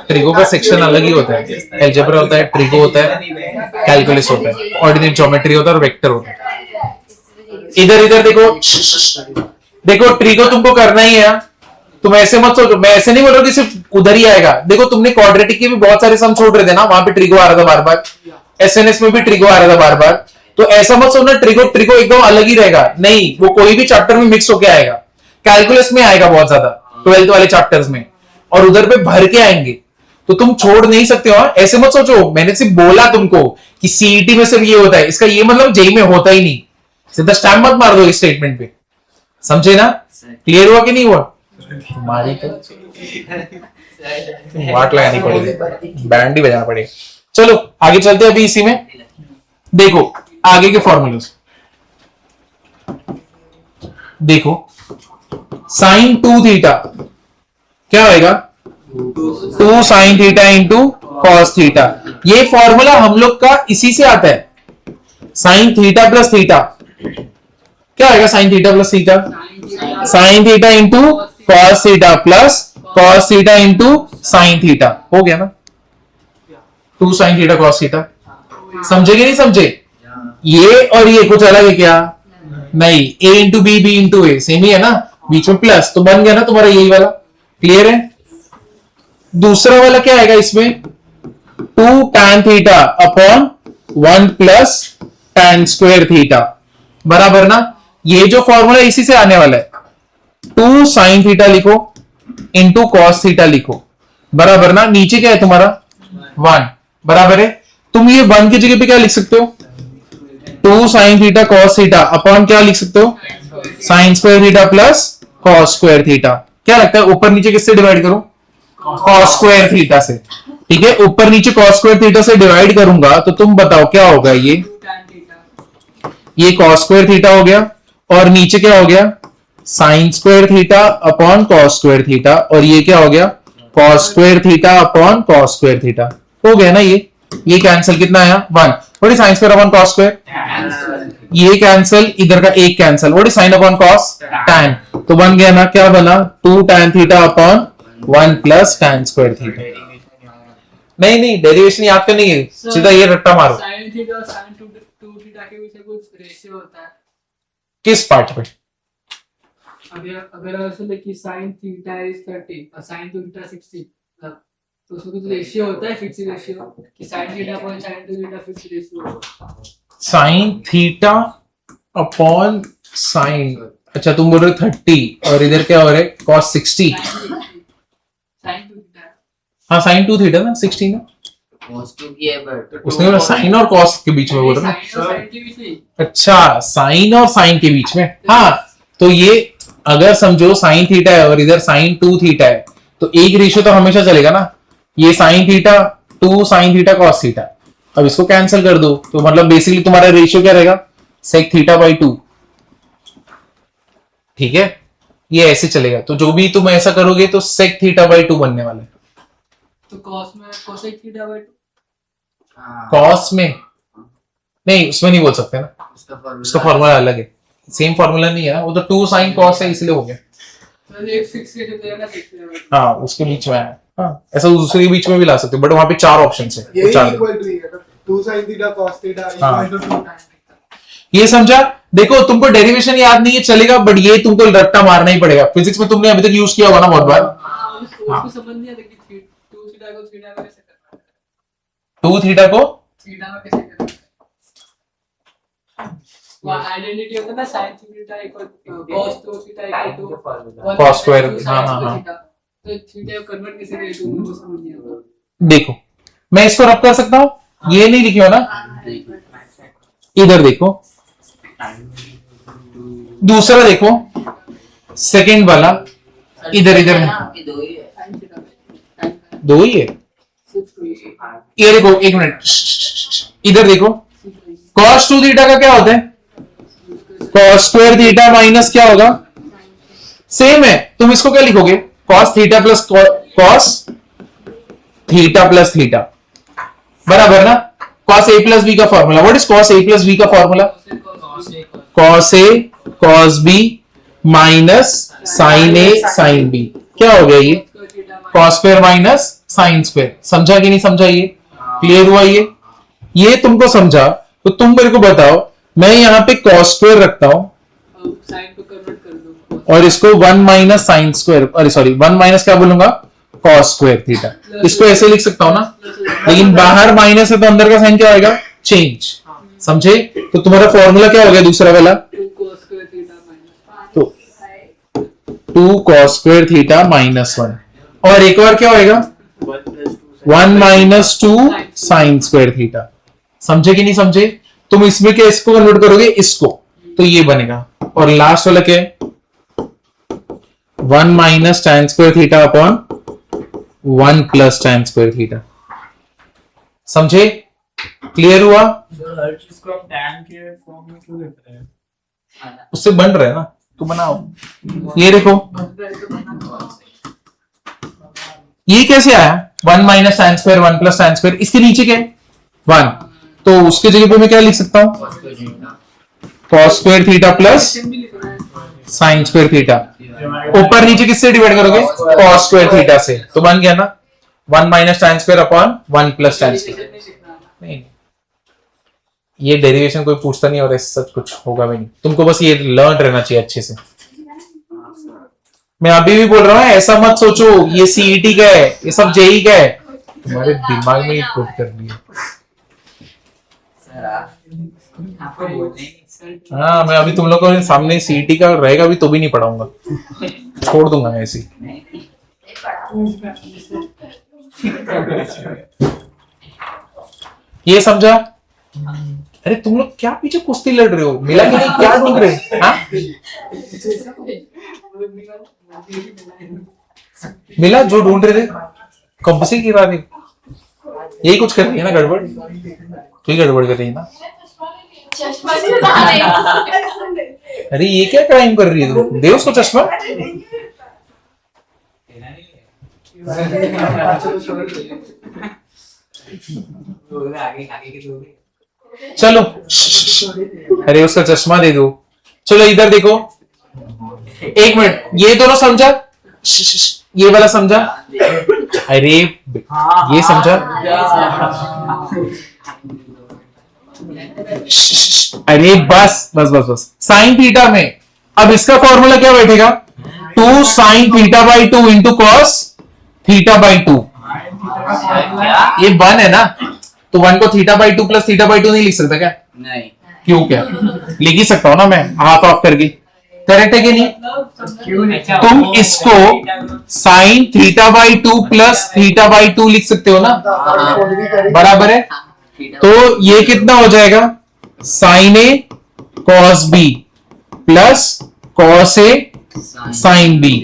[SPEAKER 1] ट्रिगो का सेक्शन अलग ही होता है, एलजेब्रा होता है, ट्रिगो होता है, कैलकुलस होता है, ऑर्डिनेट ज्योमेट्री होता है और वेक्टर होता है। इधर देखो ट्रिगो तुमको करना ही है, तुम ऐसे मत सोचो, मैं ऐसे नहीं बोल रहा कि सिर्फ उधर ही आएगा। देखो तुमने क्वाड्रेटिक के भी बहुत सारे सम छोड़ रहे थे ना, वहां पे ट्रिगो आ रहा था बार बार, एसएनएस में भी ट्रिगो आ रहा था बार बार, तो ऐसा मत सोचना ट्रिगो एकदम अलग ही रहेगा, नहीं, वो कोई भी चैप्टर में मिक्स होके आएगा। कैलकुलस में आएगा बहुत ज्यादा 12th वाले चैप्टर्स में, और उधर पे भर के आएंगे, तो तुम छोड़ नहीं सकते हो। ऐसे मत सोचो, मैंने सिर्फ बोला तुमको कि सीईटी में सिर्फ ये होता है, इसका ये मतलब जेई में होता ही नहीं, सीधा स्टैम्प मत मार दो इस स्टेटमेंट पे, समझे ना? क्लियर हुआ कि नहीं हुआ? तुम्हारी तो वाट लगानी पड़ेगी, बैंड ही बजाना पड़ेगा। चलो आगे चलते हैं अभी इसी में। देखो आगे के फॉर्मूले देखो, साइन 2 थीटा क्या होएगा? 2 sine theta into cos theta. ये फॉर्मूला हम लोग का इसी से आता है, साइन थीटा प्लस थीटा क्या आएगा? Sine theta plus theta, sine theta into cos theta plus cos theta into sine theta, हो गया ना? 2 साइन थीटा कॉस थीटा, समझे कि नहीं समझे? ये और ये कुछ अलग है क्या? नहीं, a into B, B into A, same ही है ना, बीच में प्लस, तो बन गया ना तुम्हारा यही वाला। क्लियर है? दूसरा वाला क्या आएगा इसमें? 2 tan theta upon 1 plus tan square theta, बराबर ना? ये जो फॉर्मूला इसी से आने वाला है, 2 साइन थीटा लिखो इंटू कॉस थीटा लिखो, बराबर ना? नीचे क्या है तुम्हारा? 1, बराबर है? तुम ये 1 की जगह पे क्या लिख सकते हो? 2 sine theta cos theta upon क्या लिख सकते हो? Sign square theta plus cos square theta. क्या लगता है ऊपर नीचे किससे डिवाइड करूं? कॉस स्क्वायर थीटा से, ठीक है? ऊपर नीचे कॉस स्क्वायर थीटा से डिवाइड करूंगा तो तुम बताओ क्या होगा? ये कॉस स्क्वायर थीटा हो गया, और नीचे क्या हो गया? Sine square theta upon cos square theta, और ये क्या हो गया? Cos square theta upon cos square theta, हो गया ना? ये कैंसिल, कितना आया? 1। What is sine square upon cos square? ये कैंसिल, इधर का एक cancel, what is sine upon cos? tan, तो बन गया ना, क्या बना? 2 tan theta upon 1 plus tan square theta. नहीं डेरिवेशन याद करनी है, सीधा ये रट्टा मारो।
[SPEAKER 4] sin थीटा और sin 2 थीटा के बीच में कुछ रेशियो होता है।
[SPEAKER 1] किस पार्ट पे?
[SPEAKER 4] अगर ऐसे देखिए sin थीटा इज 30 और sin थीटा 60, तो उसमें कुछ रेशियो होता है, फिक्स रेशियो कि sin theta upon sin theta fix ratio.
[SPEAKER 1] Sine theta upon sine, अच्छा तुम बोल रहे हो 30 और इधर क्या हो रहा है cos 60।
[SPEAKER 4] sin थीटा
[SPEAKER 1] हाँ sin 2 थीटा ना 60 ना,
[SPEAKER 6] cos 2 की है बट
[SPEAKER 1] उसने बोला साइन और cos के बीच में बोल रहा
[SPEAKER 4] sin और sin के बीच में।
[SPEAKER 1] ना। अच्छा साइन और साइन के बीच में, हाँ तो ये अगर समझो साइन थीटा है और इधर साइन 2 थीटा है तो एक रेशियो तो हमेशा चलेगा ना, ये sine theta 2 sine theta cos theta. अब इसको कैंसिल कर दो तो मतलब बेसिकली तुम्हारा रेशियो क्या रहेगा sec थीटा बाई 2, ठीक है, ये ऐसे चलेगा। तो जो भी तुम ऐसा करोगे तो sec थीटा बाई 2 बनने वाला है।
[SPEAKER 4] तो cos में cosec थीटा बाय 2,
[SPEAKER 1] कॉस में नहीं, उसमें नहीं बोल सकते ना, उसका फॉर्मूला अलग है, सेम फॉर्मूला नहीं है ना, वो तो 2 sin cos है इसलिए हो गया।
[SPEAKER 4] तो एक फिक्स रेशियो देगा sec थीटा बाय 2।
[SPEAKER 1] हाँ उसके बीच में है, हाँ ऐसा दूसरे के बीच में भी ला सकते हो, बट वहां पे 4 ऑप्शन है, वो
[SPEAKER 3] यही
[SPEAKER 1] 4
[SPEAKER 3] इक्वल टू है, 2 sin थीटा cos थीटा
[SPEAKER 1] हाँ।
[SPEAKER 3] Equal to 2 tan theta.
[SPEAKER 1] ये समझा। देखो तुमको डेरिवेशन याद नहीं है चलेगा, बट ये तुमको रट्टा मारना ही पड़ेगा। फिजिक्स में तुमने अभी तक यूज किया होगा ना बहुत बार।
[SPEAKER 4] हाँ, उसको समझ नहीं आता कि 2 थीटा को थीटा में कैसे करना है,
[SPEAKER 1] 2 थीटा को
[SPEAKER 4] थीटा में कैसे करना है। वो आइडेंटिटी होता है ना sin theta equal cos 2 theta equal to
[SPEAKER 1] cos square, हाँ, हाँ, हाँ।
[SPEAKER 4] तो थीटा को कन्वर्ट कैसे करें तो उनको समझ नहीं आता।
[SPEAKER 1] देखो मैं इसको रब कर सकता हूँ, ये नहीं लिखी हो ना, इधर देखो दूसरा देखो सेकंड वाला, इधर इधर है,
[SPEAKER 6] आपके दो ही है।
[SPEAKER 4] sin थीटा में
[SPEAKER 1] 2 ही है। ये देखो एक मिनट, इधर देखो cos 2 थीटा का क्या होता है, cos स्क्वायर थीटा माइनस क्या होगा, सेम है। तुम इसको क्या लिखोगे, cos theta plus cos theta plus theta बराबर ना, cos a प्लस b का formula. What is cos a plus b का formula, cos a cos b minus sin a sin b, क्या हो गया ये cos square minus sin square. समझा कि नहीं समझा, ये क्लियर हुआ। ये तुमको समझा तो तुम मेरे को बताओ, मैं यहाँ पे cos स्क्वायर रखता हूं
[SPEAKER 4] sin को कन्वर्ट कर दो
[SPEAKER 1] और इसको 1 माइनस साइन स्क्वायर, अरे सॉरी 1 माइनस क्या बोलूंगा cos स्क्वायर थीटा, इसको ऐसे लिख सकता हूं ना, लेकिन बाहर माइनस है तो अंदर का साइन क्या होगा चेंज, समझे। तो तुम्हारा फॉर्मूला क्या हो गया दूसरा वाला,
[SPEAKER 4] 2 cos स्क्वायर थीटा माइनस
[SPEAKER 1] तो 2 cos स्क्वायर थीटा माइनस 1, और एक बार क्या होएगा 1 माइनस 2 साइन स्क्वायर थीटा। समझे कि नहीं समझे। तुम इसमें क्या इसको कन्वर्ट करोगे इसको, तो ये बनेगा, और लास्ट वाला क्या है 1 minus tan square theta upon 1 plus tan square theta. समझे, क्लियर हुआ।
[SPEAKER 2] हर चीज को हम tan के फॉर्म में क्यों लिख रहे हैं?
[SPEAKER 1] उससे बन रहा है ना, तो बनाओ। ये देखो ये कैसे आया 1 minus tan square 1 plus tan square, इसके नीचे क्या है 1, तो उसके जगह पे मैं क्या लिख सकता हूं cos square theta plus sin square theta. ऊपर नीचे किससे डिवाइड करोगे cos स्क्वायर थीटा से, तो बन गया ना 1 minus tan square upon 1 plus tan square. नहीं ये डेरिवेशन कोई पूछता नहीं और ऐसा सच कुछ होगा भी नहीं, तुमको बस ये लर्न रहना चाहिए अच्छे से। मैं अभी भी बोल रहा हूँ ऐसा मत सोचो ये सीईटी का है, ये सब जेई का है, तुम्हारे दिमाग में ही पुट कर दिया। हाँ मैं अभी तुम लोग को सामने सीईटी का रहेगा भी तो भी नहीं पढ़ाऊंगा, छोड़ दूंगा मैं ऐसे ही। ये समझा। अरे तुम लोग क्या पीछे कुश्ती लड़ रहे हो, मिला कि नहीं, क्या ढूंढ रहे हैं? हाँ मिला जो ढूंढ रहे थे, कब से गिरा रही, यही कुछ कर रही है ना गड़बड़, तो ही गड़बड़ कर रही है ना।
[SPEAKER 7] चश्मा नहीं लगा रही है।
[SPEAKER 1] अरे ये क्या क्राइम कर रही है तू, दे उसको चश्मा। चलो अरे उसका चश्मा दे दो। चलो इधर देखो, एक मिनट, ये दोनों समझा, ये वाला समझा, अरे ये समझा, अरे बस बस बस बस। साइन थीटा में अब इसका फॉर्मूला क्या बैठेगा 2 sin theta by 2 into cos theta by 2। ये 1 है ना, तो 1 को theta by 2 plus theta by 2 नहीं लिख सकता क्या?
[SPEAKER 6] नहीं
[SPEAKER 1] क्यों? क्या लिख ही सकता हूं ना मैं, हाफ ऑफ करके। करेक्ट है कि नहीं?
[SPEAKER 2] क्यों नहीं?
[SPEAKER 1] तुम इसको sine theta by 2 plus theta by 2 लिख सकते हो ना, बराबर है। तो ये कितना हो जाएगा? Sign A cos B plus cos A sine B,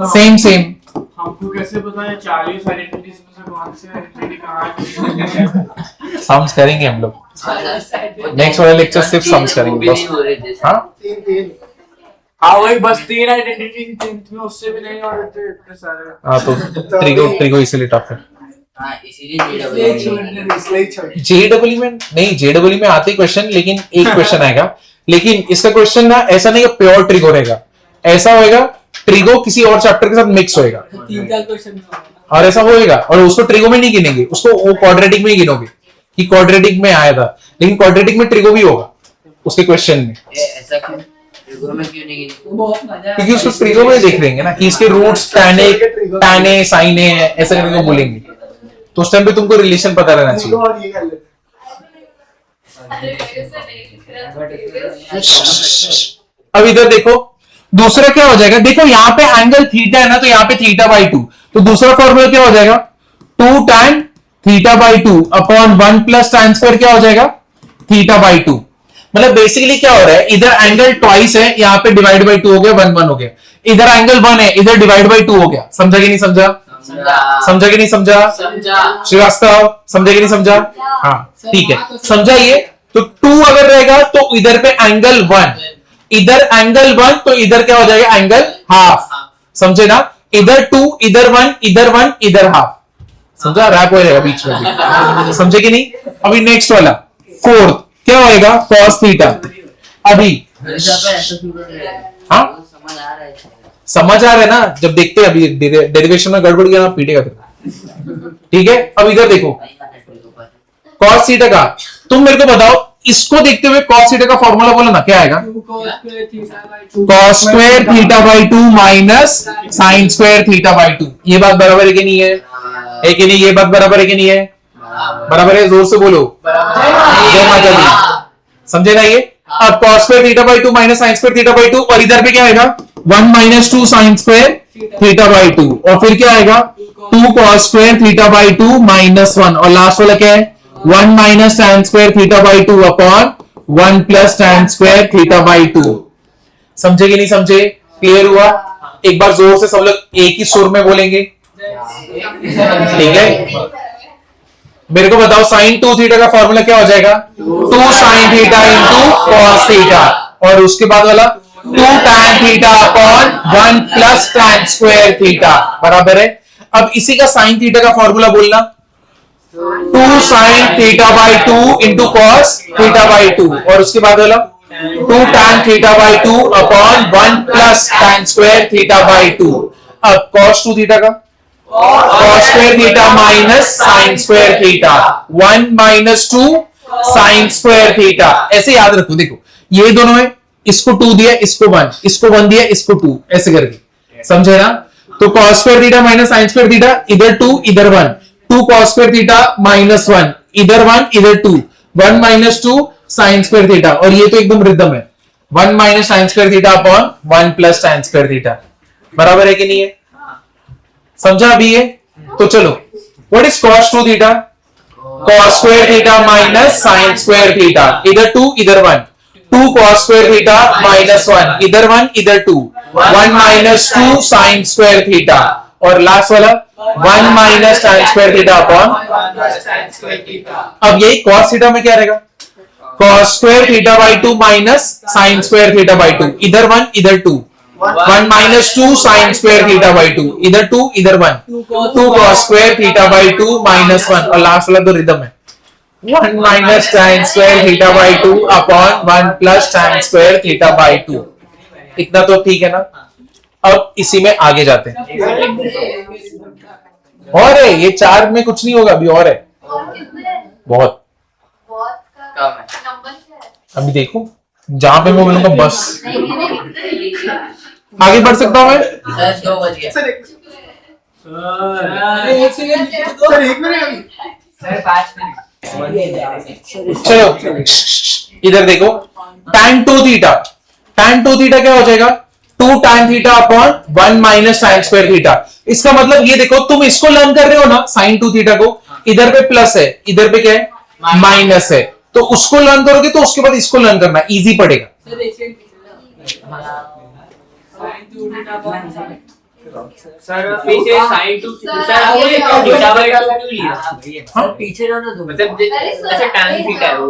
[SPEAKER 1] same same.
[SPEAKER 2] हमको कैसे पता है 40 आइडेंटिटीज में से कौन सी आइडेंटिटी कहां है?
[SPEAKER 1] सम्स करेंगे हम लोग, नेक्स्ट वाला लेक्चर सिर्फ सम्स करेंगे बस। हाँ
[SPEAKER 2] हाँ वही बस 3 आइडेंटिटी 10th में, उससे भी नहीं और इतने सारे।
[SPEAKER 1] हाँ, तो ट्रिगो इसीलिए टफ है।
[SPEAKER 6] हाँ इसीलिए
[SPEAKER 1] जेडब्ल्यू में नहीं, जेडब्ल्यू में आते क्वेश्चन, लेकिन एक क्वेश्चन आएगा। लेकिन इसका क्वेश्चन ना ऐसा नहीं कि प्योर ट्रिगो रहेगा, ऐसा होएगा ट्रिगो किसी और चैप्टर के साथ मिक्स होएगा,
[SPEAKER 4] 3-4 क्वेश्चन
[SPEAKER 1] और ऐसा होएगा। और उसको ट्रिगो में नहीं गिनेंगे, उसको वो क्वाड्रेटिक में ही गिनोगे कि क्वाड्रेटिक में आया था, लेकिन क्वाड्रेटिक में ट्रिगो भी होगा उसके क्वेश्चन में।
[SPEAKER 6] ऐसा क्यों? ट्रिगो में क्यों नहीं?
[SPEAKER 4] बहुत मजा
[SPEAKER 1] क्योंकि उसको ट्रिगो में देख लेंगे ना कि इसके रूट्स tan ए sin ए ऐसा करके बोलेंगे, तो उस टाइम पे तुमको रिलेशन पता रहना चाहिए।
[SPEAKER 3] और ये कर लेते
[SPEAKER 7] अरे मेरे से नहीं लिख रहा serious।
[SPEAKER 1] अब इधर देखो, दूसरा क्या हो जाएगा? देखो यहाँ पे एंगल थीटा है ना, तो यहाँ पे थीटा बाई 2, तो दूसरा फॉर्मूला क्या हो जाएगा? 2 tan theta by 2 upon 1 plus tan square क्या हो जाएगा? Theta by 2। मतलब बेसिकली क्या हो रहा है, इधर एंगल ट्वाइस है, यहाँ पे डिवाइड बाई 2 हो गया, 1 1 हो गया। इधर एंगल 1 है, इधर डिवाइड बाई 2 हो गया। समझा कि नहीं समझा? समझा कि नहीं समझा? श्रीवास्तव समझा कि नहीं समझा? हाँ ठीक है, समझा ये। तो 2 अगर रहेगा तो इधर पे एंगल 1, इधर एंगल 1, तो इधर क्या हो जाएगा? Angle half. समझे ना? इधर 2, इधर 1, इधर 1, इधर हाफ। समझा? रैप हो जाएगा बीच में भी। समझे कि नहीं? अभी नेक्स्ट वाला फोर्थ क्या होएगा? cos theta. अभी हाँ
[SPEAKER 6] समझ आ रहा है।
[SPEAKER 1] समझ आ रहा है ना? जब देखते हैं अभी डेरिवेशन में गड़बड़ किया ना पीटेगा तेरे। ठीक है, अब इधर देखो cos थीटा का, तुम मेरे को बताओ, इसको देखते हुए cos थीटा का फॉर्मूला बोलो ना, क्या आएगा? cos square theta by 2 minus sine square theta by 2। ये बात बराबर है कि नहीं है? है कि नहीं? ये बात बराबर है कि नहीं है? बराबर है, जोर से बोलो। जय माता दी। समझे ना ये? अब cos square theta by 2 minus sine square theta by 2, और इधर पे क्या आएगा? 1 minus 2 sign square theta by 2, और फिर क्या आएगा? 2 cos square theta by 2 minus 1, और लास्ट वाला क्या है? 1 minus tan square theta by 2 upon 1 plus tan square theta by 2। समझे कि नहीं समझे? क्लियर हुआ? एक बार जोर से सब लोग एक ही सुर में बोलेंगे, ठीक है? मेरे को बताओ, साइन 2 थीटा का फॉर्मूला क्या हो जाएगा? 2 sine theta into cos theta, और उसके बाद वाला 2 tan theta upon 1 plus tan square theta, बराबर है। अब इसी का साइन थीटा का फॉर्मूला बोलना, 2 sine theta by 2 into cos theta by 2, और उसके बाद वाला 2 tan theta by 2 upon 1 plus tan square theta by 2। अब cos 2 थीटा का cos square theta minus sine square theta, 1 minus 2 sign square theta. ऐसे याद रखो, देखो ये दोनों है, इसको 2 दिया, इसको 1, इसको 1 दिया, इसको 2, ऐसे करके। समझे ना? तो cos square theta minus sine square theta, इधर 2 इधर 1, 2 cos स्क्वायर थीटा माइनस 1, इधर 1 इधर 2, 1 माइनस 2 साइन स्क्वायर थीटा, और ये तो एकदम रिदम है, 1 minus sine square theta upon 1 plus sine square theta, बराबर है कि नहीं है? समझा अभी ये? तो चलो, what is cos 2 theta? cos square theta minus sine square theta, इधर 2 इधर 1, 2 cos स्क्वायर थीटा माइनस 1, इधर 1 इधर 2, 1 माइनस 2 साइन स्क्वायर थीटा, और लास्ट वाला 1 minus sine square theta upon. अब यही cos थीटा में क्या रहेगा? cos square theta by 2 minus sine square theta by 2, इधर 1 इधर 2, 1 minus 2 sign square theta by 2, इधर 2 इधर 1, 2 cos square theta by 2 minus 1, और लास्ट वाला तो रिदम है, 1 minus sine square theta by 2 upon 1 plus sine square theta by 2। इतना तो ठीक है ना? अब इसी में आगे जाते हैं, और है ये 4 में कुछ नहीं होगा, अभी और है
[SPEAKER 7] और कितने हैं?
[SPEAKER 1] बहुत।
[SPEAKER 7] बहुत का
[SPEAKER 6] कम है।
[SPEAKER 7] नंबर क्या है?
[SPEAKER 1] अभी देखो, जहां पे मैं बोलूंगा बस,
[SPEAKER 7] नहीं
[SPEAKER 1] आगे बढ़ सकता हूं मैं?
[SPEAKER 6] सर 2 बज गया।
[SPEAKER 3] सर
[SPEAKER 4] एक सेकंड
[SPEAKER 3] सर 1 मिनट अभी।
[SPEAKER 5] Sir 5 minute.
[SPEAKER 1] चलो इधर देखो, tan 2 थीटा, tan 2 थीटा क्या हो जाएगा? 2 tan theta upon 1 minus sin square theta. इसका मतलब ये देखो, तुम इसको लर्न कर रहे हो ना sin 2 थीटा को, इधर पे प्लस है, इधर पे क्या है? माइनस है। तो उसको लर्न करोगे तो उसके बाद इसको लर्न करना, इजी पड़ेगा।
[SPEAKER 4] सर एक सेकंड
[SPEAKER 5] सर पीछे साइन 2 सर वो थीटा बाय 2 क्यों लिया?
[SPEAKER 8] सर पीछे रहो ना तुम।
[SPEAKER 5] मतलब अच्छा tan थीटा है वो।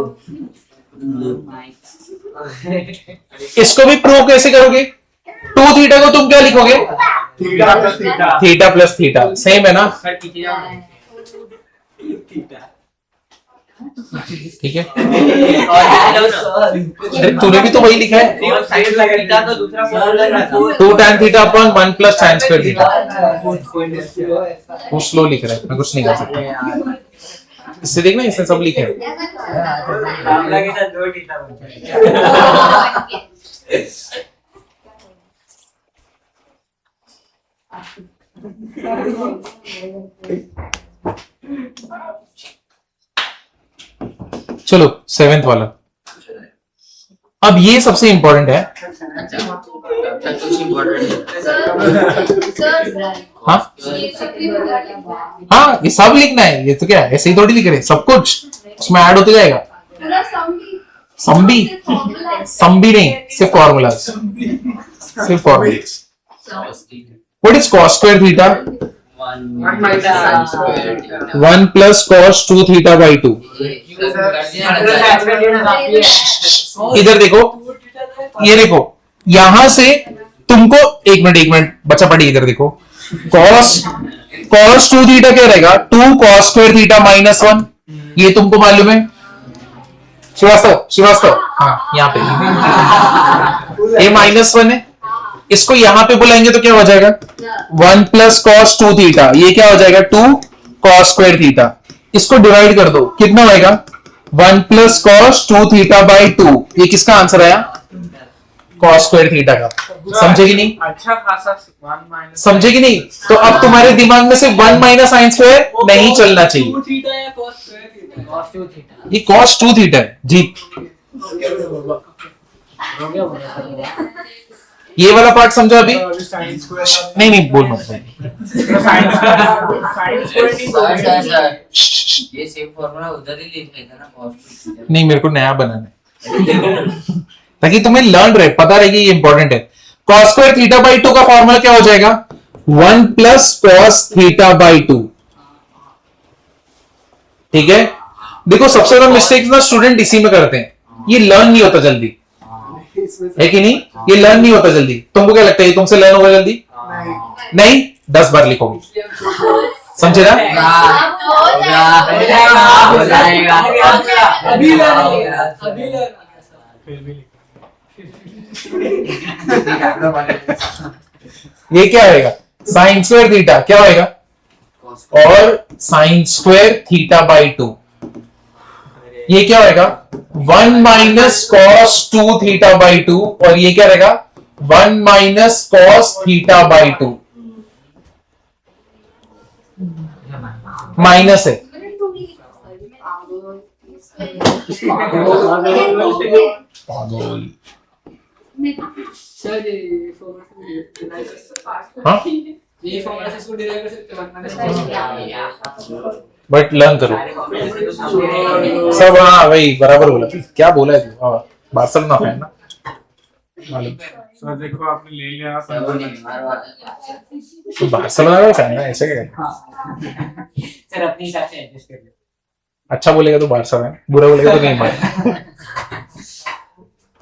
[SPEAKER 1] इसको भी प्रूव कैसे करोगे? 2 थीटा को तुम क्या लिखोगे?
[SPEAKER 3] Theta plus theta.
[SPEAKER 1] Theta plus theta, same है ना?
[SPEAKER 5] सर पीछे जाओ।
[SPEAKER 1] ठीक है,
[SPEAKER 5] और
[SPEAKER 1] अरे तूने भी तो वही लिखा है,
[SPEAKER 5] नहीं, वो साइन थीटा तो दूसरा फॉर्मूला था।
[SPEAKER 1] 2 tan theta upon 1 plus sin square theta. वो स्लो लिख रहा है, मैं कुछ नहीं कर सकता। इससे देखना, इसने सब लिखा है।
[SPEAKER 5] फॉर्मूला के साथ 2 थीटा बनता है।
[SPEAKER 1] चलो 7th वाला। अब ये सबसे इंपॉर्टेंट है।
[SPEAKER 6] कुछ इम्पोर्टेंट
[SPEAKER 1] हाँ
[SPEAKER 7] ये सब भी बता दें।
[SPEAKER 1] हाँ, ये सब लिखना है। ये तो क्या ऐसे ही थोड़ी लिख रहे, सब कुछ उसमें ऐड होते जाएगा।
[SPEAKER 7] पूरा सम भी
[SPEAKER 1] संबी संबी नहीं, सिर्फ फॉर्मूला, सिर्फ formula. What is cos square theta? 1 plus cos 2 theta by 2। इधर देखो, ये देखो, यहां से तुमको एक मिनट बच्चा पढ़ी, इधर देखो, cos 2 थीटा क्या रहेगा? 2 cos स्क्वायर थीटा माइनस 1। ये तुमको मालूम है? श्रीवास्तव, हाँ यहाँ पे ये -1 है, इसको यहां पे बुलाएंगे तो क्या हो जाएगा? 1 प्लस cos 2 थीटा, ये क्या हो जाएगा? 2 cos स्क्वायर थीटा। इसको डिवाइड कर दो, कितना होएगा? 1 प्लस cos 2 थीटा बाई 2। ये किसका आंसर आया? cos स्क्वायर थीटा का। समझे कि नहीं?
[SPEAKER 2] अच्छा खासा 1 माइनस
[SPEAKER 1] समझे कि नहीं? तो अब तुम्हारे दिमाग में से 1 माइनस sin स्क्वायर नहीं चलना चाहिए।
[SPEAKER 4] 2 थीटा या cos square theta?
[SPEAKER 8] cos 2 theta
[SPEAKER 1] ये cos 2 थीटा है जी। ये वाला पार्ट समझा अभी?
[SPEAKER 3] Sine square.
[SPEAKER 1] नहीं बोल मत।
[SPEAKER 2] साइन स्क्वायर नहीं
[SPEAKER 6] सर सर
[SPEAKER 2] बोलेंगे।
[SPEAKER 6] सर ये सेम फॉर्मूला उधर ही लिखा था ना cos 2 थीटा।
[SPEAKER 1] नहीं, मेरे को नया बनाना है ताकि तुम्हें लर्न रहे, पता रहे कि ये इंपॉर्टेंट है। cos स्क्वायर थीटा बाई 2 का फॉर्मूला क्या हो जाएगा? 1 प्लस cos थीटा बाई 2। ठीक है, देखो सबसे बड़ा मिस्टेक ना स्टूडेंट इसी में करते हैं, ये लर्न नहीं होता जल्दी, है कि नहीं? ये लर्न नहीं होता जल्दी। तुमको क्या लगता है ये तुमसे लर्न होगा जल्दी? नहीं, 10 बार लिखोगे, समझे ना?
[SPEAKER 8] हो जाएगा।
[SPEAKER 4] अभी लर्न
[SPEAKER 1] ये क्या होएगा? साइन स्क्वायर थीटा क्या होएगा? और साइन स्क्वायर थीटा बाई 2। ये क्या होएगा? 1 माइनस कॉस 2 थीटा बाई 2। और ये क्या रहेगा? 1 minus cos theta by 2। Minus है,
[SPEAKER 4] सर ये फॉर्मूला
[SPEAKER 1] हाँ
[SPEAKER 4] ये फॉर्मूला से इसको डिराइव कर सकते हैं।
[SPEAKER 1] बट लर्न करो सब। हाँ वही बराबर बोला, क्या बोला है तू? हाँ बार्सिलोना फैन ना, मालूम।
[SPEAKER 2] सर देखो आपने ले लिया
[SPEAKER 6] वो नहीं मारो
[SPEAKER 1] तो बार्सिलोना का फैन है, ऐसे क्या?
[SPEAKER 8] सर अपनी हिसाब से एडजस्ट कर लो।
[SPEAKER 1] अच्छा बोलेगा तो बार्सा फैन, बुरा बोलेगा तो नहीं मार।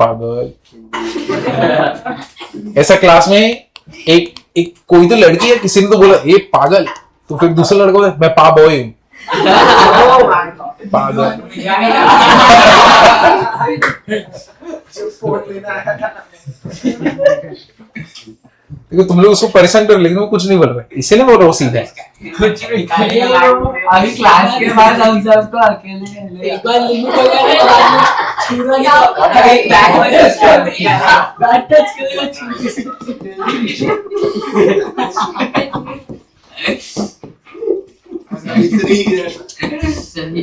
[SPEAKER 1] पागल। ऐसा क्लास में एक कोई तो लड़की है, किसी ने तो बोला ये पागल, तो फिर दूसरे लड़कों को मैं पा बॉय हूँ। पागल।
[SPEAKER 3] फोन लेना है।
[SPEAKER 1] देखो तुम लोग उसको परेशान कर, लेकिन वो कुछ नहीं बोल रहे, इसीलिए बोल रहा हूँ सीधा।
[SPEAKER 5] कुछ भी अभी क्लास के बाद हम सबको अकेले
[SPEAKER 4] एक बार लिंबू का छूरा बैट टच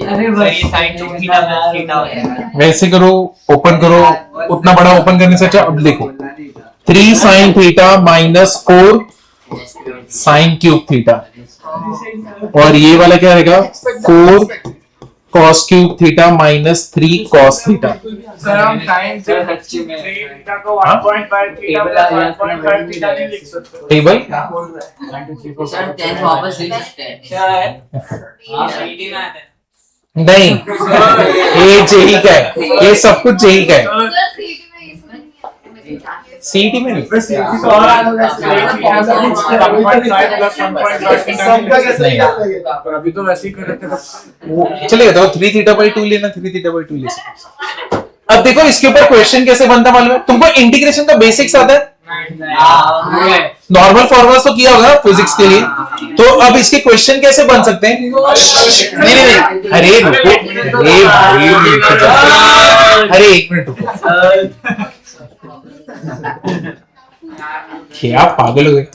[SPEAKER 5] अरे भाई साइन टू थीटा हो जाएगा।
[SPEAKER 1] वैसे करो, ओपन करो, उतना बड़ा ओपन करने से अच्छा। अब देखो 3 sin theta minus 4 sin cube theta, और ये वाला क्या रहेगा 4 cos cube theta minus 3 cos theta.
[SPEAKER 2] Sir हम साइन से
[SPEAKER 5] सच्ची में
[SPEAKER 2] 3 थीटा को 1.5 थीटा प्लस 1.5 थीटा नहीं लिख सकते।
[SPEAKER 1] टेबल
[SPEAKER 6] सर 10 वापस ले सकते हैं।
[SPEAKER 5] क्या है?
[SPEAKER 6] हाँ,
[SPEAKER 4] सीटी में आता है।
[SPEAKER 1] नहीं, ये जेई का है, ये सब कुछ जेई का है,
[SPEAKER 7] सर सीटी में इसमें नहीं है।
[SPEAKER 1] सीटी में नहीं।
[SPEAKER 2] पर अभी तो वैसे ही कर रहे थे।
[SPEAKER 1] वो चलेगा, तो 3 थीटा बाई 2 लेना, 3 थीटा बाई 2 ले सकते। अब देखो इसके ऊपर क्वेश्चन कैसे बनता मालूम है तुमको? इंटीग्रेशन का बेसिक्स आता है, नॉर्मल फॉर्मूलास तो किया होगा फिजिक्स के लिए, तो अब इसके क्वेश्चन कैसे बन सकते हैं? नहीं नहीं नहीं, अरे रुको, अरे भाई अरे एक मिनट रुको, क्या पागल हो गए?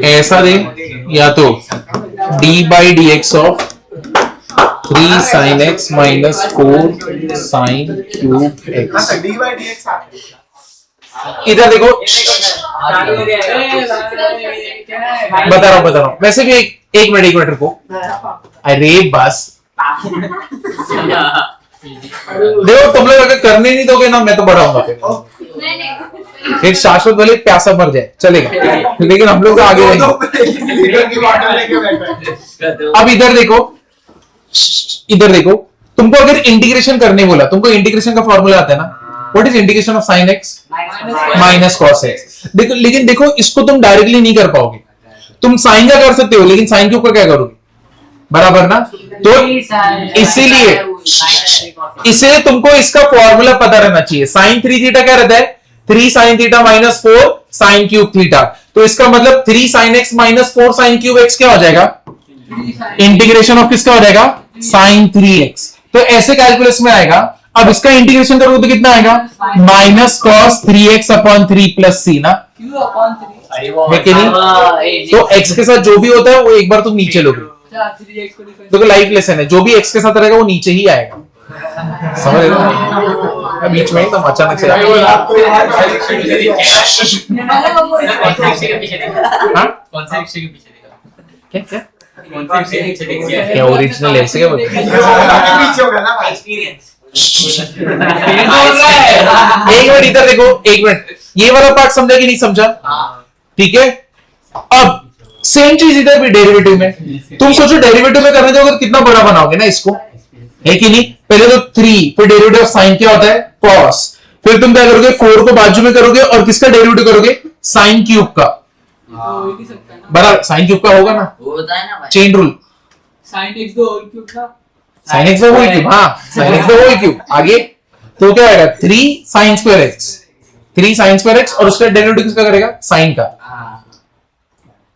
[SPEAKER 1] ऐसा दे, या तो d by D x of 3 sin x minus 4 sin cube x। इधर देखो, बता रहा हूँ, वैसे भी एक मिनट रुको, अरे बस देखो, तुम लोग अगर करने नहीं दोगे ना मैं तो बढ़ाऊंगा फिर शाश्वत भले प्यासा मर जाए चलेगा, लेकिन हम लोग आगे रहेंगे। अब इधर देखो, तुमको अगर इंटीग्रेशन करने बोला, तुमको इंटीग्रेशन का फॉर्मूला आता है ना, what is integration of sin x minus cos x। देखो, लेकिन देखो इसको तुम डायरेक्टली नहीं कर पाओगे, तुम साइन का कर सकते हो, लेकिन साइन के ऊपर क्या करोगे, बराबर ना? तो इसीलिए तुमको इसका फॉर्मूला पता रहना चाहिए। sin 3 थीटा क्या रहता है? 3 sin theta minus 4 sin cube theta, तो इसका मतलब 3 sin x minus 4 sin cube x क्या हो जाएगा? इंटीग्रेशन ऑफ किसका हो जाएगा? sin 3x। तो ऐसे कैलकुलस में आएगा। अब इसका इंटीग्रेशन करोगे तो कितना आएगा? Minus cos 3x upon 3 plus c ना,
[SPEAKER 4] क्यों अपॉन 3?
[SPEAKER 1] है कि नहीं? तो x के साथ जो भी होता है वो एक बार तुम नीचे लोगे,
[SPEAKER 4] 3x को डिफाइन
[SPEAKER 1] तो लाइफ लेसन है, जो भी x के साथ रहेगा वो नीचे ही आएगा, समझ रहे हो? बीच में एकदम अचानक से क्या ओरिजिनल ऐसे क्या बोलते हैं? एक मिनट इधर देखो, एक मिनट, ये वाला पार्ट समझा कि नहीं समझा? ठीक है, अब सेम चीज इधर भी डेरिवेटिव में, तुम सोचो डेरिवेटिव में करने जाओगे तो कितना बड़ा बनाओगे ना इसको, है कि नहीं? पहले तो 3, फिर डेरिवेटिव ऑफ साइन क्या होता है? cos, फिर तुम क्या करोगे? 4 को बाजू में करोगे और किसका डेरिवेटिव करोगे? साइन क्यूब का,
[SPEAKER 4] हो ही नहीं सकता ना।
[SPEAKER 1] बराबर साइन क्यूब का होगा ना,
[SPEAKER 6] होता है ना भाई।
[SPEAKER 1] चेन रूल,
[SPEAKER 4] sin x दो होल क्यूब था।
[SPEAKER 1] sin x का होल क्यूब, हाँ sin x का होल क्यूब, आगे तो क्या आएगा? 3 sin square x, 3 sin square x, और उसका डेरिवेटिव किसका करेगा? साइन का।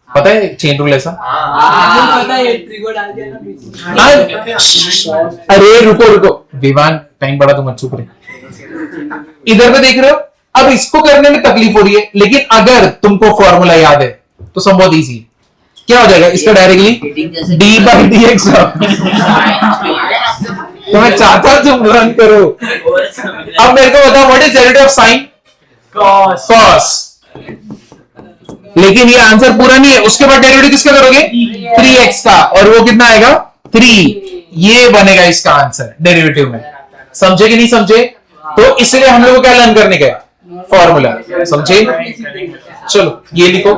[SPEAKER 1] पता है चेन रूल ऐसा?
[SPEAKER 4] पता है, ट्रिगो डाल दिया ना बीच में।
[SPEAKER 1] अरे रुको विवान, टाइम बड़ा, तुम चुप रहे। इधर में देख रहे हो, अब इसको करने में तकलीफ हो रही है, लेकिन अगर तुमको फॉर्मूला याद है तो सब बहुत इजी है। क्या हो जाएगा इसका? Directly d by D x. तो मैं चाहता हूं तुम रन करो। अब मेरे को बताओ what is derivative of sine? cos। लेकिन ये आंसर पूरा नहीं है, उसके बाद डेरिवेटिव किसका करोगे? 3x का, और वो कितना आएगा? 3। ये बनेगा इसका आंसर डेरिवेटिव में। समझे कि नहीं समझे? तो इसलिए हम लोग को क्या लर्न करने का है? फॉर्मूला, समझे? चलो ये लिखो,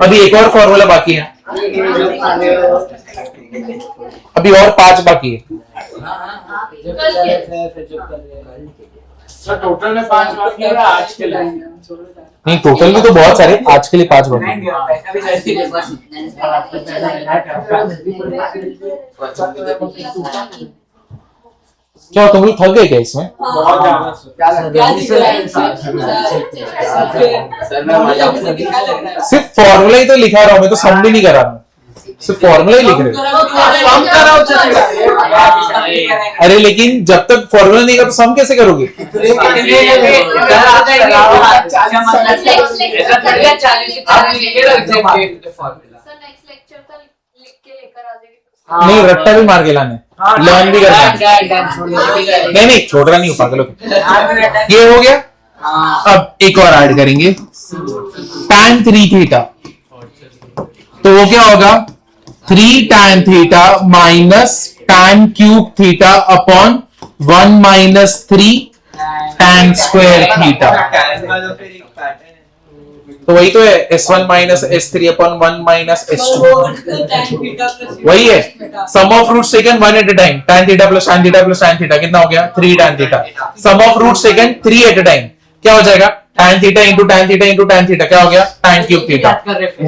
[SPEAKER 1] अभी एक और फॉर्मूला बाकी है, अभी और 5 बाकी है।
[SPEAKER 2] सर टोटल में 5 बाकी है आज के लिए?
[SPEAKER 1] नहीं, टोटल में तो बहुत सारे, आज के लिए 5 बाकी है। क्या तुम लोग थक गए क्या इसमें?
[SPEAKER 2] बहुत ज्यादा सर।
[SPEAKER 3] क्या लग
[SPEAKER 4] क्या
[SPEAKER 3] रहा
[SPEAKER 4] दिख रहा है
[SPEAKER 5] सर मैं मजा
[SPEAKER 4] क्या लग रहा है?
[SPEAKER 1] सिर्फ फॉर्मूला ही तो लिखा रहा हूँ मैं, तो सम भी नहीं करा मैं, सिर्फ फॉर्मूला ही लिख रहे हो।
[SPEAKER 3] कम कराओ चलेगा।
[SPEAKER 1] अरे लेकिन जब तक फॉर्मूला नहीं का तो सम कैसे करोगे?
[SPEAKER 7] सर नेक्स्ट लेक्चर तक लिख के लेकर आ जाएंगे।
[SPEAKER 1] नहीं, रट्टा भी मार के लाने, लर्न भी करना है। नहीं नहीं, छोड़ रहा नहीं हूँ, पागल हो। ये हो गया। अब एक और ऐड करेंगे, tan 3 थीटा, तो वो क्या होगा 3 tan theta minus tan cube theta upon 1 minus 3 tan square theta. तो वही तो है S1 minus S3 upon 1 minus S2, वही है। Sum of root second 1 at a time, tan theta plus tan theta plus tan theta कितना हो गया 3 tan theta. Sum of root second 3 at a time क्या हो जाएगा tan theta into tan theta into tan theta क्या हो गया tan cube theta.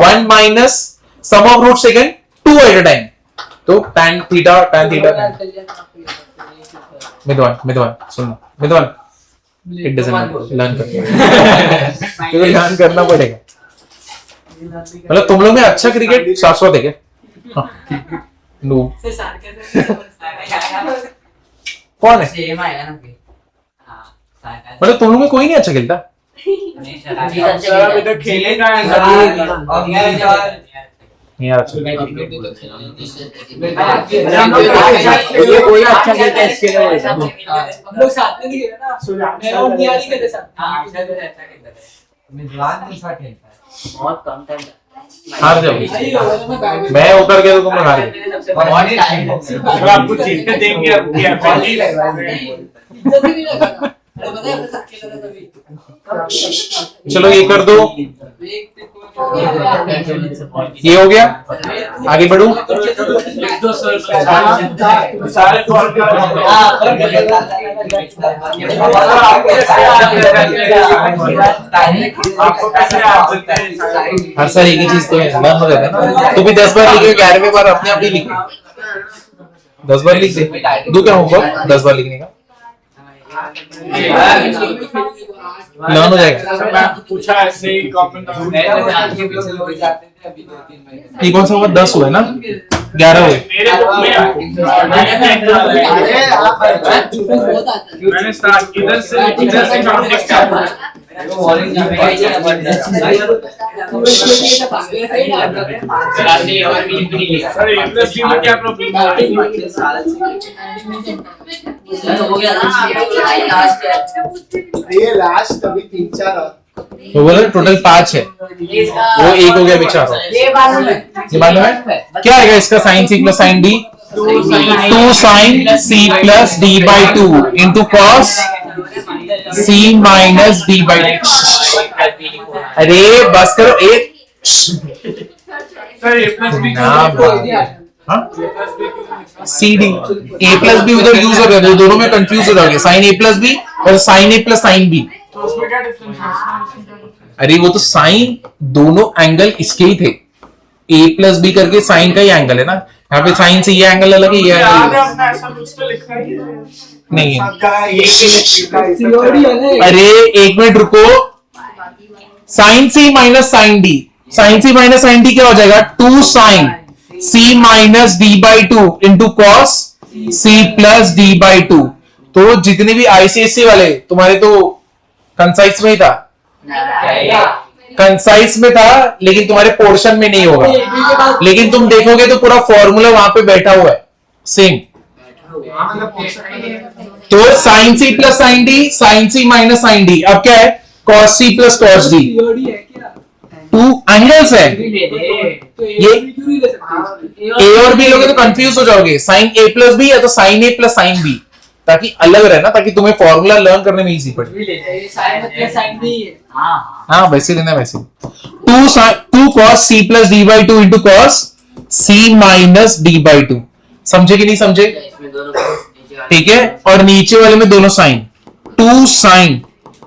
[SPEAKER 1] 1 minus sum of root second 2 at a time, तो tan थीटा मिदवान सुनो मिदवान, इट डजंट लर्न कर लर्न करना पड़ेगा। मतलब तुम लोग में अच्छा क्रिकेट शाश्वत है क्या? नो कौन है?
[SPEAKER 6] सेम आएगा ना फिर। हाँ,
[SPEAKER 1] मतलब तुम लोग में कोई नहीं अच्छा खेलता?
[SPEAKER 2] सर अभी तक खेलेगा
[SPEAKER 1] नहीं यार अच्छा।
[SPEAKER 8] ये कोई अच्छा खेलता है इसके लिए बोलता हूँ।
[SPEAKER 4] हम लोग साथ में नहीं खेले ना, मैं और निया नहीं खेले साथ।
[SPEAKER 5] हाँ अच्छा तो रहता है मिजवान के साथ खेलता है
[SPEAKER 6] बहुत कम टाइम
[SPEAKER 1] हार जाओ, मैं उतर गया तो तुम लोग हार गए।
[SPEAKER 2] सर आपको जीतने देंगे अब क्या पार्टी लग रहा है।
[SPEAKER 4] इज्जत ही नहीं लगा। अरे पता है अपने साथ खेला था तभी।
[SPEAKER 1] चलो ये कर दो, ये हो गया, आगे बढ़ू।
[SPEAKER 2] सारे आपको कैसे
[SPEAKER 1] हर साल एक ही चीज तो है, लर्न हो जाता है ना। तू भी 10 बार लिखे, 11वें बार अपने आप ही लिखे। 10 बार लिख दे, दो क्या होगा 10 बार लिखने का, लर्न हो जाएगा।
[SPEAKER 2] पूछा ऐसे ही कमेंट
[SPEAKER 1] ये कौन सा हुआ 10 हुआ है ना, 11 हुए।
[SPEAKER 2] मेरे बुक में
[SPEAKER 4] बहुत आता है।
[SPEAKER 2] मैंने स्टार्ट इधर से काउंटिंग स्टार्ट सर इंडस्ट्री में क्या प्रॉब्लम
[SPEAKER 6] हो गया ना लास्ट है।
[SPEAKER 3] ये लास्ट अभी 3-4 और
[SPEAKER 1] वो बोला टोटल 5 है, वो एक हो गया बेचारा।
[SPEAKER 8] ये मालूम है,
[SPEAKER 1] ये मालूम है क्या आएगा इसका sin C plus sin D, 2 sin C plus D by 2 into cos C minus D by 2। अरे बस करो एक
[SPEAKER 2] sir A plus B
[SPEAKER 1] C D A plus B उधर यूज हो गया, दोनों में कंफ्यूज हो जाओगे, साइन ए प्लस बी और sine A plus sine B.
[SPEAKER 2] तो उसमें क्या डिफरेंस है?
[SPEAKER 1] अरे वो तो साइन दोनों एंगल इसके ही थे, ए प्लस बी करके साइन का ही एंगल है ना, यहाँ पे साइन से ये एंगल अलग है, ये
[SPEAKER 2] याद
[SPEAKER 1] एंगल
[SPEAKER 2] है अपना ऐसा कुछ तो लिखा ही है
[SPEAKER 1] नहीं है।
[SPEAKER 3] सबका ये
[SPEAKER 4] Theory है ना।
[SPEAKER 1] अरे एक मिनट रुको, sine C minus sine D, sine C minus sine D क्या हो जाएगा 2 sine C minus D by 2 into cos C plus D by 2। तो जितने भी आईसीएससी वाले तुम्हारे तो कंसाइज में ही था, कंसाइज में था लेकिन तुम्हारे पोर्शन में नहीं होगा, लेकिन तुम देखोगे तो पूरा फॉर्मूला वहां पे बैठा हुआ है सेम। तो sine C plus sine D, sine C minus sine D, अब क्या है cos C plus cos D,
[SPEAKER 4] Theory है क्या?
[SPEAKER 1] 2 एंगल्स है।
[SPEAKER 4] तो
[SPEAKER 1] ये
[SPEAKER 4] क्यों नहीं ले सकते?
[SPEAKER 1] ए और बी लोगे तो कंफ्यूज हो जाओगे, साइन ए प्लस बी या तो sign A plus sine B, ताकि अलग रहे ना, ताकि तुम्हें फॉर्मूला लर्न करने में इजी पड़े।
[SPEAKER 4] ये साइन मतलब साइन नहीं है।
[SPEAKER 1] हाँ वैसे लेना वैसे। 2 cos c plus D by 2 into cos c minus D by 2, समझे कि नहीं समझे?
[SPEAKER 6] इसमें दोनों को नीचे वाले-
[SPEAKER 1] ठीक है, और नीचे वाले में दोनों साइन, 2 साइन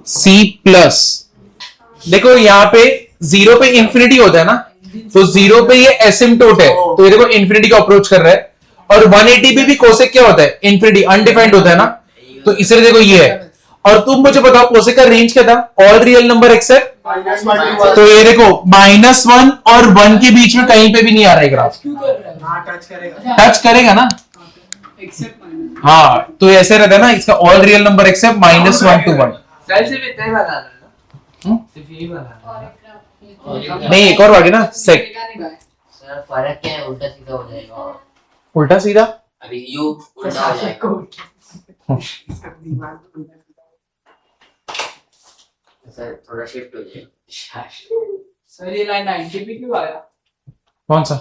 [SPEAKER 1] c प्लस, देखो यहाँ पे 0 पे इंफिनिटी होता है ना, तो 0 पे ये एसिम्टोट है, तो ये देखो इंफिनिटी को अप्रोच कर रहा है, और 180 पे भी कोसेक क्या होता है? इन्फिनिटी, अनडिफाइंड होता है ना, तो इसलिए देखो ये है। और तुम मुझे बताओ कोसेक का रेंज क्या था? ऑल रियल नंबर एक्सेप्ट, तो ये देखो -1 और 1 के बीच में कहीं पे भी नहीं आ रहा है ग्राफ।
[SPEAKER 4] क्यों कर रहा है?
[SPEAKER 3] हाँ टच करेगा।
[SPEAKER 1] टच करेगा ना,
[SPEAKER 4] एक्सेप्ट माइनस
[SPEAKER 1] हाँ, तो ऐसे रहता है ना, इसका all real number except -1 to 1।
[SPEAKER 5] Sir सिर्फ इतना ही बना ना,
[SPEAKER 1] हम्म?
[SPEAKER 5] सिर्फ यही बना।
[SPEAKER 1] नहीं, एक और बाकी ना, सेक,
[SPEAKER 6] सर फर्क क्या है, उल्टा सीधा हो जाएगा।
[SPEAKER 1] उल्टा सीधा,
[SPEAKER 6] अभी यू उल्टा हो जाएगा। सर थोड़ा शिफ्ट हो जाएगा।
[SPEAKER 4] सर ये लाइन 90 पे क्यों आया?
[SPEAKER 1] कौन सा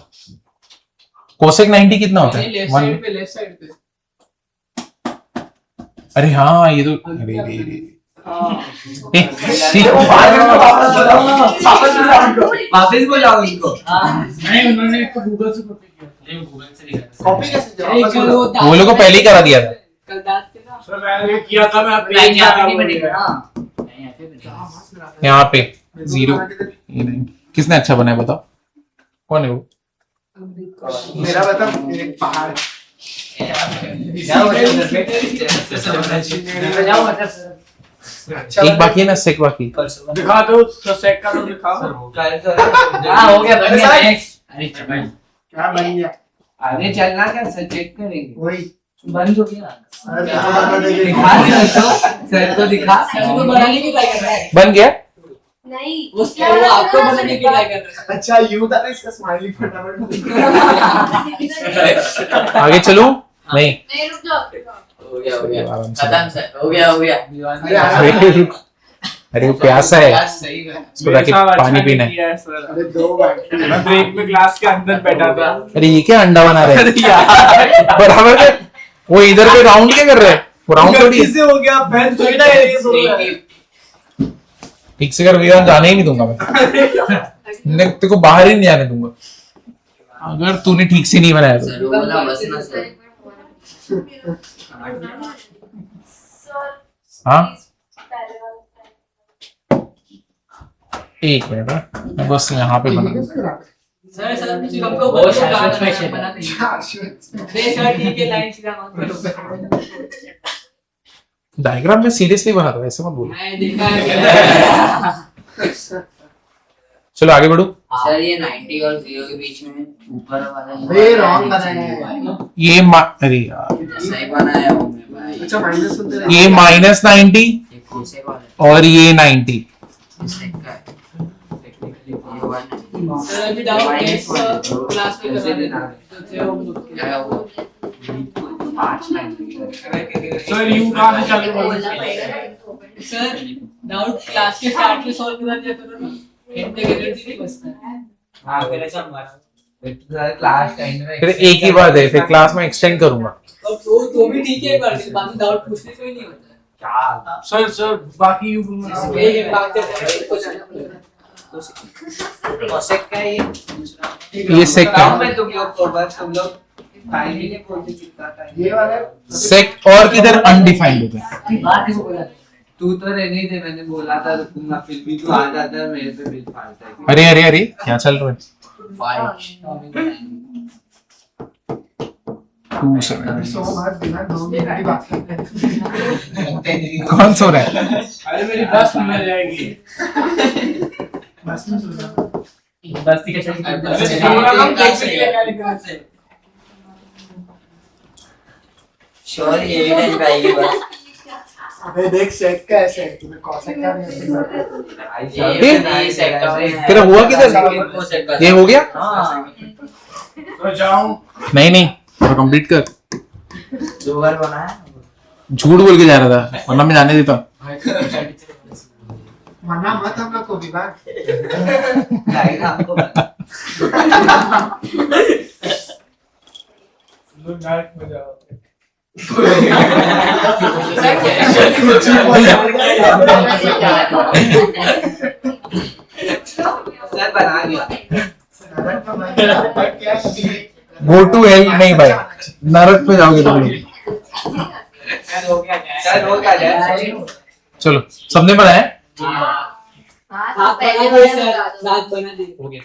[SPEAKER 1] कोसेक 90 कितना होता है?
[SPEAKER 4] लेफ्ट
[SPEAKER 1] 1।
[SPEAKER 4] साइड पे, लेफ्ट साइड पे।
[SPEAKER 1] अरे हाँ, ये तो अरे अरे अरे
[SPEAKER 4] हाँ
[SPEAKER 5] वापस बुलाओ इनको।
[SPEAKER 2] नहीं उन्होंने एक तो गूगल से कॉपी किया था।
[SPEAKER 5] नहीं गूगल से निकाल।
[SPEAKER 3] कॉपी कैसे
[SPEAKER 4] अरे कल
[SPEAKER 3] जाओ?
[SPEAKER 1] वो लोग को पहले ही करा दिया था।
[SPEAKER 4] कल दास थे ना।
[SPEAKER 2] सर मैंने किया था, मैं
[SPEAKER 8] लाइन यहाँ पे नहीं बनेगा ना, लाइन यहाँ पे बनेगा।
[SPEAKER 1] यहाँ पे 0, ये नहीं, किसने अच्छा बनाया बताओ, कौन है वो?
[SPEAKER 3] मेरा बता, एक पहाड़
[SPEAKER 8] बजाओ मतलब सर।
[SPEAKER 1] एक बाकी है ना, सेक बाकी।
[SPEAKER 2] दिखा दो तो सेक का तो दिखाओ।
[SPEAKER 8] हाँ हो गया, बन गया नेक्स्ट। अरे चल
[SPEAKER 3] क्या बन गया?
[SPEAKER 5] आगे चलना क्या सर, चेक करेंगे।
[SPEAKER 3] वही
[SPEAKER 8] बंद हो गया।
[SPEAKER 3] सर यहाँ बता देंगे।
[SPEAKER 5] दिखा सर को दिखा।
[SPEAKER 4] सर को बनाने की ट्राई कर रहा है।
[SPEAKER 1] बन गया।
[SPEAKER 7] नहीं
[SPEAKER 4] वो आपको बनाने की ट्राई कर रहा है।
[SPEAKER 3] अच्छा यू था ना, इसका स्माइली फटाफट।
[SPEAKER 1] आगे चलो, नहीं
[SPEAKER 7] नहीं रुक जाओ
[SPEAKER 6] हो गया हो गया,
[SPEAKER 1] आराम से।
[SPEAKER 6] खत्म सर, हो गया हो गया।
[SPEAKER 1] अरे वो प्यासा है,
[SPEAKER 6] यार सही है।
[SPEAKER 1] उसको जाके पानी पीना है।
[SPEAKER 2] किया है सर।
[SPEAKER 3] अरे दो बार
[SPEAKER 2] मैं ब्रेक में क्लास के अंदर बैठा था।
[SPEAKER 1] अरे ये क्या अंडा बना रहे हैं? बराबर है, वो इधर पे राउंड क्या कर रहे हैं? वो राउंड थोड़ी है।
[SPEAKER 3] किससे हो गया? बेंच थोड़ी ना है ये सुन रहा है।
[SPEAKER 1] ठीक से कर, विवान जाने ही नहीं दूंगा मैं तेरे को बाहर ही नहीं आने दूंगा अगर तूने ठीक से नहीं बनाया तो।
[SPEAKER 6] सर वो वाला बस ना सर।
[SPEAKER 1] हाँ एक मिनट, मैं बस यहाँ पे बना
[SPEAKER 4] सर सर कुछ हमको
[SPEAKER 8] वो
[SPEAKER 4] बहुत
[SPEAKER 8] शाश्वत
[SPEAKER 4] गाना
[SPEAKER 8] स्पेशल।
[SPEAKER 4] बनाना नहीं।
[SPEAKER 3] हाँ, shit.
[SPEAKER 4] नहीं सर ठीक है, लाइन सीधा मत करो।
[SPEAKER 1] डायग्राम में सीरियसली बना रहा हूँ, ऐसे मत बोलो।
[SPEAKER 4] मैं देखा है।
[SPEAKER 1] चलो आगे बढ़ो।
[SPEAKER 6] सर ये 90 और 0 के बीच में ऊपर वाला
[SPEAKER 3] ये wrong बनाया है।
[SPEAKER 1] ये अरे यार,
[SPEAKER 6] सही बनाया हूँ मैं भाई।
[SPEAKER 3] अच्छा माइनस सुनते रहे।
[SPEAKER 1] ये -90
[SPEAKER 6] ये कोसे वाला
[SPEAKER 1] और ये 90।
[SPEAKER 6] इसका है। ये वन है।
[SPEAKER 4] सर अभी डाउट टेस्ट क्लास में करा देना। तो थे वो
[SPEAKER 6] क्या वो 5
[SPEAKER 2] सर यू कहाँ से चालू करूँ?
[SPEAKER 4] सर डाउट क्लास के स्टार्ट में सॉल्व करा दिया करो ना। इंटीग्रेटेड नहीं बचता है।
[SPEAKER 5] हाँ फिर ऐसा हमारा क्लास टाइम में
[SPEAKER 1] फिर एक ही बात है, फिर क्लास में एक्सटेंड करूंगा।
[SPEAKER 4] और तो भी ठीक है, पर बाद में डाउट पूछने से ही नहीं होता है।
[SPEAKER 5] क्या
[SPEAKER 2] सर बाकी यू
[SPEAKER 4] ये बात करते हैं कुछ
[SPEAKER 5] कोसेक का
[SPEAKER 1] ये सेक
[SPEAKER 5] बताओ
[SPEAKER 1] का
[SPEAKER 5] मैं तुम लोग को, बस तुम लोग टाइम ही नहीं बोलते कितना टाइम।
[SPEAKER 3] ये वाला
[SPEAKER 1] सेक और किधर अनडिफाइंड होता है।
[SPEAKER 8] बात किसको बोला?
[SPEAKER 5] तू तो रहने दे, मैंने बोला था रुकूंगा, फिर भी तू आ जाता है मेरे पे बिल फाड़ता है।
[SPEAKER 1] अरे अरे अरे क्या चल रहा है? 270।
[SPEAKER 3] सो बात बिना 2 मिनट की बात करते हैं।
[SPEAKER 1] कौन सो रहा है?
[SPEAKER 2] अरे मेरी 10 मिल जाएगी।
[SPEAKER 3] बस में सुन रहा।
[SPEAKER 8] बस ठीक है चल।
[SPEAKER 2] अरे सोना कम देख के क्या लिखा है?
[SPEAKER 6] श्योर ये भी नहीं पाएगी बस।
[SPEAKER 3] अबे देख सेक का ऐसे है, तुम्हें कॉसेक का नहीं है।
[SPEAKER 6] ये सेक्टर में
[SPEAKER 1] तेरा हुआ किधर? ये हो गया?
[SPEAKER 6] हाँ
[SPEAKER 2] तो जाऊं?
[SPEAKER 1] नहीं नहीं, थोड़ा कंप्लीट कर।
[SPEAKER 6] 2 बार बनाया।
[SPEAKER 1] झूठ बोल के जा रहा था, वरना मैं जाने देता।
[SPEAKER 3] मना मत हम लोग को विभाग।
[SPEAKER 5] लाइन आपको
[SPEAKER 2] लोग डायरेक्ट में जाओ।
[SPEAKER 5] सर बना दिया।
[SPEAKER 1] गो टू हेल नहीं भाई, नरक पे जाओगे तुम लोग।
[SPEAKER 5] सर हो क्या जाए।
[SPEAKER 1] चलो सबने बनाया?
[SPEAKER 7] हाँ
[SPEAKER 4] आप
[SPEAKER 7] पहले
[SPEAKER 4] पहले
[SPEAKER 7] वाला
[SPEAKER 4] सर
[SPEAKER 7] बता दो।
[SPEAKER 4] रात बना दी।
[SPEAKER 1] हो गया।